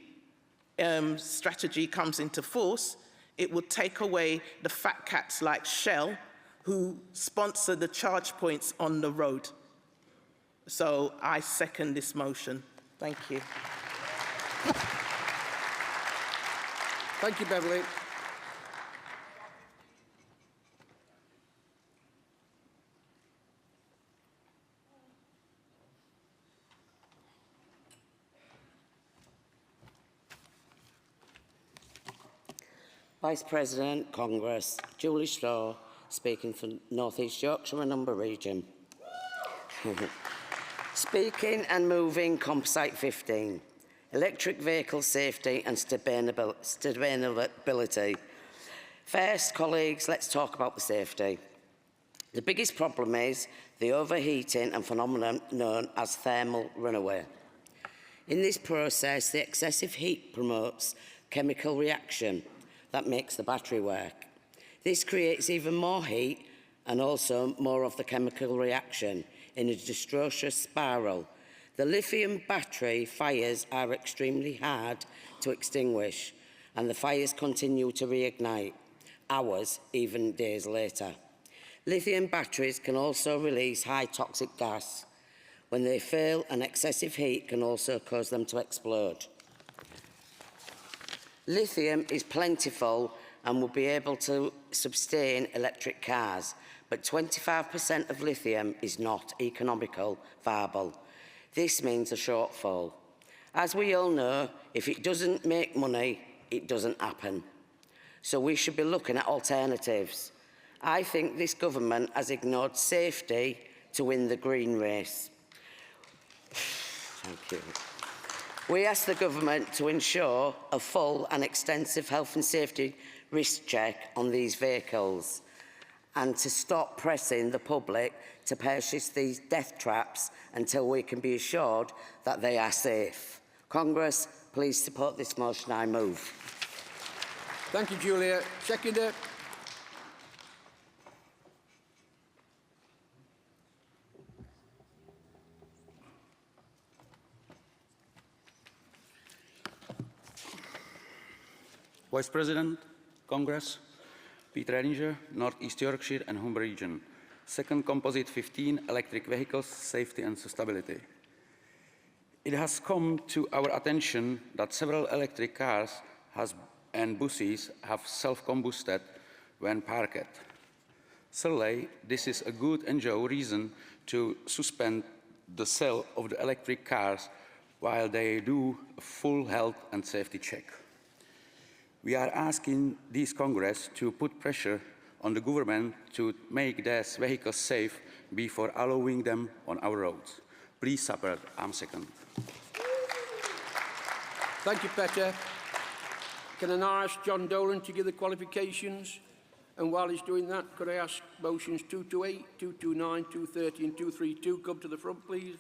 strategy comes into force, it would take away the fat cats like Shell who sponsor the charge points on the road. So I second this motion. Thank you. Thank you, Beverly. Vice President, Congress, Julie Straw, speaking for North East Yorkshire and Humber Region. Speaking and moving Composite 15, electric vehicle safety and sustainability. First, colleagues, let's talk about the safety. The biggest problem is the overheating and phenomenon known as thermal runaway. In this process, the excessive heat promotes chemical reaction that makes the battery work. This creates even more heat and also more of the chemical reaction in a destructive spiral. The lithium battery fires are extremely hard to extinguish, and the fires continue to reignite hours, even days later. Lithium batteries can also release high toxic gas. When they fail, an excessive heat can also cause them to explode. Lithium is plentiful and will be able to sustain electric cars, but 25% of lithium is not economical viable. This means a shortfall. As we all know, if it doesn't make money, it doesn't happen. So we should be looking at alternatives. I think this government has ignored safety to win the green race. Thank you. We ask the government to ensure a full and extensive health and safety risk check on these vehicles and to stop pressing the public to purchase these death traps until we can be assured that they are safe. Congress, please support this motion. I move. Thank you, Julia. Seconder. Vice President, Congress. Peter Edinger, North East Yorkshire and Humber Region. Second Composite 15, Electric Vehicles, Safety and Sustainability. It has come to our attention that several electric cars and buses have self-combusted when parked. Certainly, this is a good and just reason to suspend the sale of the electric cars while they do a full health and safety check. We are asking this Congress to put pressure on the government to make these vehicles safe before allowing them on our roads. Please support second. Thank you, Peter. Can I now ask John Dolan to give the qualifications? And while he's doing that, could I ask motions 228, 229, 230 and 232 come to the front, please?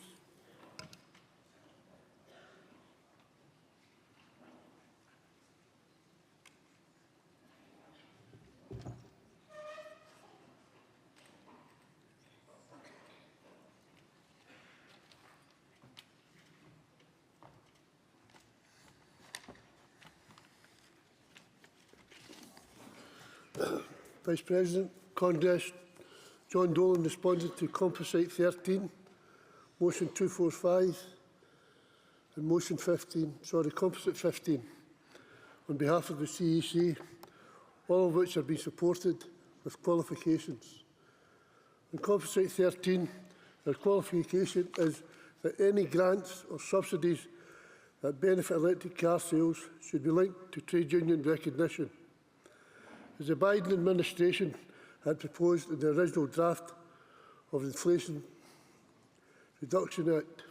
Vice President, Congress, John Dolan responded to Composite 13, motion 245 and motion 15, Composite 15, on behalf of the CEC, all of which have been supported with qualifications. On Composite 13, their qualification is that any grants or subsidies that benefit electric car sales should be linked to trade union recognition. As the Biden administration had proposed in the original draft of the Inflation Reduction Act,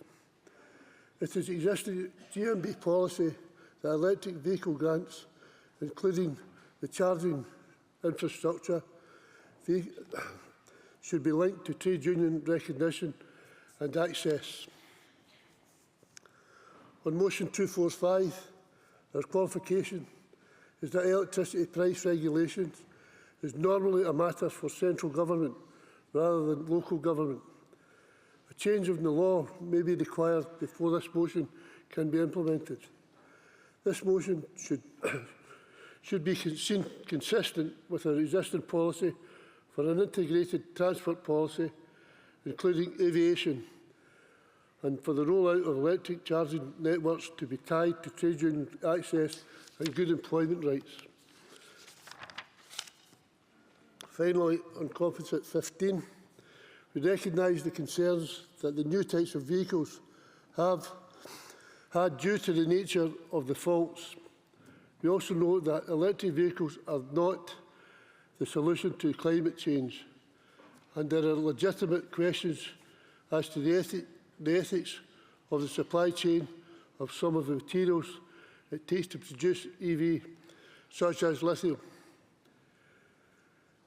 it is existing GMB policy that electric vehicle grants, including the charging infrastructure, should be linked to trade union recognition and access. On motion 245, our qualification is that electricity price regulations is normally a matter for central government rather than local government. A change of the law may be required before this motion can be implemented. This motion should be seen consistent with our existing policy for an integrated transport policy, including aviation, and for the rollout of electric charging networks to be tied to trade union access and good employment rights. Finally, on Composite 15, we recognise the concerns that the new types of vehicles have had due to the nature of the faults. We also know that electric vehicles are not the solution to climate change, and there are legitimate questions as to the ethics of the supply chain of some of the materials it takes to produce EV, such as lithium.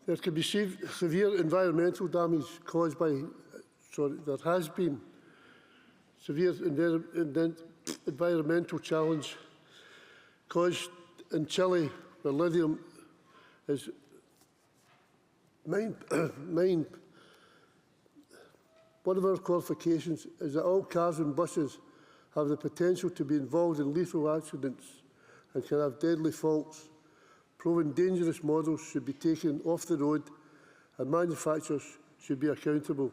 There can be severe environmental damage caused by, there has been severe environmental challenge caused in Chile, where lithium is mined. One of our qualifications is that all cars and buses have the potential to be involved in lethal accidents and can have deadly faults. Proven dangerous models should be taken off the road and manufacturers should be accountable.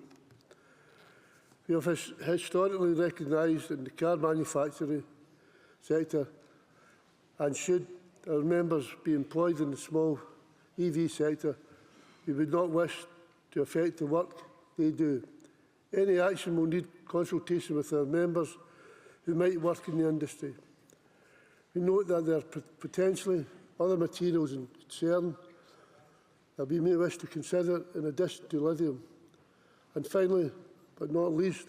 We have historically recognised in the car manufacturing sector, and should our members be employed in the small EV sector, we would not wish to affect the work they do. Any action will need consultation with our members who might work in the industry. We note that there are potentially other materials in concern that we may wish to consider in addition to lithium. And finally, but not least,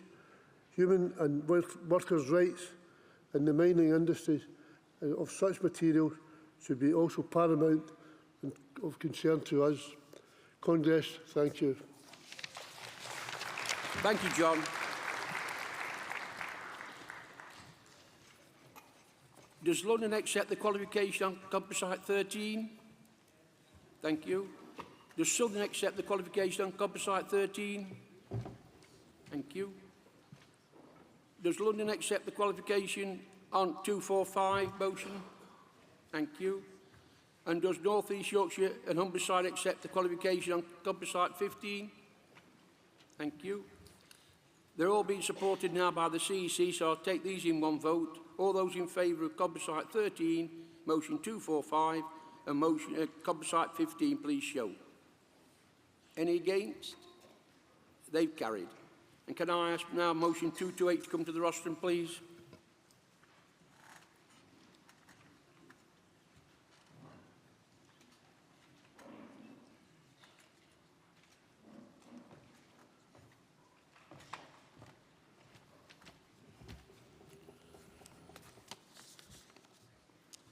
human and workers' rights in the mining industry of such materials should be also paramount and of concern to us. Congress, thank you. Thank you, John. Does London accept the qualification on Composite 13? Thank you. Does Southern accept the qualification on Composite 13? Thank you. Does London accept the qualification on 245 motion? Thank you. And does North East Yorkshire and Humberside accept the qualification on composite 15? Thank you. They're all being supported now by the CEC, so I'll take these in one vote. All those in favour of composite 13, motion 245, and motion composite 15, please show. Any against? They've carried. And can I ask now motion 228 to come to the rostrum, please?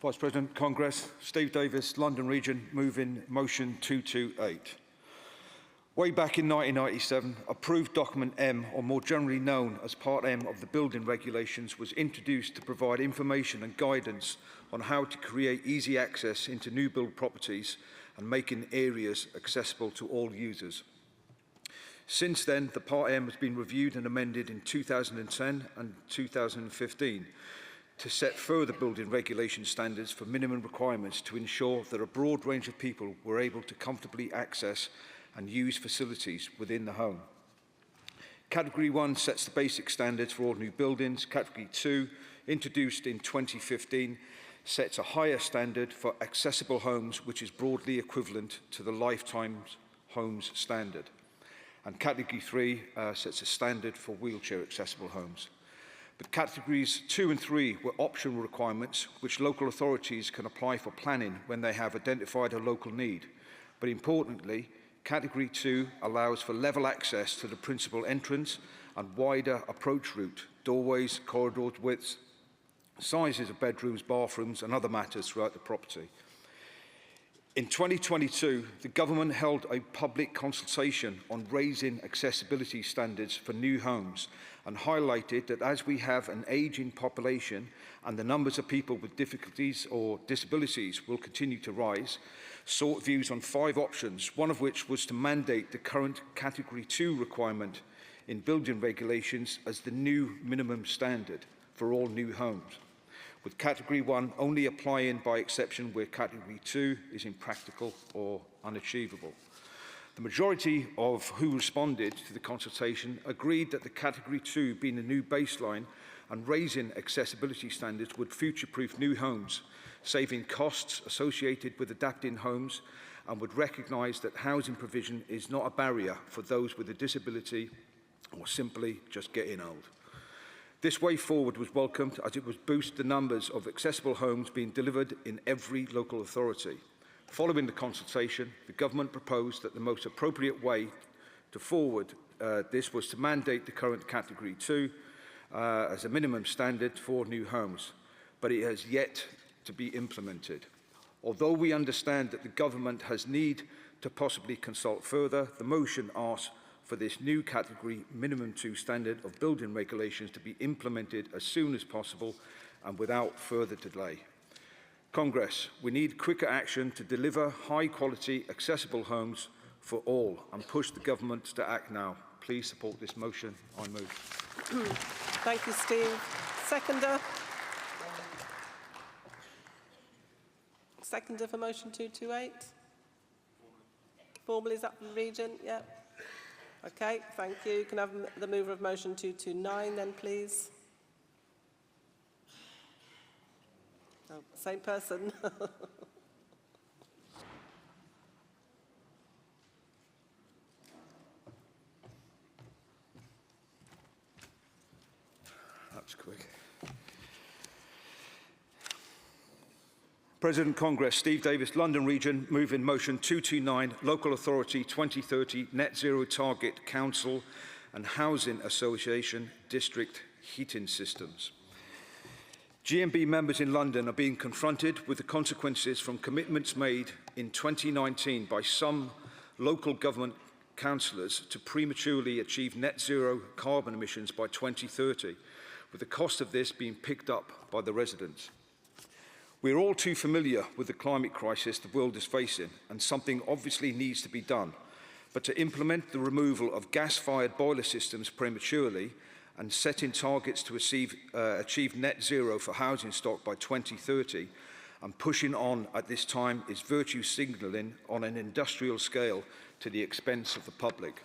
Vice President, Congress, Steve Davis, London Region, moving motion 228. Way back in 1997, approved document M, or more generally known as Part M of the building regulations, was introduced to provide information and guidance on how to create easy access into new build properties and making areas accessible to all users. Since then, the Part M has been reviewed and amended in 2010 and 2015 to set further building regulation standards for minimum requirements to ensure that a broad range of people were able to comfortably access and use facilities within the home. Category 1 sets the basic standards for all new buildings. Category 2, introduced in 2015, sets a higher standard for accessible homes, which is broadly equivalent to the Lifetime Homes standard. And Category 3 sets a standard for wheelchair accessible homes. But Categories 2 and 3 were optional requirements which local authorities can apply for planning when they have identified a local need. But importantly, Category 2 allows for level access to the principal entrance and wider approach route, doorways, corridor widths, sizes of bedrooms, bathrooms and other matters throughout the property. In 2022, the government held a public consultation on raising accessibility standards for new homes and highlighted that as we have an ageing population and the numbers of people with difficulties or disabilities will continue to rise, sought views on 5 options, one of which was to mandate the current Category 2 requirement in building regulations as the new minimum standard for all new homes, with Category 1 only applying by exception where Category 2 is impractical or unachievable. The majority of who responded to the consultation agreed that the Category 2 being a new baseline and raising accessibility standards would future-proof new homes, saving costs associated with adapting homes, and would recognise that housing provision is not a barrier for those with a disability or simply just getting old. This way forward was welcomed as it would boost the numbers of accessible homes being delivered in every local authority. Following the consultation, the government proposed that the most appropriate way to forward this was to mandate the current Category 2 as a minimum standard for new homes, but it has yet to be implemented. Although we understand that the government has need to possibly consult further, the motion asks for this new Category minimum 2 standard of building regulations to be implemented as soon as possible and without further delay. Congress, we need quicker action to deliver high-quality, accessible homes for all and push the government to act now. Please support this motion. I move. Thank you, Steve. Seconder? Seconder for motion 228? Formally, is that from the region? Yeah. Okay, thank you. Can I have the mover of motion 229 then, please? Oh, same person. That's quick. President Congress, Steve Davis, London Region, move in motion 229, Local Authority 2030 Net Zero Target Council and Housing Association District Heating Systems. GMB members in London are being confronted with the consequences from commitments made in 2019 by some local government councillors to prematurely achieve net zero carbon emissions by 2030, with the cost of this being picked up by the residents. We're all too familiar with the climate crisis the world is facing, and something obviously needs to be done. But to implement the removal of gas-fired boiler systems prematurely and setting targets to achieve net zero for housing stock by 2030 and pushing on at this time is virtue signalling on an industrial scale to the expense of the public.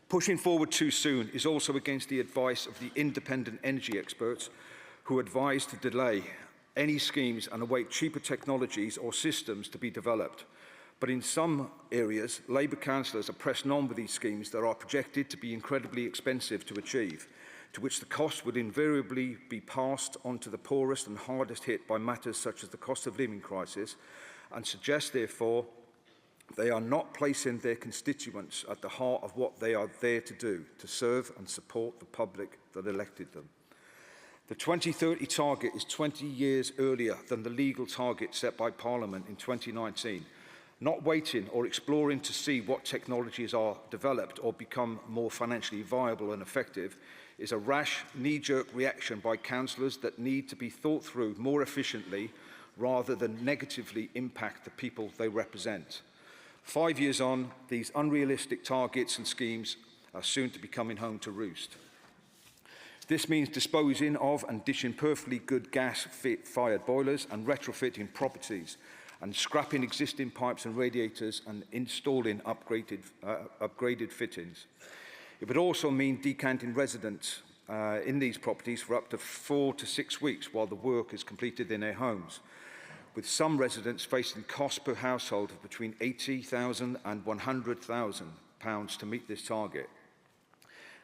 Pushing forward too soon is also against the advice of the independent energy experts who advise to delay any schemes and await cheaper technologies or systems to be developed. But in some areas, Labour councillors are pressing on with these schemes that are projected to be incredibly expensive to achieve, to which the cost would invariably be passed on to the poorest and hardest hit by matters such as the cost of living crisis, and suggest, therefore, they are not placing their constituents at the heart of what they are there to do, to serve and support the public that elected them. The 2030 target is 20 years earlier than the legal target set by Parliament in 2019. Not waiting or exploring to see what technologies are developed or become more financially viable and effective is a rash, knee-jerk reaction by councillors that need to be thought through more efficiently rather than negatively impact the people they represent. 5 years on, these unrealistic targets and schemes are soon to be coming home to roost. This means disposing of and ditching perfectly good gas-fired boilers and retrofitting properties and scrapping existing pipes and radiators and installing upgraded fittings. It would also mean decanting residents in these properties for up to 4 to 6 weeks while the work is completed in their homes, with some residents facing costs per household of between £80,000 and £100,000 to meet this target.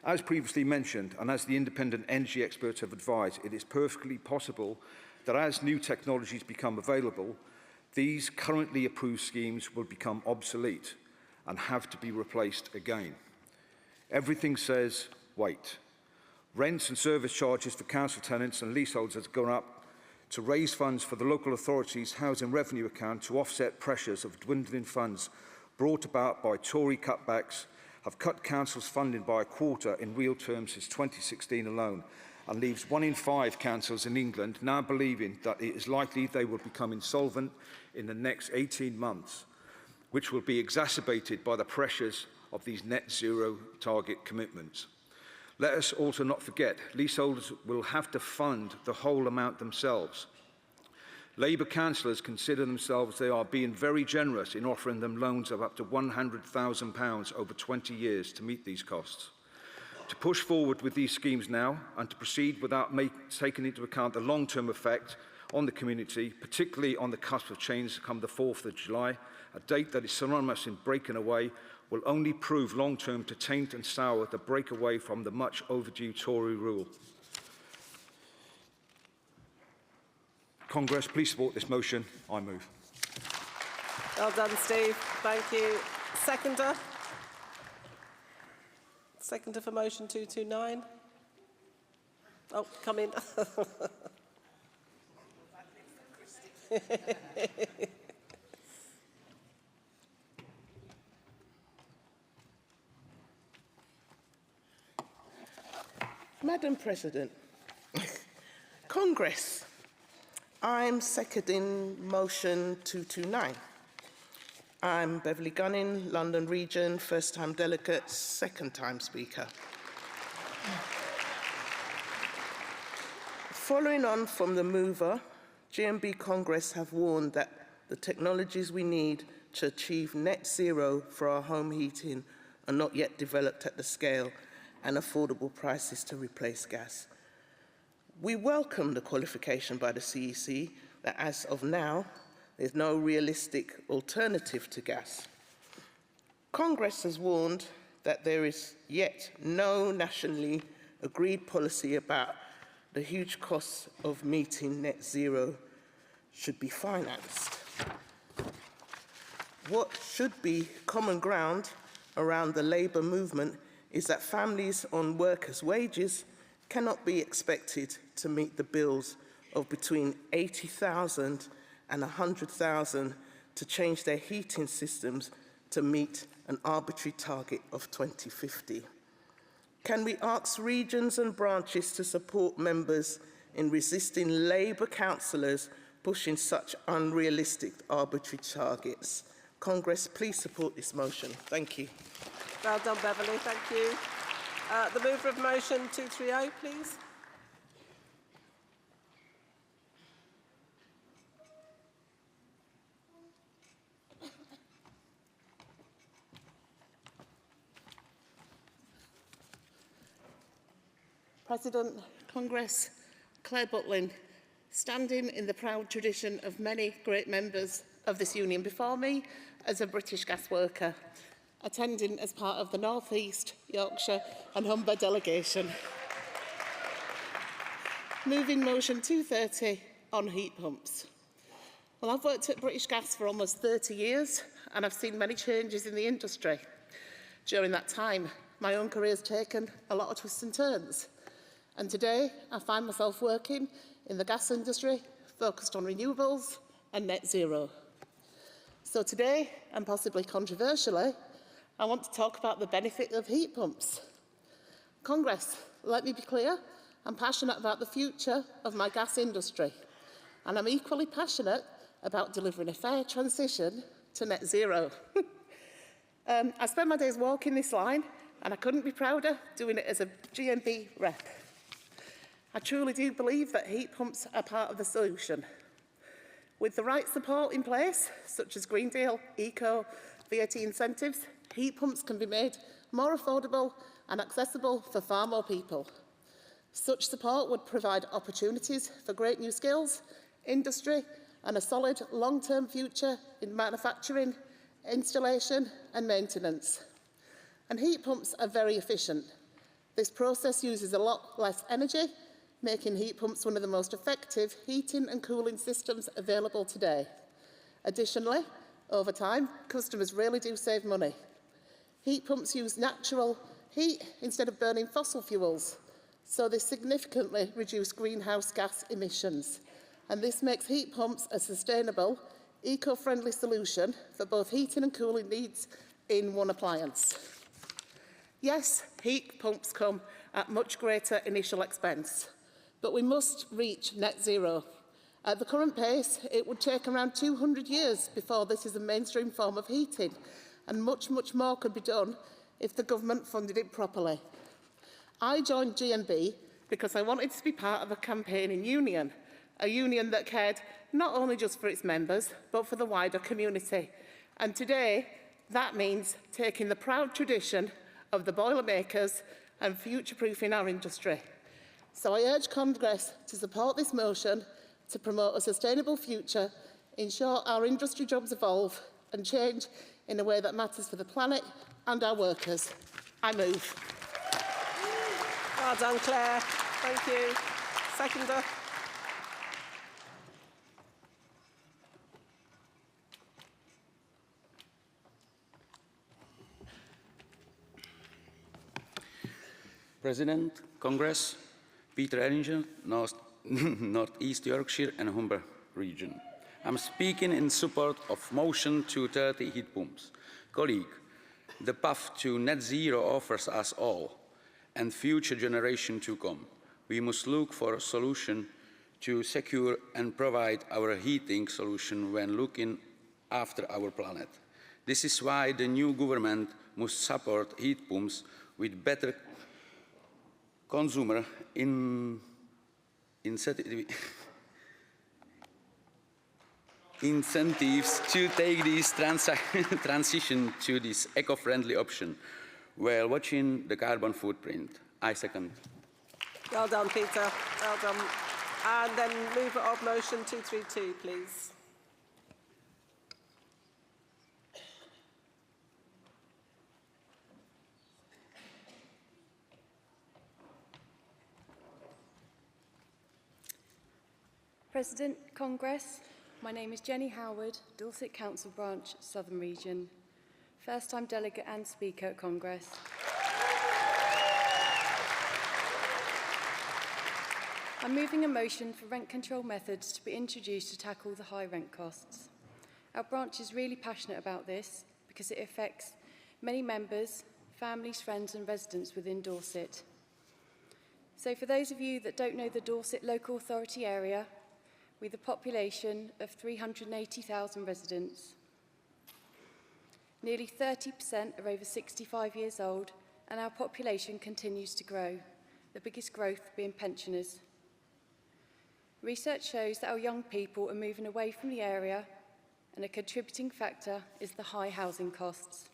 As previously mentioned, and as the independent energy experts have advised, it is perfectly possible that as new technologies become available, these currently approved schemes will become obsolete and have to be replaced again. Everything says wait. Rents and service charges for council tenants and leaseholders have gone up to raise funds for the local authorities' housing revenue account to offset pressures of dwindling funds brought about by Tory cutbacks have cut councils' funding by a quarter in real terms since 2016 alone, and leaves 1 in 5 councils in England now believing that it is likely they will become insolvent in the next 18 months, which will be exacerbated by the pressures of these net zero target commitments. Let us also not forget, leaseholders will have to fund the whole amount themselves. Labour councillors consider themselves they are being very generous in offering them loans of up to £100,000 over 20 years to meet these costs. To push forward with these schemes now and to proceed without taking into account the long-term effect on the community, particularly on the cusp of change come the 4th of July, a date that is synonymous in breaking away, will only prove long-term to taint and sour the breakaway from the much overdue Tory rule. Congress, please support this motion. I move. Well done, Steve. Thank you. Seconder? Seconder for motion 229. Oh, come in. Madam President, Congress, I'm seconding motion 229. I'm Beverly Gunning, London Region, first-time delegate, second-time speaker. Following on from the mover, GMB Congress have warned that the technologies we need to achieve net zero for our home heating are not yet developed at the scale and affordable prices to replace gas. We welcome the qualification by the CEC that as of now, there's no realistic alternative to gas. Congress has warned that there is yet no nationally agreed policy about the huge costs of meeting net zero should be financed. What should be common ground around the Labour movement is that families on workers' wages cannot be expected to meet the bills of between £80,000 and £100,000 to change their heating systems to meet an arbitrary target of 2050. Can we ask regions and branches to support members in resisting Labour councillors pushing such unrealistic arbitrary targets? Congress, please support this motion. Thank you. Well done, Beverly. Thank you. The mover of motion 230, please. President, Congress, Claire Butlin, standing in the proud tradition of many great members of this union before me as a British gas worker, attending as part of the North East, Yorkshire and Humber delegation. Moving motion 230 on heat pumps. Well, I've worked at British Gas for almost 30 years and I've seen many changes in the industry. During that time, my own career has taken a lot of twists and turns. And today, I find myself working in the gas industry, focused on renewables and net zero. So today, and possibly controversially, I want to talk about the benefit of heat pumps. Congress, let me be clear, I'm passionate about the future of my gas industry, and I'm equally passionate about delivering a fair transition to net zero. I spend my days walking this line, and I couldn't be prouder doing it as a GMB rep. I truly do believe that heat pumps are part of the solution. With the right support in place, such as Green Deal, Eco, VAT incentives, heat pumps can be made more affordable and accessible for far more people. Such support would provide opportunities for great new skills, industry, and a solid long-term future in manufacturing, installation and maintenance. And heat pumps are very efficient. This process uses a lot less energy, making heat pumps one of the most effective heating and cooling systems available today. Additionally, over time, customers really do save money. Heat pumps use natural heat instead of burning fossil fuels, so they significantly reduce greenhouse gas emissions. And this makes heat pumps a sustainable, eco-friendly solution for both heating and cooling needs in one appliance. Yes, heat pumps come at much greater initial expense, but we must reach net zero. At the current pace, it would take around 200 years before this is a mainstream form of heating, and much, much more could be done if the government funded it properly. I joined GMB because I wanted to be part of a campaigning union, a union that cared not only just for its members, but for the wider community. And today, that means taking the proud tradition of the Boilermakers and future-proofing our industry. So I urge Congress to support this motion to promote a sustainable future, ensure our industry jobs evolve and change in a way that matters for the planet and our workers. I move. Well done, Claire. Thank you. Seconder. President, Congress, Peter Ellinger, North East Yorkshire and Humber region. I'm speaking in support of motion 230 heat pumps. Colleague, the path to net zero offers us all and future generation to come. We must look for a solution to secure and provide our heating solution when looking after our planet. This is why the new government must support heat pumps with better consumer incentives to take this transition to this eco-friendly option while watching the carbon footprint. I second. Well done, Peter. Well done. And then mover of motion 232, please. President, Congress, my name is Jenny Howard, Dorset Council Branch, Southern Region. First-time delegate and speaker at Congress. I'm moving a motion for rent control methods to be introduced to tackle the high rent costs. Our branch is really passionate about this because it affects many members, families, friends and residents within Dorset. So for those of you that don't know the Dorset local authority area, with a population of 380,000 residents. Nearly 30% are over 65 years old, and our population continues to grow, the biggest growth being pensioners. Research shows that our young people are moving away from the area, and a contributing factor is the high housing costs.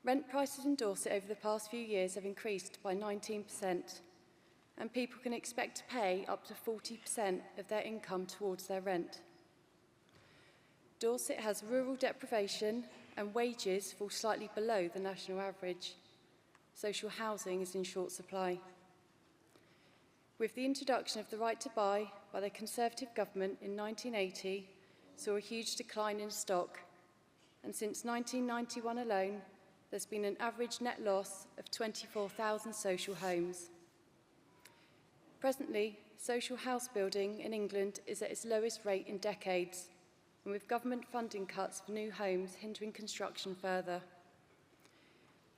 Rent prices in Dorset over the past few years have increased by 19%, and people can expect to pay up to 40% of their income towards their rent. Dorset has rural deprivation and wages fall slightly below the national average. Social housing is in short supply. With the introduction of the right to buy by the Conservative government in 1980, saw a huge decline in stock, and since 1991 alone, there's been an average net loss of 24,000 social homes. Presently, social house building in England is at its lowest rate in decades, and with government funding cuts for new homes hindering construction further.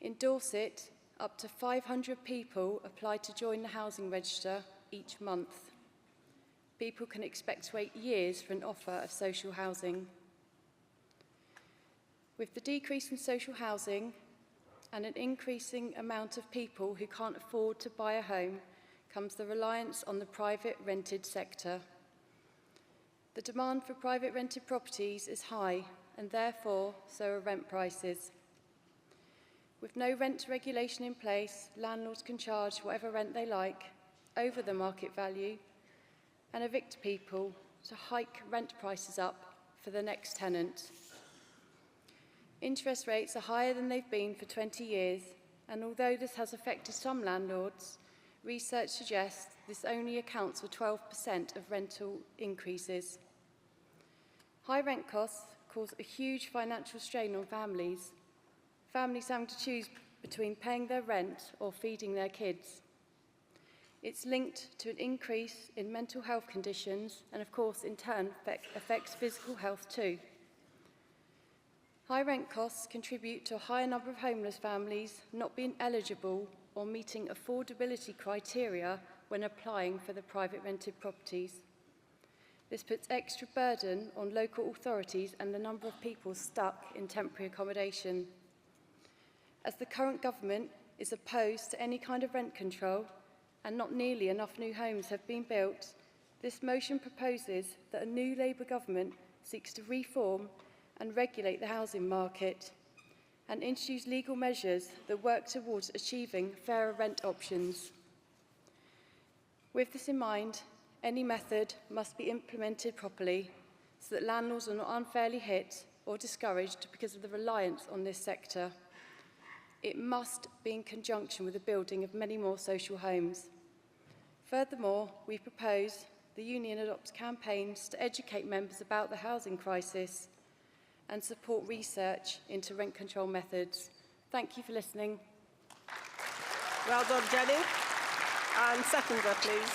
In Dorset, up to 500 people apply to join the housing register each month. People can expect to wait years for an offer of social housing. With the decrease in social housing and an increasing amount of people who can't afford to buy a home comes the reliance on the private rented sector. The demand for private rented properties is high, and therefore so are rent prices. With no rent regulation in place, landlords can charge whatever rent they like over the market value and evict people to hike rent prices up for the next tenant. Interest rates are higher than they've been for 20 years, and although this has affected some landlords, research suggests this only accounts for 12% of rental increases. High rent costs cause a huge financial strain on families having to choose between paying their rent or feeding their kids. It's linked to an increase in mental health conditions and, of course, in turn, affects physical health too. High rent costs contribute to a higher number of homeless families not being eligible or meeting affordability criteria when applying for the private rented properties. This puts extra burden on local authorities and the number of people stuck in temporary accommodation. As the current government is opposed to any kind of rent control and not nearly enough new homes have been built, this motion proposes that a new Labour government seeks to reform and regulate the housing market and introduce legal measures that work towards achieving fairer rent options. With this in mind, any method must be implemented properly so that landlords are not unfairly hit or discouraged because of the reliance on this sector. It must be in conjunction with the building of many more social homes. Furthermore, we propose the Union adopts campaigns to educate members about the housing crisis and support research into rent control methods. Thank you for listening. Well done, Jenny. And seconder, please.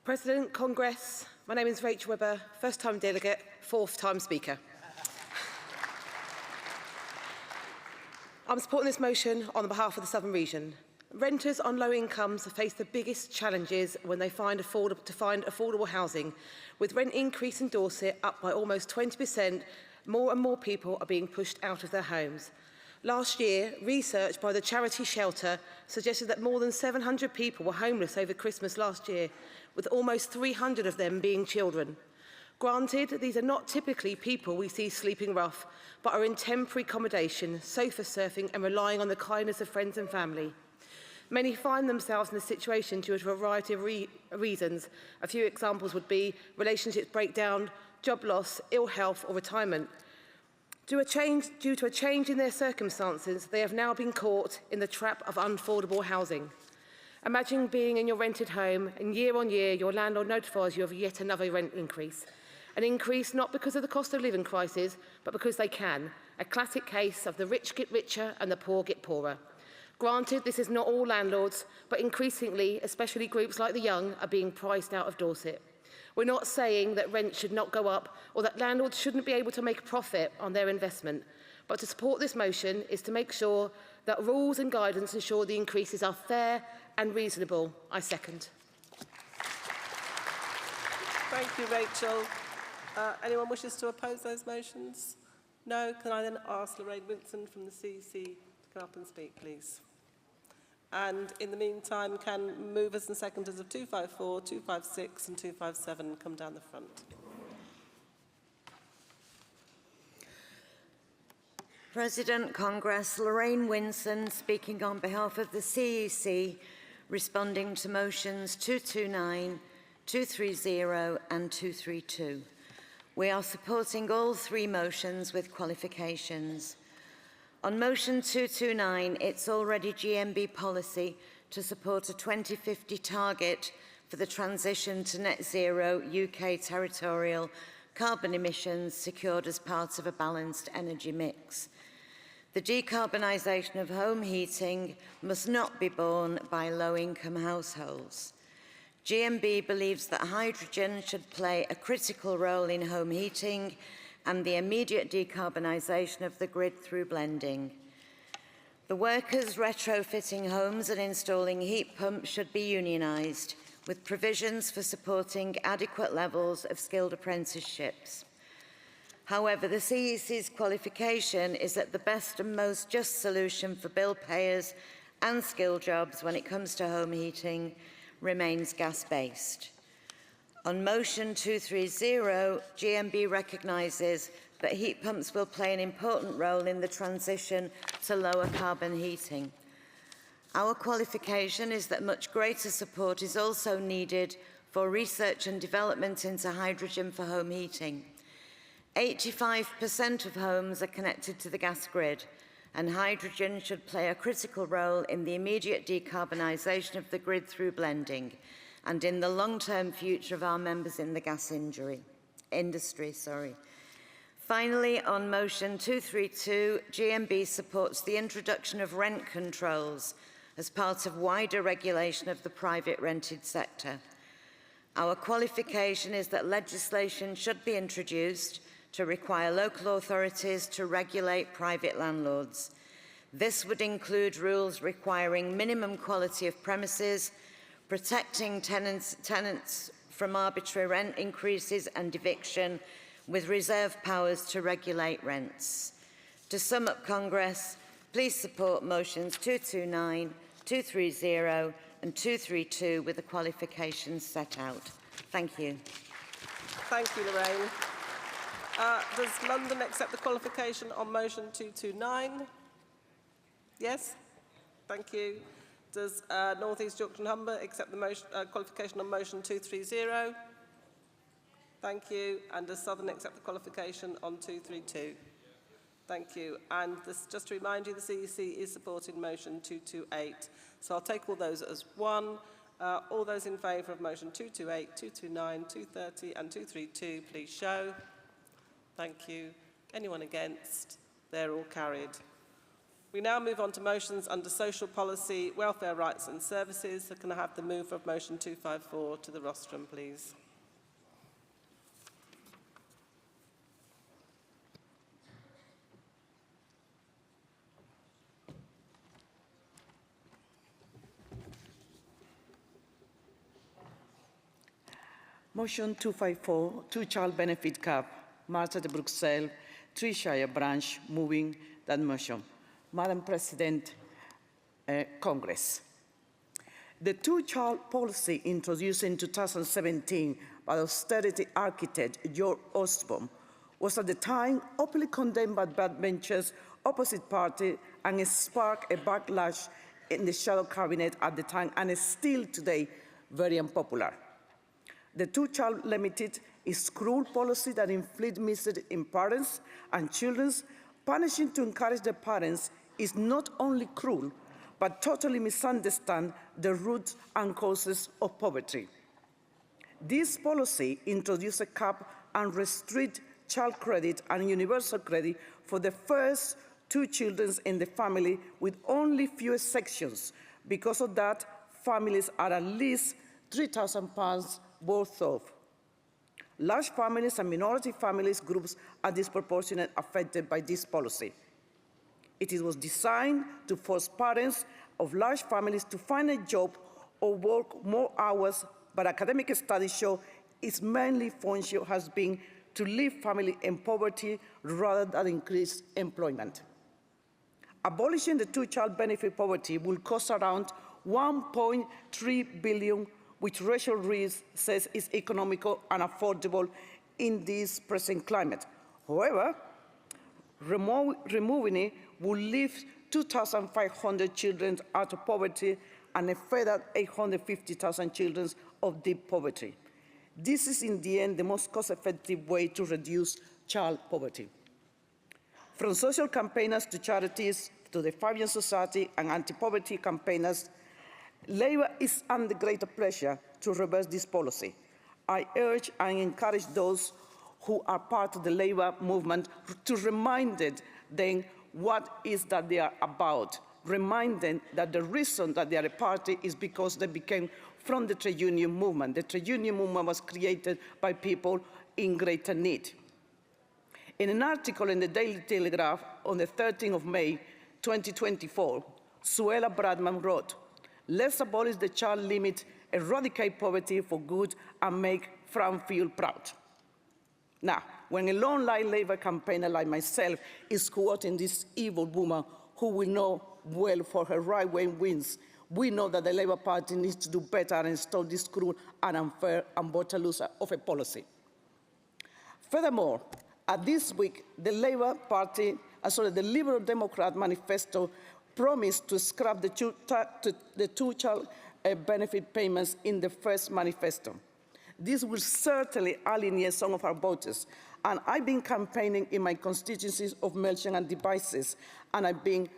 President, Congress, my name is Rachel Webber, first-time delegate, fourth-time speaker. I'm supporting this motion on behalf of the Southern Region. Renters on low incomes face the biggest challenges when they find affordable housing. With rent increase in Dorset up by almost 20%, more and more people are being pushed out of their homes. Last year, research by the charity Shelter suggested that more than 700 people were homeless over Christmas last year, with almost 300 of them being children. Granted, these are not typically people we see sleeping rough, but are in temporary accommodation, sofa surfing and relying on the kindness of friends and family. Many find themselves in this situation due to a variety of reasons. A few examples would be relationships breakdown, job loss, ill health or retirement. Due to a change in their circumstances, they have now been caught in the trap of unaffordable housing. Imagine being in your rented home and year on year your landlord notifies you of yet another rent increase. An increase not because of the cost of living crisis, but because they can. A classic case of the rich get richer and the poor get poorer. Granted, this is not all landlords, but increasingly, especially groups like the young, are being priced out of Dorset. We're not saying that rent should not go up or that landlords shouldn't be able to make a profit on their investment, but to support this motion is to make sure that rules and guidance ensure the increases are fair and reasonable. I second. Thank you, Rachel. Anyone wishes to oppose those motions? No? Can I then ask Lorraine Winson from the CEC to come up and speak, please? And in the meantime, can movers and seconders of 254, 256 and 257 come down the front? President Congress, Lorraine Winson speaking on behalf of the CEC, responding to motions 229, 230 and 232. We are supporting all three motions with qualifications. On motion 229, it's already GMB policy to support a 2050 target for the transition to net zero UK territorial carbon emissions secured as part of a balanced energy mix. The decarbonisation of home heating must not be borne by low-income households. GMB believes that hydrogen should play a critical role in home heating and the immediate decarbonisation of the grid through blending. The workers retrofitting homes and installing heat pumps should be unionised, with provisions for supporting adequate levels of skilled apprenticeships. However, the CEC's qualification is that the best and most just solution for bill payers and skilled jobs when it comes to home heating remains gas-based. On motion 230, GMB recognises that heat pumps will play an important role in the transition to lower carbon heating. Our qualification is that much greater support is also needed for research and development into hydrogen for home heating. 85% of homes are connected to the gas grid, and hydrogen should play a critical role in the immediate decarbonisation of the grid through blending and in the long-term future of our members in the gas industry. Finally, on motion 232, GMB supports the introduction of rent controls as part of wider regulation of the private rented sector. Our qualification is that legislation should be introduced to require local authorities to regulate private landlords. This would include rules requiring minimum quality of premises, protecting tenants from arbitrary rent increases and eviction, with reserve powers to regulate rents. To sum up, Congress, please support motions 229, 230 and 232 with the qualifications set out. Thank you. Thank you, Lorraine. Does London accept the qualification on motion 229? Yes? Thank you. Does North East Yorkshire and Humber accept the motion, qualification on motion 230? Thank you. And does Southern accept the qualification on 232? Thank you. And this, just to remind you, the CEC is supporting motion 228. So I'll take all those as one. All those in favour of motion 228, 229, 230 and 232, please show. Thank you. Anyone against? They're all carried. We now move on to motions under social policy, welfare rights and services. So can I have the mover of motion 254 to the rostrum, please? Motion 254, two-child benefit cap, Martha de Bruxelles, Trishire branch, moving that motion. Madam President, Congress. The two-child policy introduced in 2017 by austerity architect George Osborne was at the time openly condemned by backbenchers, opposite party, and it sparked a backlash in the shadow cabinet at the time, and is still today very unpopular. The two-child limited is cruel policy that inflicts misery in parents and children. Punishing to encourage the parents is not only cruel, but totally misunderstands the roots and causes of poverty. This policy introduces a cap and restricts child credit and universal credit for the first two children in the family, with only few sections. Because of that, families are at least £3,000 worth of. Large families and minority families groups are disproportionately affected by this policy. It was designed to force parents of large families to find a job or work more hours, but academic studies show its mainly function has been to leave families in poverty rather than increase employment. Abolishing the two-child benefit poverty will cost around 1.3 billion, which Rachel Reeves says is economical and affordable in this present climate. However, removing it will leave 2,500 children out of poverty and a further 850,000 children of deep poverty. This is, in the end, the most cost-effective way to reduce child poverty. From social campaigners to charities, to the Fabian Society and anti-poverty campaigners, Labour is under greater pressure to reverse this policy. I urge and encourage those who are part of the Labour movement to remind them what is that they are about. Remind them that the reason that they are a party is because they became from the trade union movement. The trade union movement was created by people in greater need. In an article in the Daily Telegraph on the 13th of May, 2024, Suella Bradman wrote, "Let's abolish the child limit, eradicate poverty for good, and make Fran feel proud." Now, when a long-line Labour campaigner like myself is quoting this evil woman who we know well for her right-wing wins, we know that the Labour Party needs to do better and stop this cruel and unfair and voter loser of a policy. Furthermore, this week, the Labour Party, the Liberal Democrat manifesto promised to scrap the two-child benefit payments in the first manifesto. This will certainly alienate some of our voters. And I've been campaigning in my constituencies of Melton and Devizes, and I've been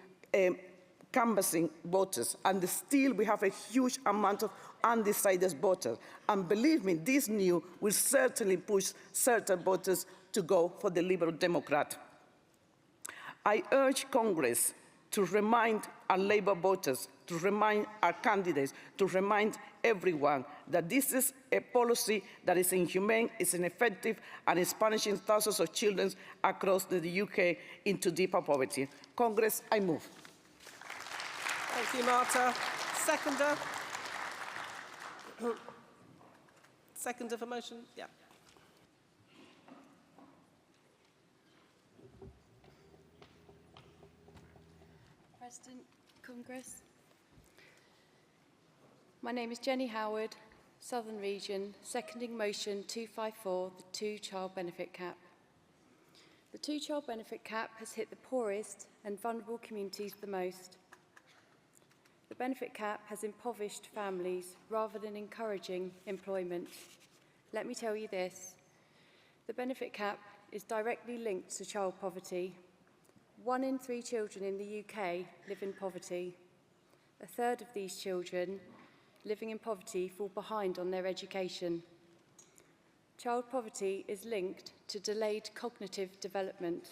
canvassing voters. And still, we have a huge amount of undecided voters. And believe me, this new will certainly push certain voters to go for the Liberal Democrat. I urge Congress to remind our Labour voters, to remind our candidates, to remind everyone that this is a policy that is inhumane, is ineffective, and is punishing thousands of children across the UK into deeper poverty. Congress, I move. Thank you, Marta. Seconder? Seconder for motion? Yeah. President, Congress. My name is Jenny Howard, Southern Region, seconding motion 254, the two-child benefit cap. The two-child benefit cap has hit the poorest and vulnerable communities the most. The benefit cap has impoverished families rather than encouraging employment. Let me tell you this, the benefit cap is directly linked to child poverty. 1 in 3 children in the UK live in poverty. A third of these children living in poverty fall behind on their education. Child poverty is linked to delayed cognitive development.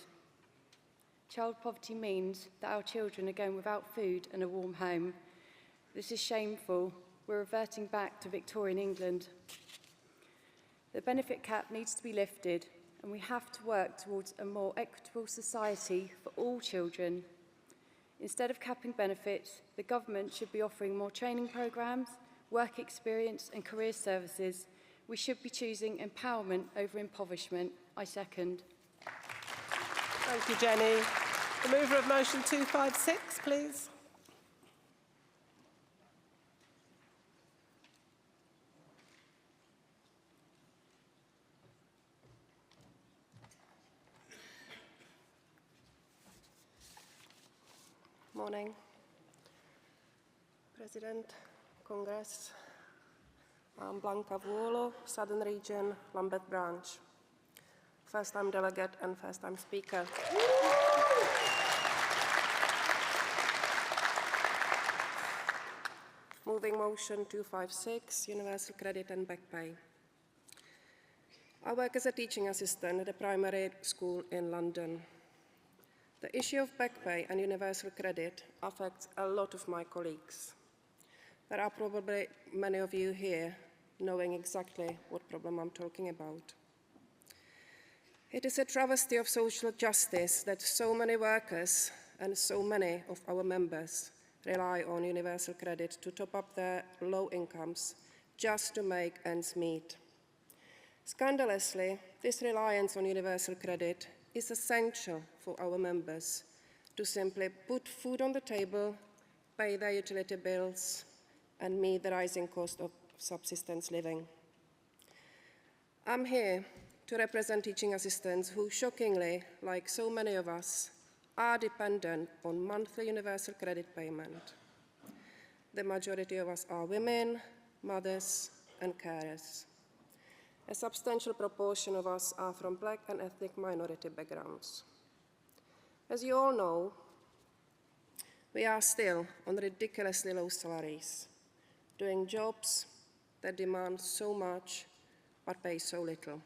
Child poverty means that our children are going without food and a warm home. This is shameful. We're reverting back to Victorian England. The benefit cap needs to be lifted, and we have to work towards a more equitable society for all children. Instead of capping benefits, the government should be offering more training programmes, work experience and career services. We should be choosing empowerment over impoverishment. I second. Thank you, Jenny. The mover of motion 256, please. Morning. President, Congress. I'm Blanca Vuolo, Southern Region, Lambeth Branch. First-time delegate and first-time speaker. Moving motion 256, universal credit and back pay. I work as a teaching assistant at a primary school in London. The issue of back pay and universal credit affects a lot of my colleagues. There are probably many of you here knowing exactly what problem I'm talking about. It is a travesty of social justice that so many workers and so many of our members rely on universal credit to top up their low incomes just to make ends meet. Scandalously, this reliance on universal credit is essential for our members to simply put food on the table, pay their utility bills, and meet the rising cost of subsistence living. I'm here to represent teaching assistants who, shockingly, like so many of us, are dependent on monthly universal credit payment. The majority of us are women, mothers, and carers. A substantial proportion of us are from black and ethnic minority backgrounds. As you all know, we are still on ridiculously low salaries, doing jobs that demand so much but pay so little.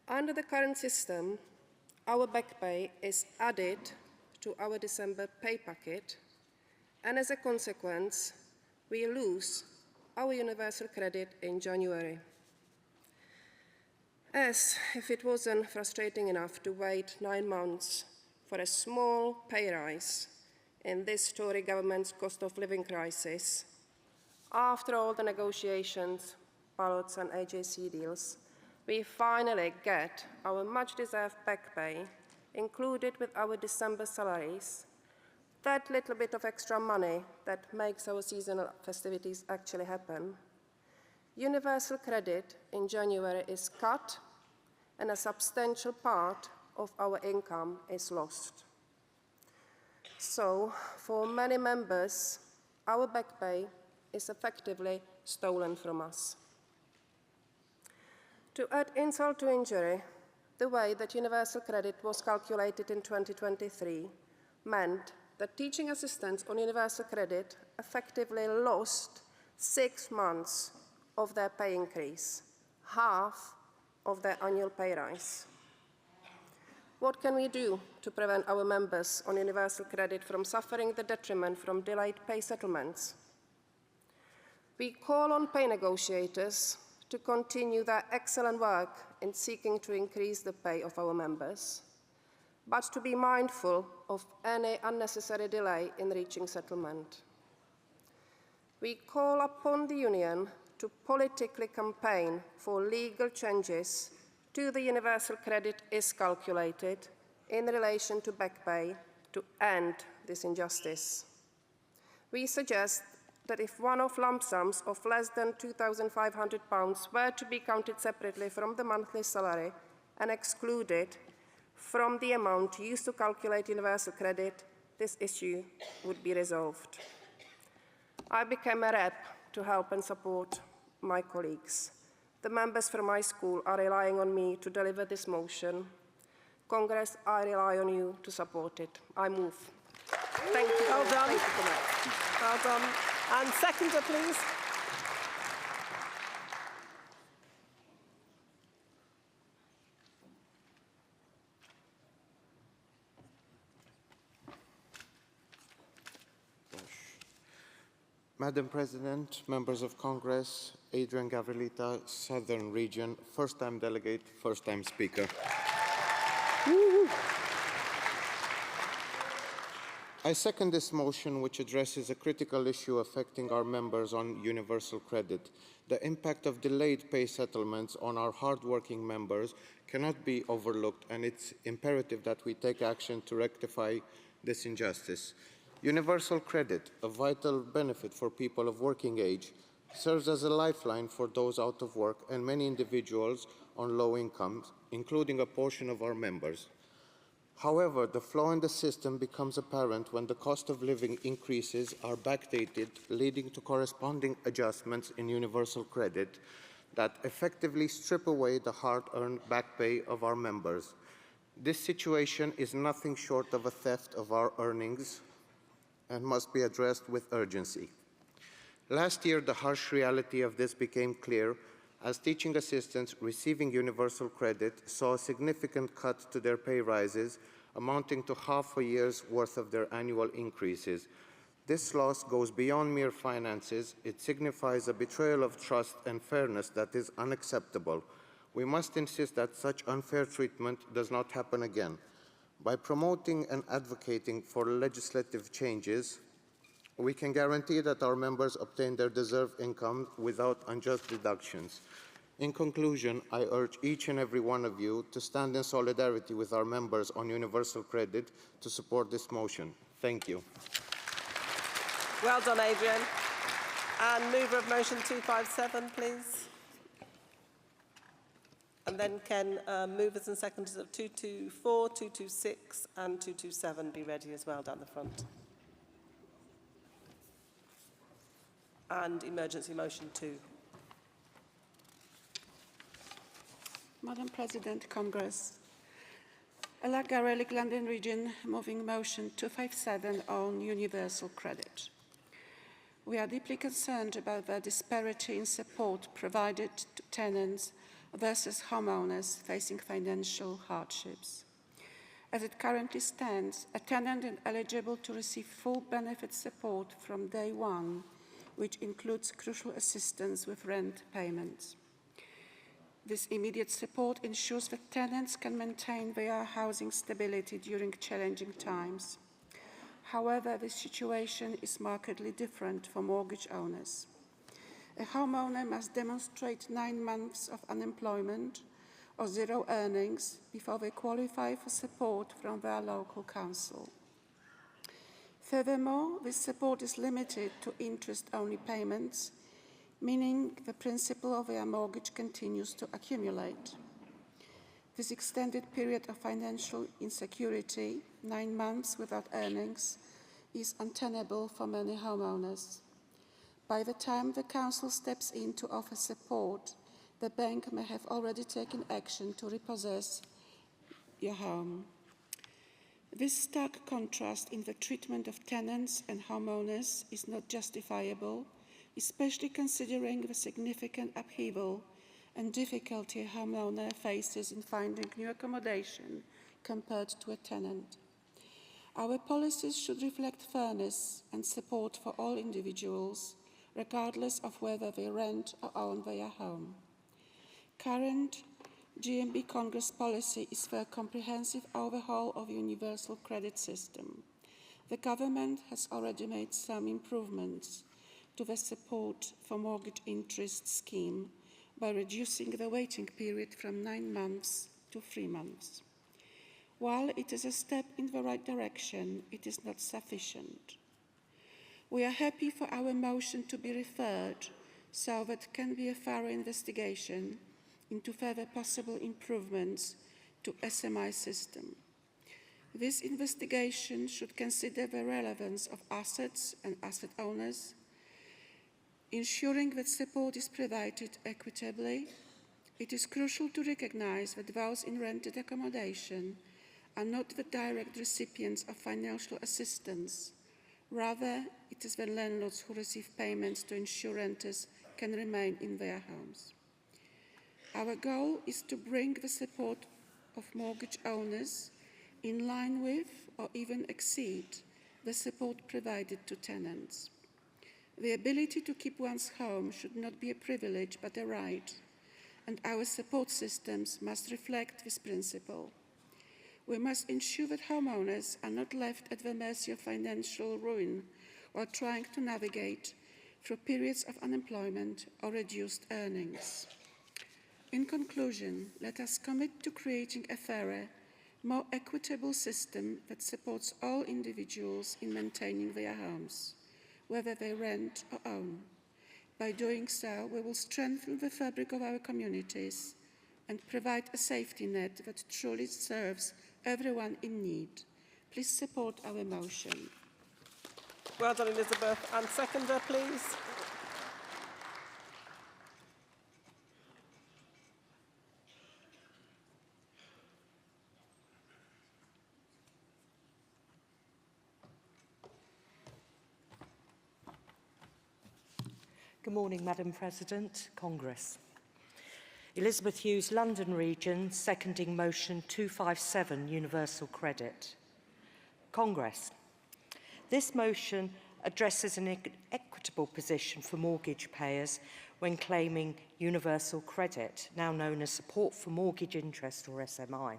Under the current system, our back pay is added to our December pay packet, and as a consequence, we lose our universal credit in January. As if it wasn't frustrating enough to wait 9 months for a small pay rise in this Tory government's cost of living crisis, after all the negotiations, ballots and AJC deals, we finally get our much-deserved back pay included with our December salaries, that little bit of extra money that makes our seasonal festivities actually happen. Universal credit in January is cut, and a substantial part of our income is lost. So, for many members, our back pay is effectively stolen from us. To add insult to injury, the way that universal credit was calculated in 2023 meant that teaching assistants on universal credit effectively lost 6 months of their pay increase, half of their annual pay rise. What can we do to prevent our members on universal credit from suffering the detriment from delayed pay settlements? We call on pay negotiators to continue their excellent work in seeking to increase the pay of our members, but to be mindful of any unnecessary delay in reaching settlement. We call upon the Union to politically campaign for legal changes to the universal credit is calculated in relation to back pay to end this injustice. We suggest that if one-off lump sums of less than £2,500 were to be counted separately from the monthly salary and excluded from the amount used to calculate universal credit, this issue would be resolved. I became a rep to help and support my colleagues. The members from my school are relying on me to deliver this motion. Congress, I rely on you to support it. I move. Thank you. Well done. Thank you. Well done. And seconder, please. Madam President, members of Congress, Adrian Gavrilita, Southern Region, first-time delegate, first-time speaker. I second this motion, which addresses a critical issue affecting our members on universal credit. The impact of delayed pay settlements on our hard-working members cannot be overlooked, and it's imperative that we take action to rectify this injustice. Universal credit, a vital benefit for people of working age, serves as a lifeline for those out of work and many individuals on low incomes, including a portion of our members. However, the flaw in the system becomes apparent when the cost of living increases are backdated, leading to corresponding adjustments in universal credit that effectively strip away the hard-earned back pay of our members. This situation is nothing short of a theft of our earnings and must be addressed with urgency. Last year, the harsh reality of this became clear as teaching assistants receiving universal credit saw a significant cut to their pay rises, amounting to half a year's worth of their annual increases. This loss goes beyond mere finances. It signifies a betrayal of trust and fairness that is unacceptable. We must insist that such unfair treatment does not happen again. By promoting and advocating for legislative changes, we can guarantee that our members obtain their deserved income without unjust deductions. In conclusion, I urge each and every one of you to stand in solidarity with our members on universal credit to support this motion. Thank you. Well done, Adrian. And mover of motion 257, please. And then can movers and seconders of 224, 226 and 227 be ready as well down the front. And emergency motion 2. Madam President, Congress. Ella Gaelic London Region moving motion 257 on universal credit. We are deeply concerned about the disparity in support provided to tenants versus homeowners facing financial hardships. As it currently stands, a tenant is eligible to receive full benefit support from day one, which includes crucial assistance with rent payments. This immediate support ensures that tenants can maintain their housing stability during challenging times. However, this situation is markedly different for mortgage owners. A homeowner must demonstrate 9 months of unemployment or 0 earnings before they qualify for support from their local council. Furthermore, this support is limited to interest-only payments, meaning the principal of their mortgage continues to accumulate. This extended period of financial insecurity, 9 months without earnings, is untenable for many homeowners. By the time the council steps in to offer support, the bank may have already taken action to repossess your home. This stark contrast in the treatment of tenants and homeowners is not justifiable, especially considering the significant upheaval and difficulty a homeowner faces in finding new accommodation compared to a tenant. Our policies should reflect fairness and support for all individuals, regardless of whether they rent or own their home. Current GMB Congress policy is for a comprehensive overhaul of the universal credit system. The government has already made some improvements to the support for mortgage interest scheme by reducing the waiting period from 9 months to 3 months. While it is a step in the right direction, it is not sufficient. We are happy for our motion to be referred so that can be a thorough investigation into further possible improvements to SMI system. This investigation should consider the relevance of assets and asset owners, ensuring that support is provided equitably. It is crucial to recognize that those in rented accommodation are not the direct recipients of financial assistance. Rather, it is the landlords who receive payments to ensure renters can remain in their homes. Our goal is to bring the support of mortgage owners in line with or even exceed the support provided to tenants. The ability to keep one's home should not be a privilege but a right, and our support systems must reflect this principle. We must ensure that homeowners are not left at the mercy of financial ruin while trying to navigate through periods of unemployment or reduced earnings. In conclusion, let us commit to creating a fairer, more equitable system that supports all individuals in maintaining their homes, whether they rent or own. By doing so, we will strengthen the fabric of our communities and provide a safety net that truly serves everyone in need. Please support our motion. Well done, Elizabeth. And seconder, please. Good morning, Madam President, Congress. Elizabeth Hughes, London Region, seconding motion 257, universal credit. Congress. This motion addresses an equitable position for mortgage payers when claiming universal credit, now known as support for mortgage interest or SMI.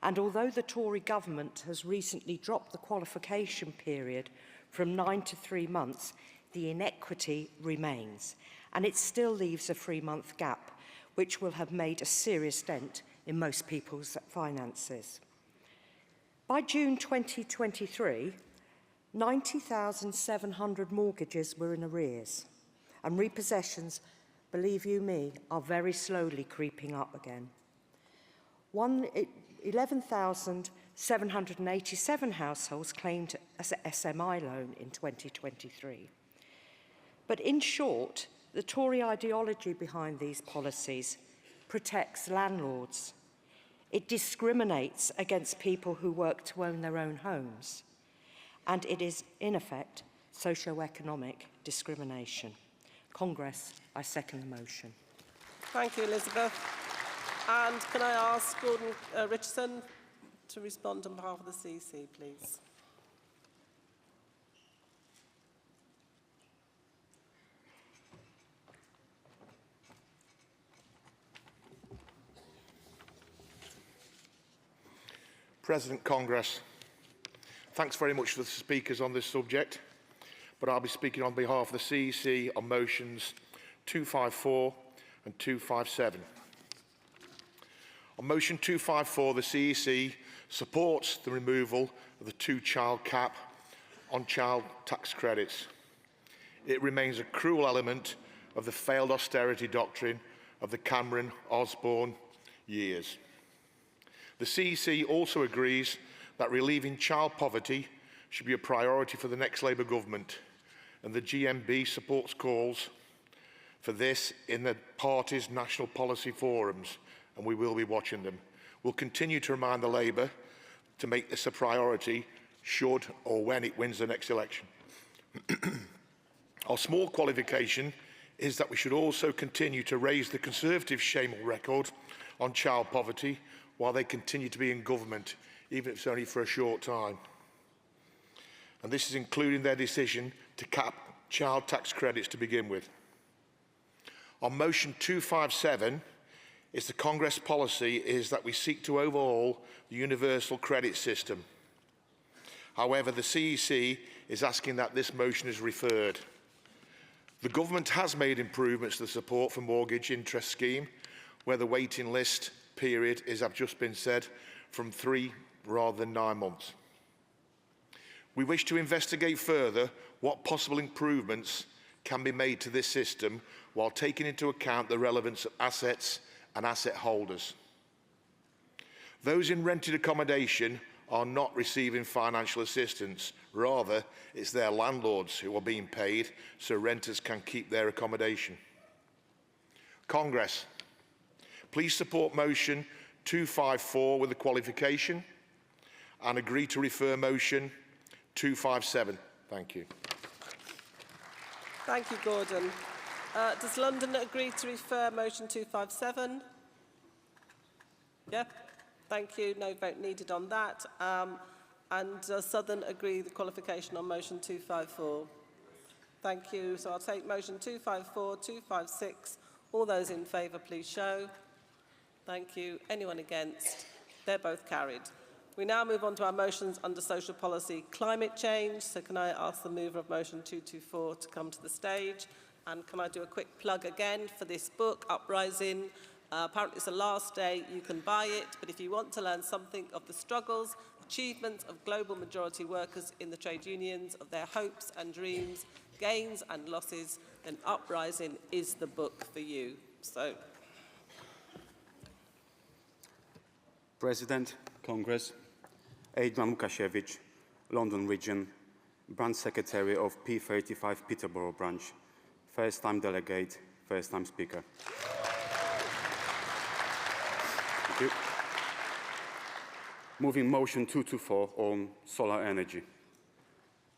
And although the Tory government has recently dropped the qualification period from 9 to 3 months, the inequity remains, and it still leaves a 3-month gap, which will have made a serious dent in most people's finances. By June 2023, 90,700 mortgages were in arrears, and repossessions, believe you me, are very slowly creeping up again. 11,787 households claimed an SMI loan in 2023. But in short, the Tory ideology behind these policies protects landlords. It discriminates against people who work to own their own homes. And it is, in effect, socio-economic discrimination. Congress, I second the motion. Thank you, Elizabeth. And can I ask Gordon Richardson to respond on behalf of the CEC, please? President Congress, thanks very much to the speakers on this subject, but I'll be speaking on behalf of the CEC on motions 254 and 257. On motion 254, the CEC supports the removal of the two-child cap on child tax credits. It remains a cruel element of the failed austerity doctrine of the Cameron-Osborne years. The CEC also agrees that relieving child poverty should be a priority for the next Labour government, and the GMB supports calls for this in the party's national policy forums, and we will be watching them. We'll continue to remind the Labour to make this a priority should or when it wins the next election. Our small qualification is that we should also continue to raise the Conservative shameful record on child poverty while they continue to be in government, even if it's only for a short time. And this is including their decision to cap child tax credits to begin with. On motion 257, the Congress policy is that we seek to overhaul the universal credit system. However, the CEC is asking that this motion is referred. The government has made improvements to the support for mortgage interest scheme, where the waiting list period is, I've just been said, from 3 rather than 9 months. We wish to investigate further what possible improvements can be made to this system while taking into account the relevance of assets and asset holders. Those in rented accommodation are not receiving financial assistance. Rather, it's their landlords who are being paid so renters can keep their accommodation. Congress, please support motion 254 with the qualification and agree to refer motion 257. Thank you. Thank you, Gordon. Does London agree to refer motion 257? Yeah, thank you. No vote needed on that. And does Southern agree the qualification on motion 254? Thank you. So I'll take motion 254, 256. All those in favour, please show. Thank you. Anyone against? They're both carried. We now move on to our motions under social policy climate change. So can I ask the mover of motion 224 to come to the stage? And can I do a quick plug again for this book, Uprising? Apparently it's the last day you can buy it, but if you want to learn something of the struggles, achievements of global majority workers in the trade unions, of their hopes and dreams, gains and losses, then Uprising is the book for you. So, President, Congress, Adrian Lukasiewicz, London Region, Branch Secretary of P35 Peterborough Branch, first-time delegate, first-time speaker. Thank you. Moving motion 224 on solar energy.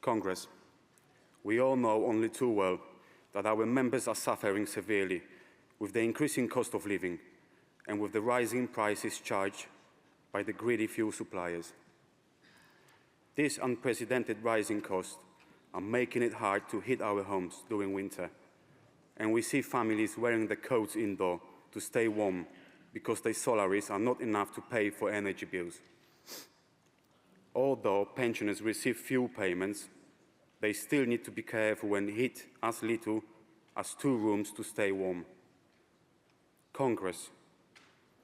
Congress, we all know only too well that our members are suffering severely with the increasing cost of living and with the rising prices charged by the greedy fuel suppliers. These unprecedented rising costs are making it hard to heat our homes during winter, and we see families wearing the coats indoor to stay warm because their salaries are not enough to pay for energy bills. Although pensioners receive fuel payments, they still need to be careful when heat as little as 2 rooms to stay warm. Congress,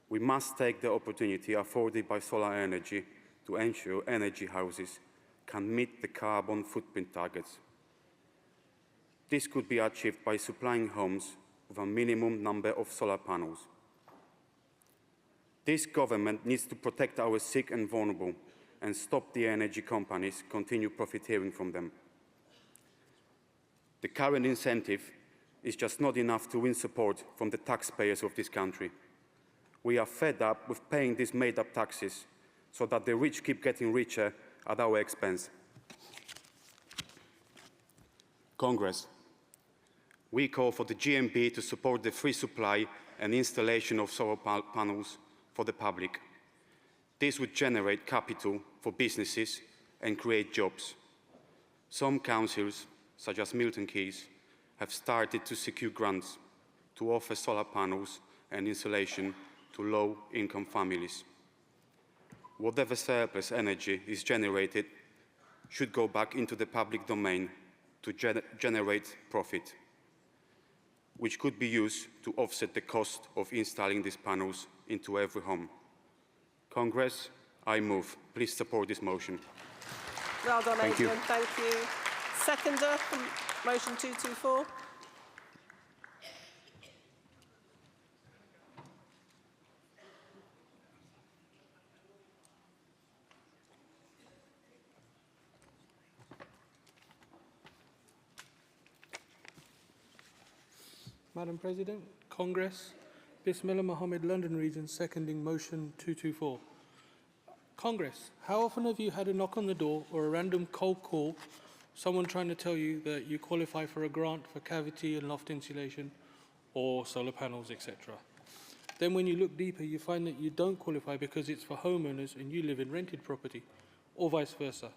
we must take the opportunity afforded by solar energy to ensure energy houses can meet the carbon footprint targets. This could be achieved by supplying homes with a minimum number of solar panels. This government needs to protect our sick and vulnerable and stop the energy companies continue profiteering from them. The current incentive is just not enough to win support from the taxpayers of this country. We are fed up with paying these made-up taxes so that the rich keep getting richer at our expense. Congress, we call for the GMB to support the free supply and installation of solar panels for the public. This would generate capital for businesses and create jobs. Some councils, such as Milton Keynes, have started to secure grants to offer solar panels and insulation to low-income families. Whatever surplus energy is generated should go back into the public domain to generate profit, which could be used to offset the cost of installing these panels into every home. Congress, I move. Please support this motion. Well done, Thank Adrian. you. Thank you. Seconder from motion 224. Madam President, Congress, Bismillah Mohammed, London Region, seconding motion 224. Congress, how often have you had a knock on the door or a random cold call, someone trying to tell you that you qualify for a grant for cavity and loft insulation or solar panels, etc.? Then when you look deeper, you find that you don't qualify because it's for homeowners and you live in rented property, or vice versa.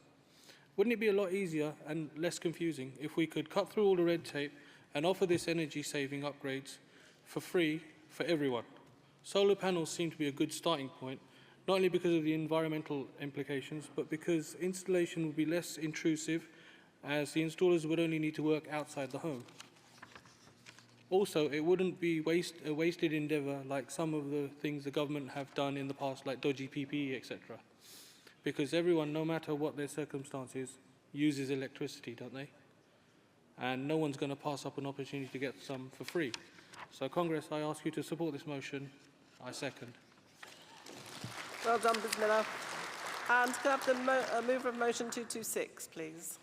Wouldn't it be a lot easier and less confusing if we could cut through all the red tape and offer this energy-saving upgrades for free for everyone? Solar panels seem to be a good starting point, not only because of the environmental implications, but because installation would be less intrusive, as the installers would only need to work outside the home. Also, it wouldn't be a wasted endeavour like some of the things the government have done in the past, like dodgy PPE, etc. Because everyone, no matter what their circumstances, uses electricity, don't they? And no one's going to pass up an opportunity to get some for free. So, Congress, I ask you to support this motion. I second. Well done, Bismillah. And can I have the mover of motion 226, please?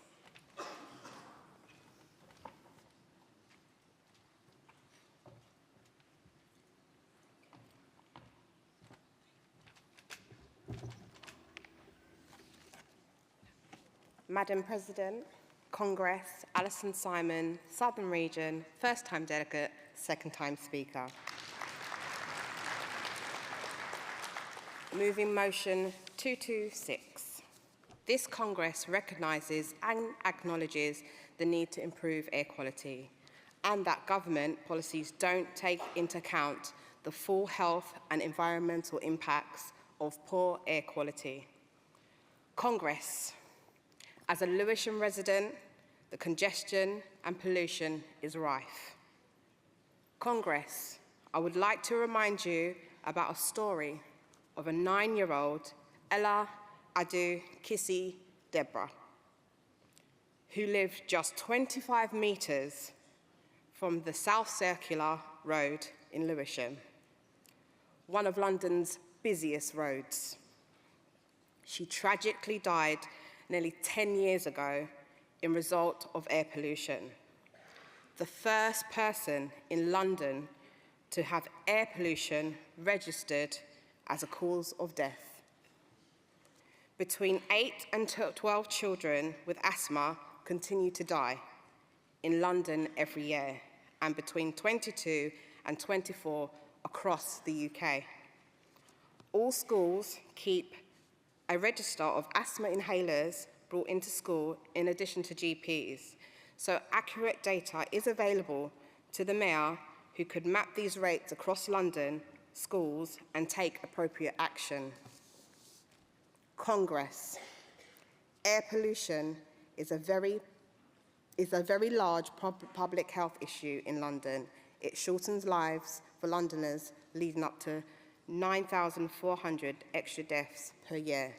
Madam President, Congress, Alison Simon, Southern Region, first-time delegate, second-time speaker. Moving motion 226. This Congress recognises and acknowledges the need to improve air quality and that government policies don't take into account the full health and environmental impacts of poor air quality. Congress, as a Lewisham resident, the congestion and pollution is rife. Congress, I would like to remind you about a story of a 9-year-old, Ella Adu Kissy Deborah, who lived just 25 metres from the South Circular Road in Lewisham, one of London's busiest roads. She tragically died nearly 10 years ago in result of air pollution. The first person in London to have air pollution registered as a cause of death. Between 8 and 12 children with asthma continue to die in London every year, and between 22 and 24 across the UK. All schools keep a register of asthma inhalers brought into school in addition to GPs, so accurate data is available to the mayor, who could map these rates across London schools and take appropriate action. Congress, air pollution is a very large public health issue in London. It shortens lives for Londoners leading up to 9,400 extra deaths per year.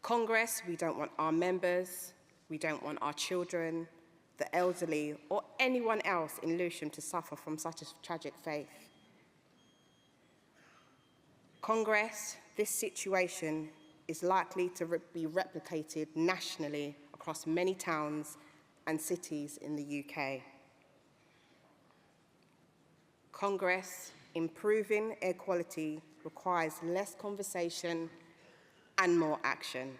Congress, we don't want our members, we don't want our children, the elderly, or anyone else in Lewisham to suffer from such a tragic fate. Congress, this situation is likely to be replicated nationally across many towns and cities in the UK. Congress, improving air quality requires less conversation and more action.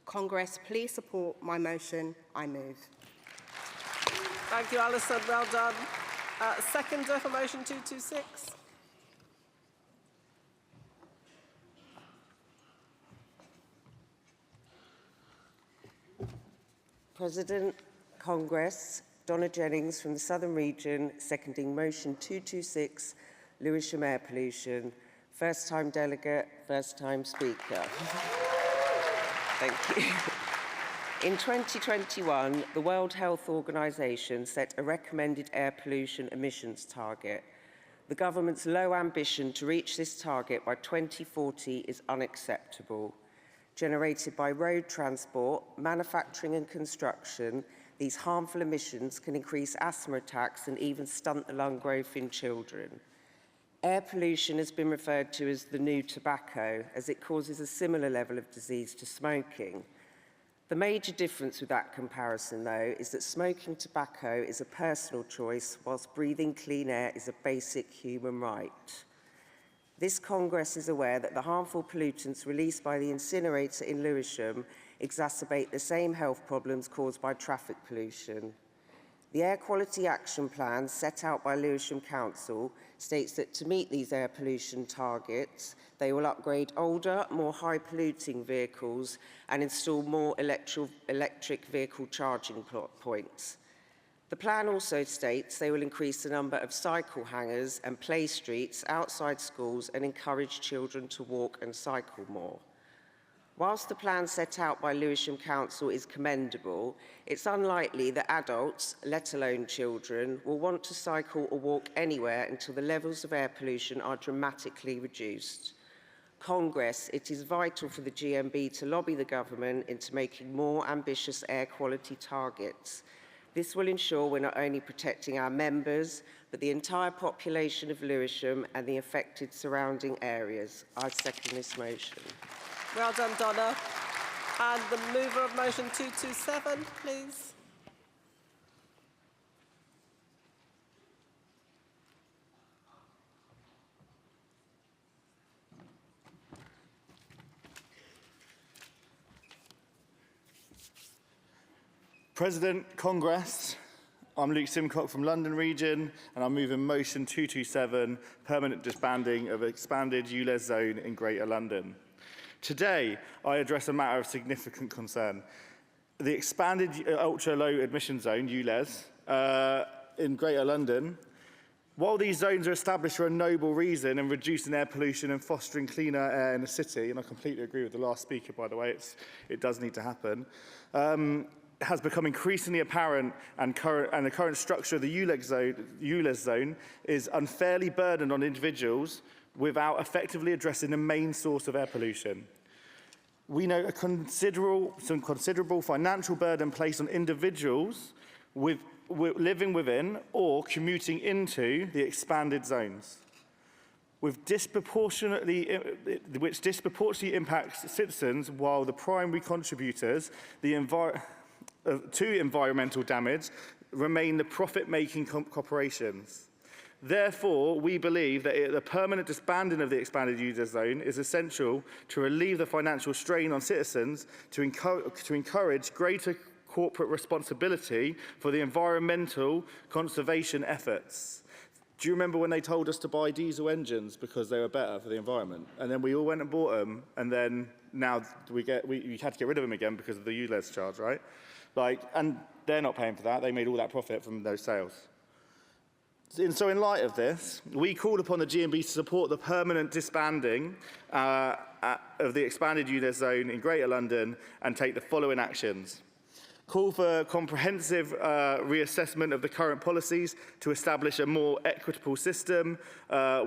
Congress, please support my motion. I move. Thank you, Alison. Well done. Seconder for motion 226. President, Congress, Donna Jennings from the Southern Region, seconding motion 226, Lewisham air pollution. First time delegate, first time speaker. Thank you. In 2021, the World Health Organization set a recommended air pollution emissions target. The government's low ambition to reach this target by 2040 is unacceptable. Generated by road transport, manufacturing and construction, these harmful emissions can increase asthma attacks and even stunt the lung growth in children. Air pollution has been referred to as the new tobacco, as it causes a similar level of disease to smoking. The major difference with that comparison, though, is that smoking tobacco is a personal choice, whilst breathing clean air is a basic human right. This Congress is aware that the harmful pollutants released by the incinerator in Lewisham exacerbate the same health problems caused by traffic pollution. The Air Quality Action Plan set out by Lewisham Council states that to meet these air pollution targets, they will upgrade older, more high-polluting vehicles and install more electric vehicle charging points. The plan also states they will increase the number of cycle hangers and play streets outside schools and encourage children to walk and cycle more. Whilst the plan set out by Lewisham Council is commendable, it's unlikely that adults, let alone children, will want to cycle or walk anywhere until the levels of air pollution are dramatically reduced. Congress, it is vital for the GMB to lobby the government into making more ambitious air quality targets. This will ensure we're not only protecting our members, but the entire population of Lewisham and the affected surrounding areas. I second this motion. Well done, Donna. And the mover of motion 227, please. President, Congress, I'm Luke Simcock from London Region, and I'm moving motion 227, permanent disbanding of expanded ULEZ zone in Greater London. Today, I address a matter of significant concern. The expanded ultra-low admission zone, ULEZ, in Greater London, while these zones are established for a noble reason in reducing air pollution and fostering cleaner air in the city, and I completely agree with the last speaker, by the way, it does need to happen, has become increasingly apparent and the current structure of the ULEZ zone is unfairly burdened on individuals without effectively addressing the main source of air pollution. We know some considerable financial burden placed on individuals living within or commuting into the expanded zones, which disproportionately impacts citizens, while the primary contributors to environmental damage remain the profit-making corporations. Therefore, we believe that the permanent disbanding of the expanded ULEZ zone is essential to relieve the financial strain on citizens to encourage greater corporate responsibility for the environmental conservation efforts. Do you remember when they told us to buy diesel engines because they were better for the environment? And then we all went and bought them, and then now we had to get rid of them again because of the ULEZ charge, right? And they're not paying for that. They made all that profit from those sales. So in light of this, we called upon the GMB to support the permanent disbanding of the expanded ULEZ zone in Greater London and take the following actions. Call for comprehensive reassessment of the current policies to establish a more equitable system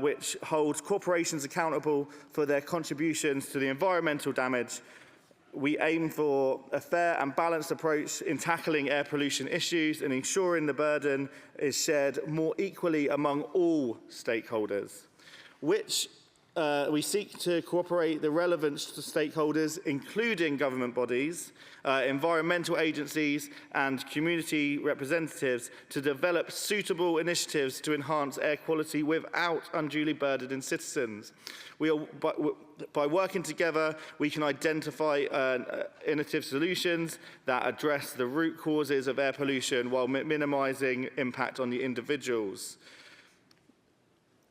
which holds corporations accountable for their contributions to the environmental damage. We aim for a fair and balanced approach in tackling air pollution issues and ensuring the burden is shared more equally among all stakeholders, which we seek to cooperate the relevant stakeholders, including government bodies, environmental agencies and community representatives, to develop suitable initiatives to enhance air quality without unduly burdening citizens. By working together, we can identify innovative solutions that address the root causes of air pollution while minimising impact on the individuals.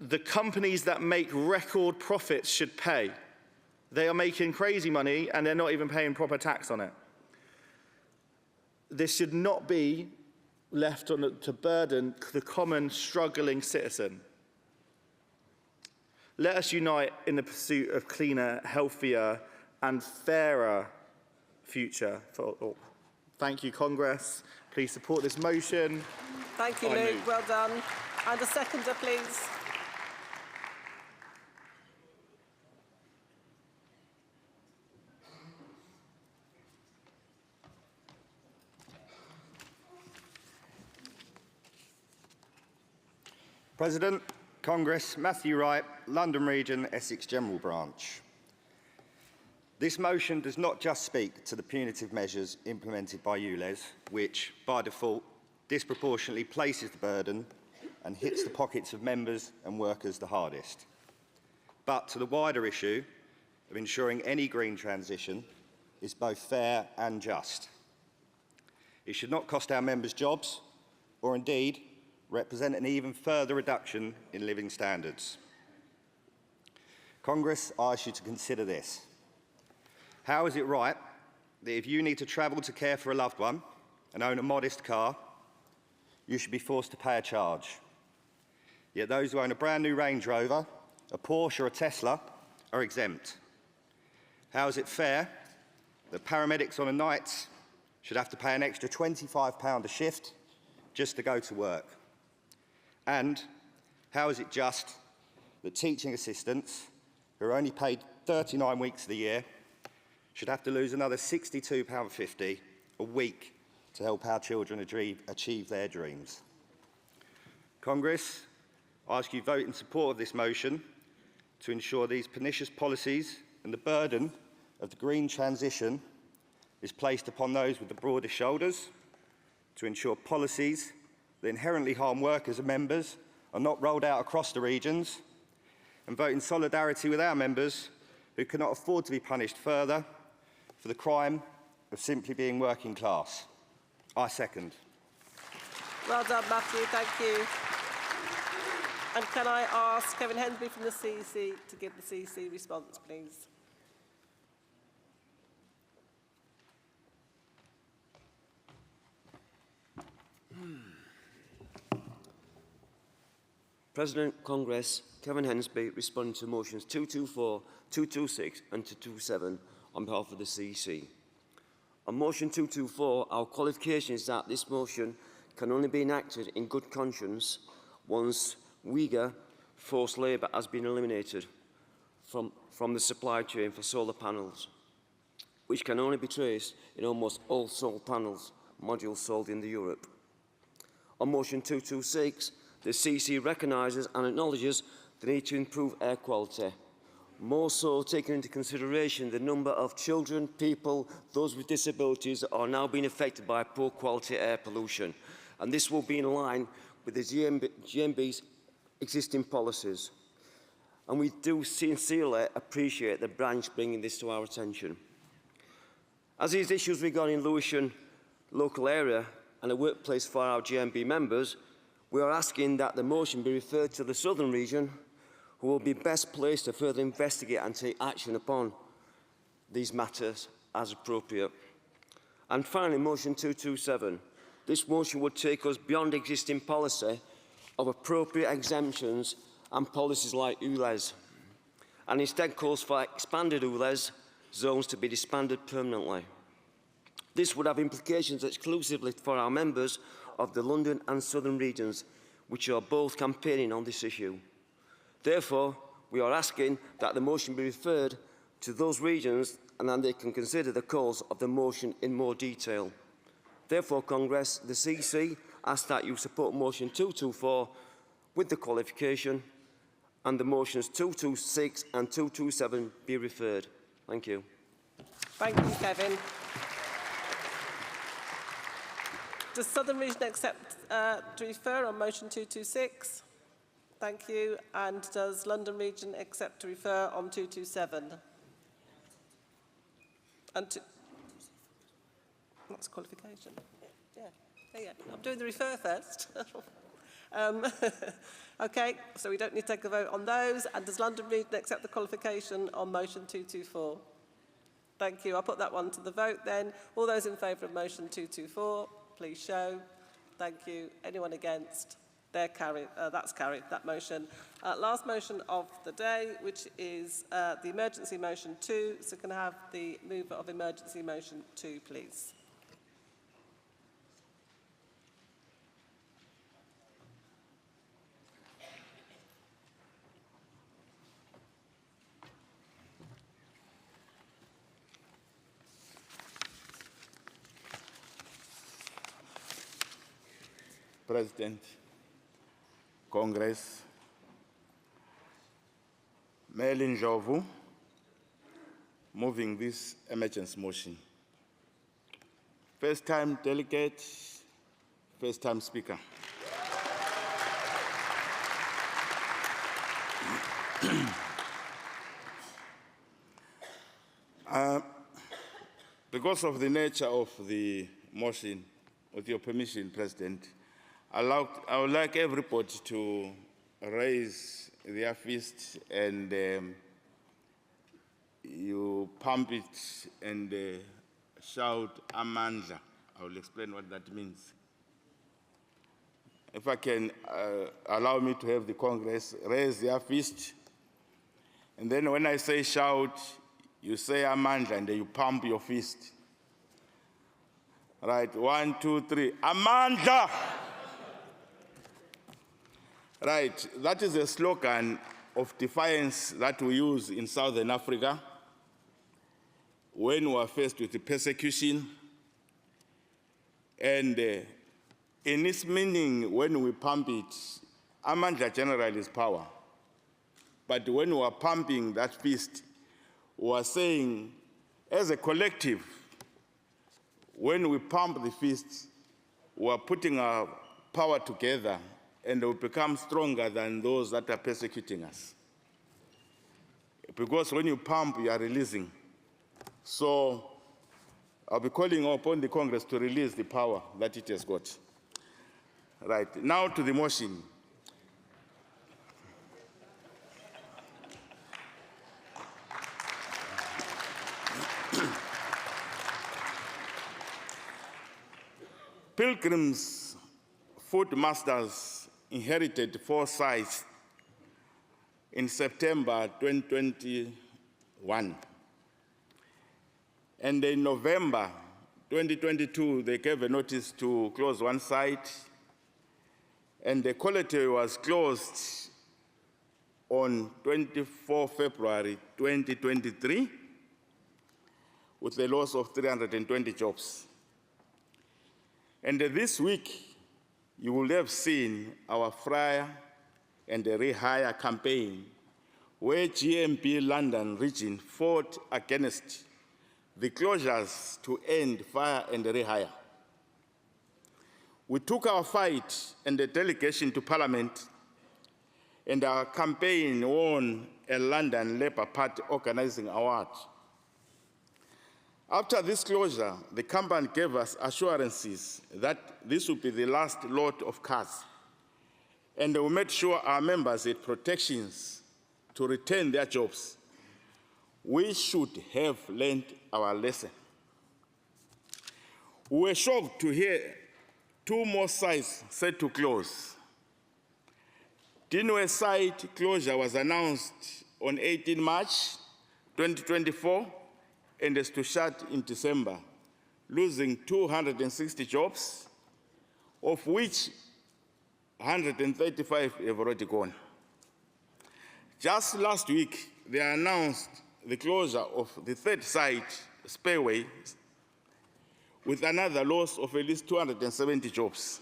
The companies that make record profits should pay. They are making crazy money and they're not even paying proper tax on it. This should not be left to burden the common struggling citizen. Let us unite in the pursuit of cleaner, healthier and fairer future for all. Thank you, Congress. Please support this motion. Thank you, Luke. Well done. And a seconder, please. President, Congress, Matthew Wright, London Region, Essex General Branch. This motion does not just speak to the punitive measures implemented by ULEZ, which, by default, disproportionately places the burden and hits the pockets of members and workers the hardest, but to the wider issue of ensuring any green transition is both fair and just. It should not cost our members jobs, or indeed represent an even further reduction in living standards. Congress, I ask you to consider this. How is it right that if you need to travel to care for a loved one and own a modest car, you should be forced to pay a charge? Yet those who own a brand new Range Rover, a Porsche or a Tesla are exempt. How is it fair that paramedics on a night should have to pay an extra £25 a shift just to go to work? And how is it just that teaching assistants, who are only paid 39 weeks of the year, should have to lose another £62.50 a week to help our children achieve their dreams? Congress, I ask you to vote in support of this motion to ensure these pernicious policies and the burden of the green transition is placed upon those with the broadest shoulders, to ensure policies that inherently harm workers and members are not rolled out across the regions, and vote in solidarity with our members who cannot afford to be punished further for the crime of simply being working class. I second. Well done, Matthew. Thank you. And can I ask Kevin Hensby from the CEC to give the CEC response, please? President, Congress, Kevin Hensby, responding to motions 224, 226 and 227 on behalf of the CEC. On motion 224, our qualification is that this motion can only be enacted in good conscience once Uyghur forced labour has been eliminated from the supply chain for solar panels, which can only be traced in almost all solar panels modules sold in Europe. On motion 226, the CEC recognises and acknowledges the need to improve air quality, more so taking into consideration the number of children, people, those with disabilities that are now being affected by poor quality air pollution. And this will be in line with the GMB's existing policies. And we do sincerely appreciate the branch bringing this to our attention. As these issues regarding Lewisham local area and a workplace for our GMB members, we are asking that the motion be referred to the Southern Region, who will be best placed to further investigate and take action upon these matters as appropriate. And finally, motion 227. This motion would take us beyond existing policy of appropriate exemptions and policies like ULEZ, and instead calls for expanded ULEZ zones to be disbanded permanently. This would have implications exclusively for our members of the London and Southern regions, which are both campaigning on this issue. Therefore, we are asking that the motion be referred to those regions and that they can consider the cause of the motion in more detail. Therefore, Congress, the CC asks that you support motion 224 with the qualification and the motions 226 and 227 be referred. Thank you. Thank you, Kevin. Does Southern Region accept to refer on motion 226? Thank you. And does London Region accept to refer on 227? And that's qualification. Yeah. Yeah. I'm doing the refer first. Okay, so we don't need to take a vote on those. And does London Region accept the qualification on motion 224? Thank you. I'll put that one to the vote then. All those in favour of motion 224, please show. Thank you. Anyone against? They're carried. That's carried, that motion. Last motion of the day, which is the emergency motion 2. So can I have the mover of emergency motion 2, please? President, Congress, Melin Jovu, moving this emergency motion. First time delegate, first time speaker. Because of the nature of the motion, with your permission, President, I would like everybody to raise their fist and you pump it and shout Amandla. I will explain what that means. If I can allow me to have the Congress raise their fist, and then when I say shout, you say Amandla and then you pump your fist. Right, 1, 2, 3, Amandla! Right, that is a slogan of defiance that we use in Southern Africa when we are faced with the persecution. And in its meaning, when we pump it, Amandla generally is power. But when we are pumping that fist, we are saying, as a collective, when we pump the fist, we are putting our power together and we become stronger than those that are persecuting us. Because when you pump, you are releasing. So I'll be calling upon the Congress to release the power that it has got. Right, now to the motion. Pilgrims, food masters, inherited 4 sites in September 2021. And in November 2022, they gave a notice to close 1 site, and the quality was closed on 24 February 2023 with a loss of 320 jobs. And this week, you will have seen our fire and rehire campaign where GMB London region fought against the closures to end fire and rehire. We took our fight and the delegation to Parliament, and our campaign won a London Labour Party Organising Award. After this closure, the company gave us assurances that this would be the last lot of cars, and we made sure our members had protections to retain their jobs. We should have learned our lesson. We were shocked to hear 2 more sites set to close. Dinwe site closure was announced on 18 March 2024, and is to shut in December losing 260 jobs, of which 135 have already gone. Just last week, they announced the closure of the third site, Spearway, with another loss of at least 270 jobs.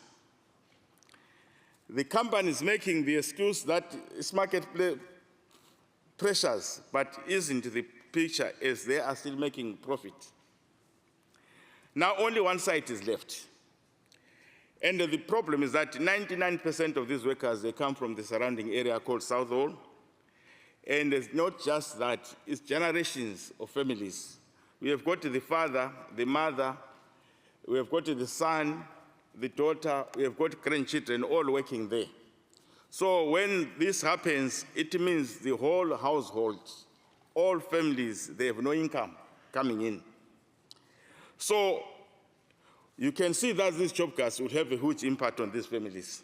The company is making the excuse that it's market pressures, but isn't the picture as they are still making profit. Now only one site is left. And the problem is that 99% of these workers, they come from the surrounding area called Southall. And it's not just that, it's generations of families. We have got the father, the mother, we have got the son, the daughter, we have got grandchildren all working there. So when this happens, it means the whole household, all families, they have no income coming in. So you can see that these job cuts will have a huge impact on these families.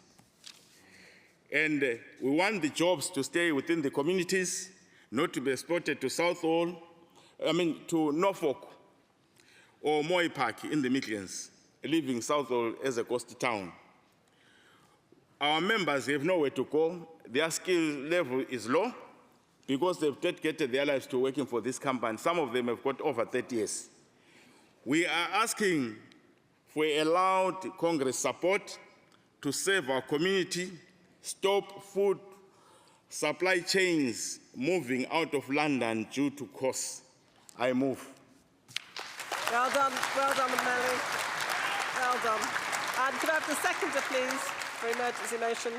And we want the jobs to stay within the communities, not to be exported to to Norfolk or Moy Park in the Midlands, leaving Southall as a coast town. Our members have nowhere to go. Their skill level is low because they've dedicated their lives to working for this company. Some of them have got over 30 years. We are asking for a loud Congress support to save our community, stop food supply chains moving out of London due to costs. I move. Well done, Melly. Well done. And could I have the seconder, please, for emergency motion?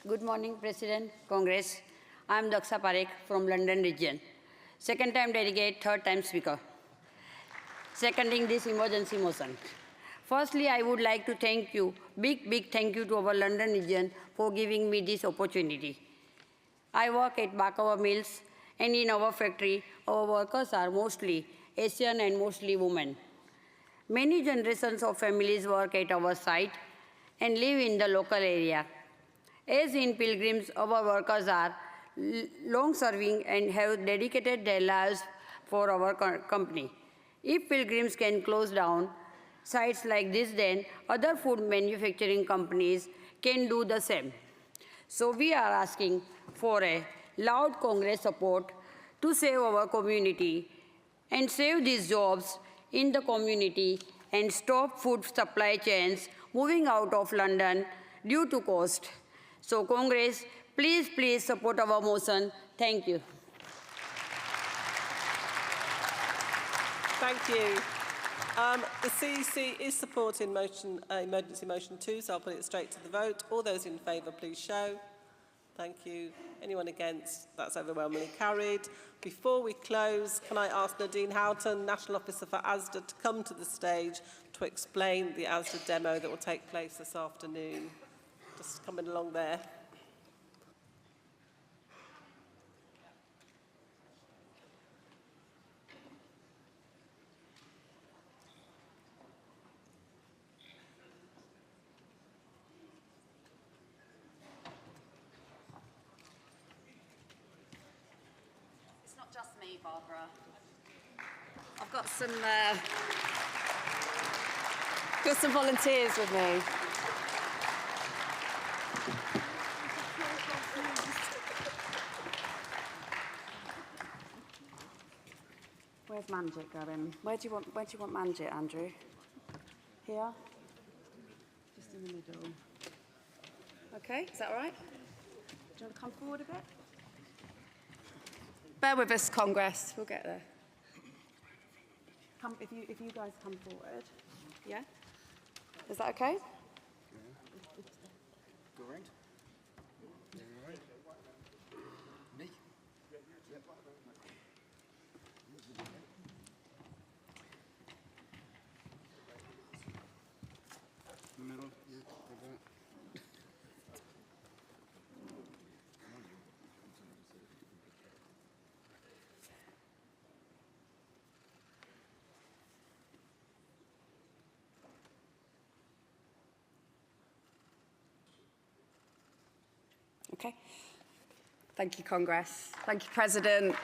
Good morning, President, Congress. I am Daksha Parekh from London region. Second time delegate, third time speaker. Seconding this emergency motion. Firstly, I would like to thank you, big thank you to our London region for giving me this opportunity. I work at Bakawa Mills, and in our factory, our workers are mostly Asian and mostly women. Many generations of families work at our site and live in the local area. As in Pilgrims, our workers are long-serving and have dedicated their lives for our company. If Pilgrims can close down sites like this, then other food manufacturing companies can do the same. So we are asking for a loud Congress support to save our community and save these jobs in the community and stop food supply chains moving out of London due to cost. So Congress, please support our motion. Thank you. Thank you. The CEC is supporting emergency motion 2, so I'll put it straight to the vote. All those in favour, please show. Thank you. Anyone against? That's overwhelmingly carried. Before we close, can I ask Nadine Houghton, National Officer for ASDA, to come to the stage to explain the ASDA demo that will take place this afternoon. Just coming along there. It's not just me, Barbara. I've got some volunteers with me. Where's Manjit going? Where do you want Manjit, Andrew? Here? Just in the middle. Okay, is that all right? Do you want to come forward a bit? Bear with us, Congress. We'll get there. If you guys come forward. Yeah? Is that okay? Go around. Me? Middle, yeah, like that. Okay. Thank you, Congress. Thank you, President.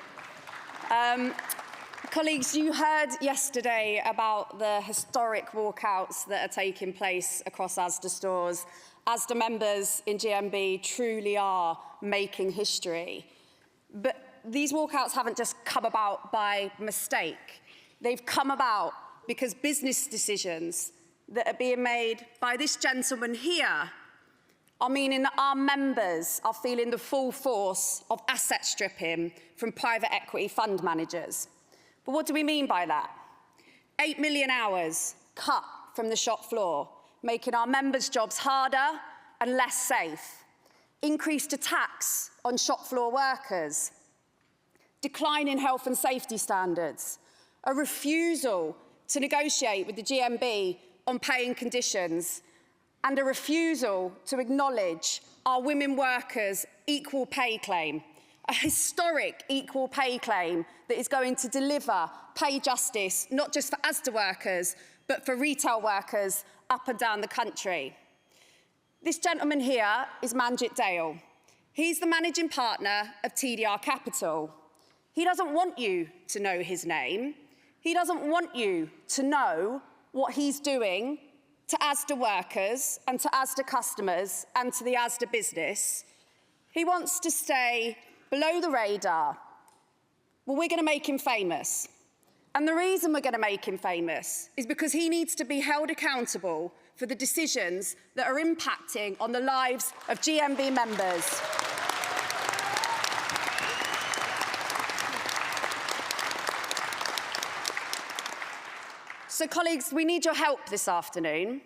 Colleagues, you heard yesterday about the historic walkouts that are taking place across Asda stores. Asda members in GMB truly are making history. But these walkouts haven't just come about by mistake. They've come about because business decisions that are being made by this gentleman here are meaning that our members are feeling the full force of asset stripping from private equity fund managers. But what do we mean by that? 8 million hours cut from the shop floor, making our members' jobs harder and less safe. Increased attacks on shop floor workers. Decline in health and safety standards. A refusal to negotiate with the GMB on paying conditions. And a refusal to acknowledge our women workers' equal pay claim. A historic equal pay claim that is going to deliver pay justice, not just for Asda workers, but for retail workers up and down the country. This gentleman here is Manjit Dale. He's the managing partner of TDR Capital. He doesn't want you to know his name. He doesn't want you to know what he's doing to Asda workers and to Asda customers and to the Asda business. He wants to stay below the radar. Well, we're going to make him famous. And the reason we're going to make him famous is because he needs to be held accountable for the decisions that are impacting on the lives of GMB members. So, colleagues, we need your help this afternoon.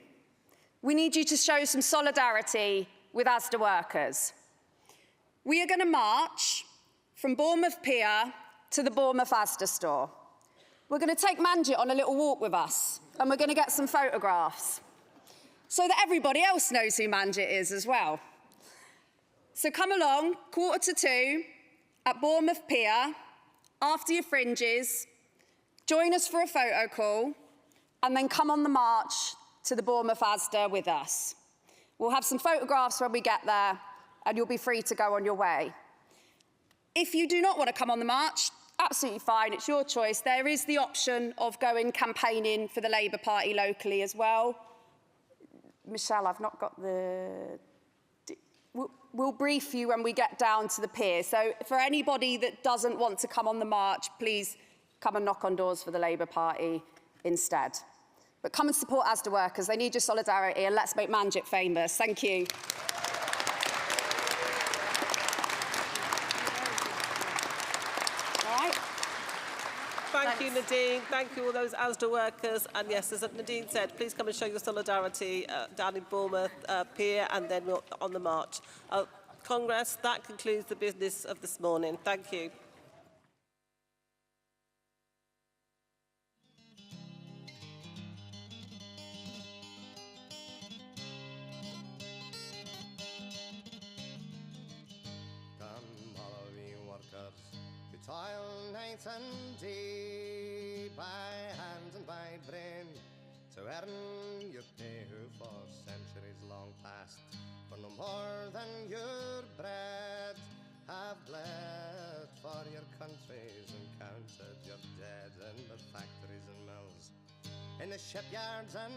We need you to show some solidarity with Asda workers. We are going to march from Bournemouth Pier to the Bournemouth Asda store. We're going to take Manjit on a little walk with us, and we're going to get some photographs so that everybody else knows who Manjit is as well. So come along, 1:45 at Bournemouth Pier, after your fringes, join us for a photo call, and then come on the march to the Bournemouth Asda with us. We'll have some photographs when we get there, and you'll be free to go on your way. If you do not want to come on the march, absolutely fine, it's your choice. There is the option of going campaigning for the Labour Party locally as well. Michelle, I've not got the... We'll brief you when we get down to the pier. So for anybody that doesn't want to come on the march, please come and knock on doors for the Labour Party instead. But come and support Asda workers. They need your solidarity, and let's make Manjit famous. Thank you. Thank you, Nadine. Thank you, all those Asda workers. And yes, as Nadine said, please come and show your solidarity down in Bournemouth Pier, and then we're on the march. Congress, that concludes the business of this morning. Thank you. Toil night and day, by hand and by brain, to earn your pay who for centuries long past, for no more than your bread, have bled for your countries and counted your dead in the factories and mills, in the shipyards and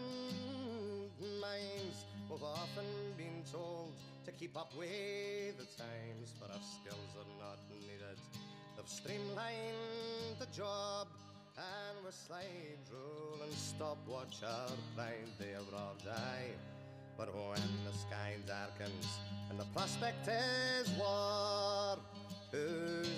mines. We've often been told to keep up with the times, but our skills are not needed. They've streamlined the job, and we're slide rule and stopwatch our blind day of robbed eye. But when the sky darkens and the prospect is war, who's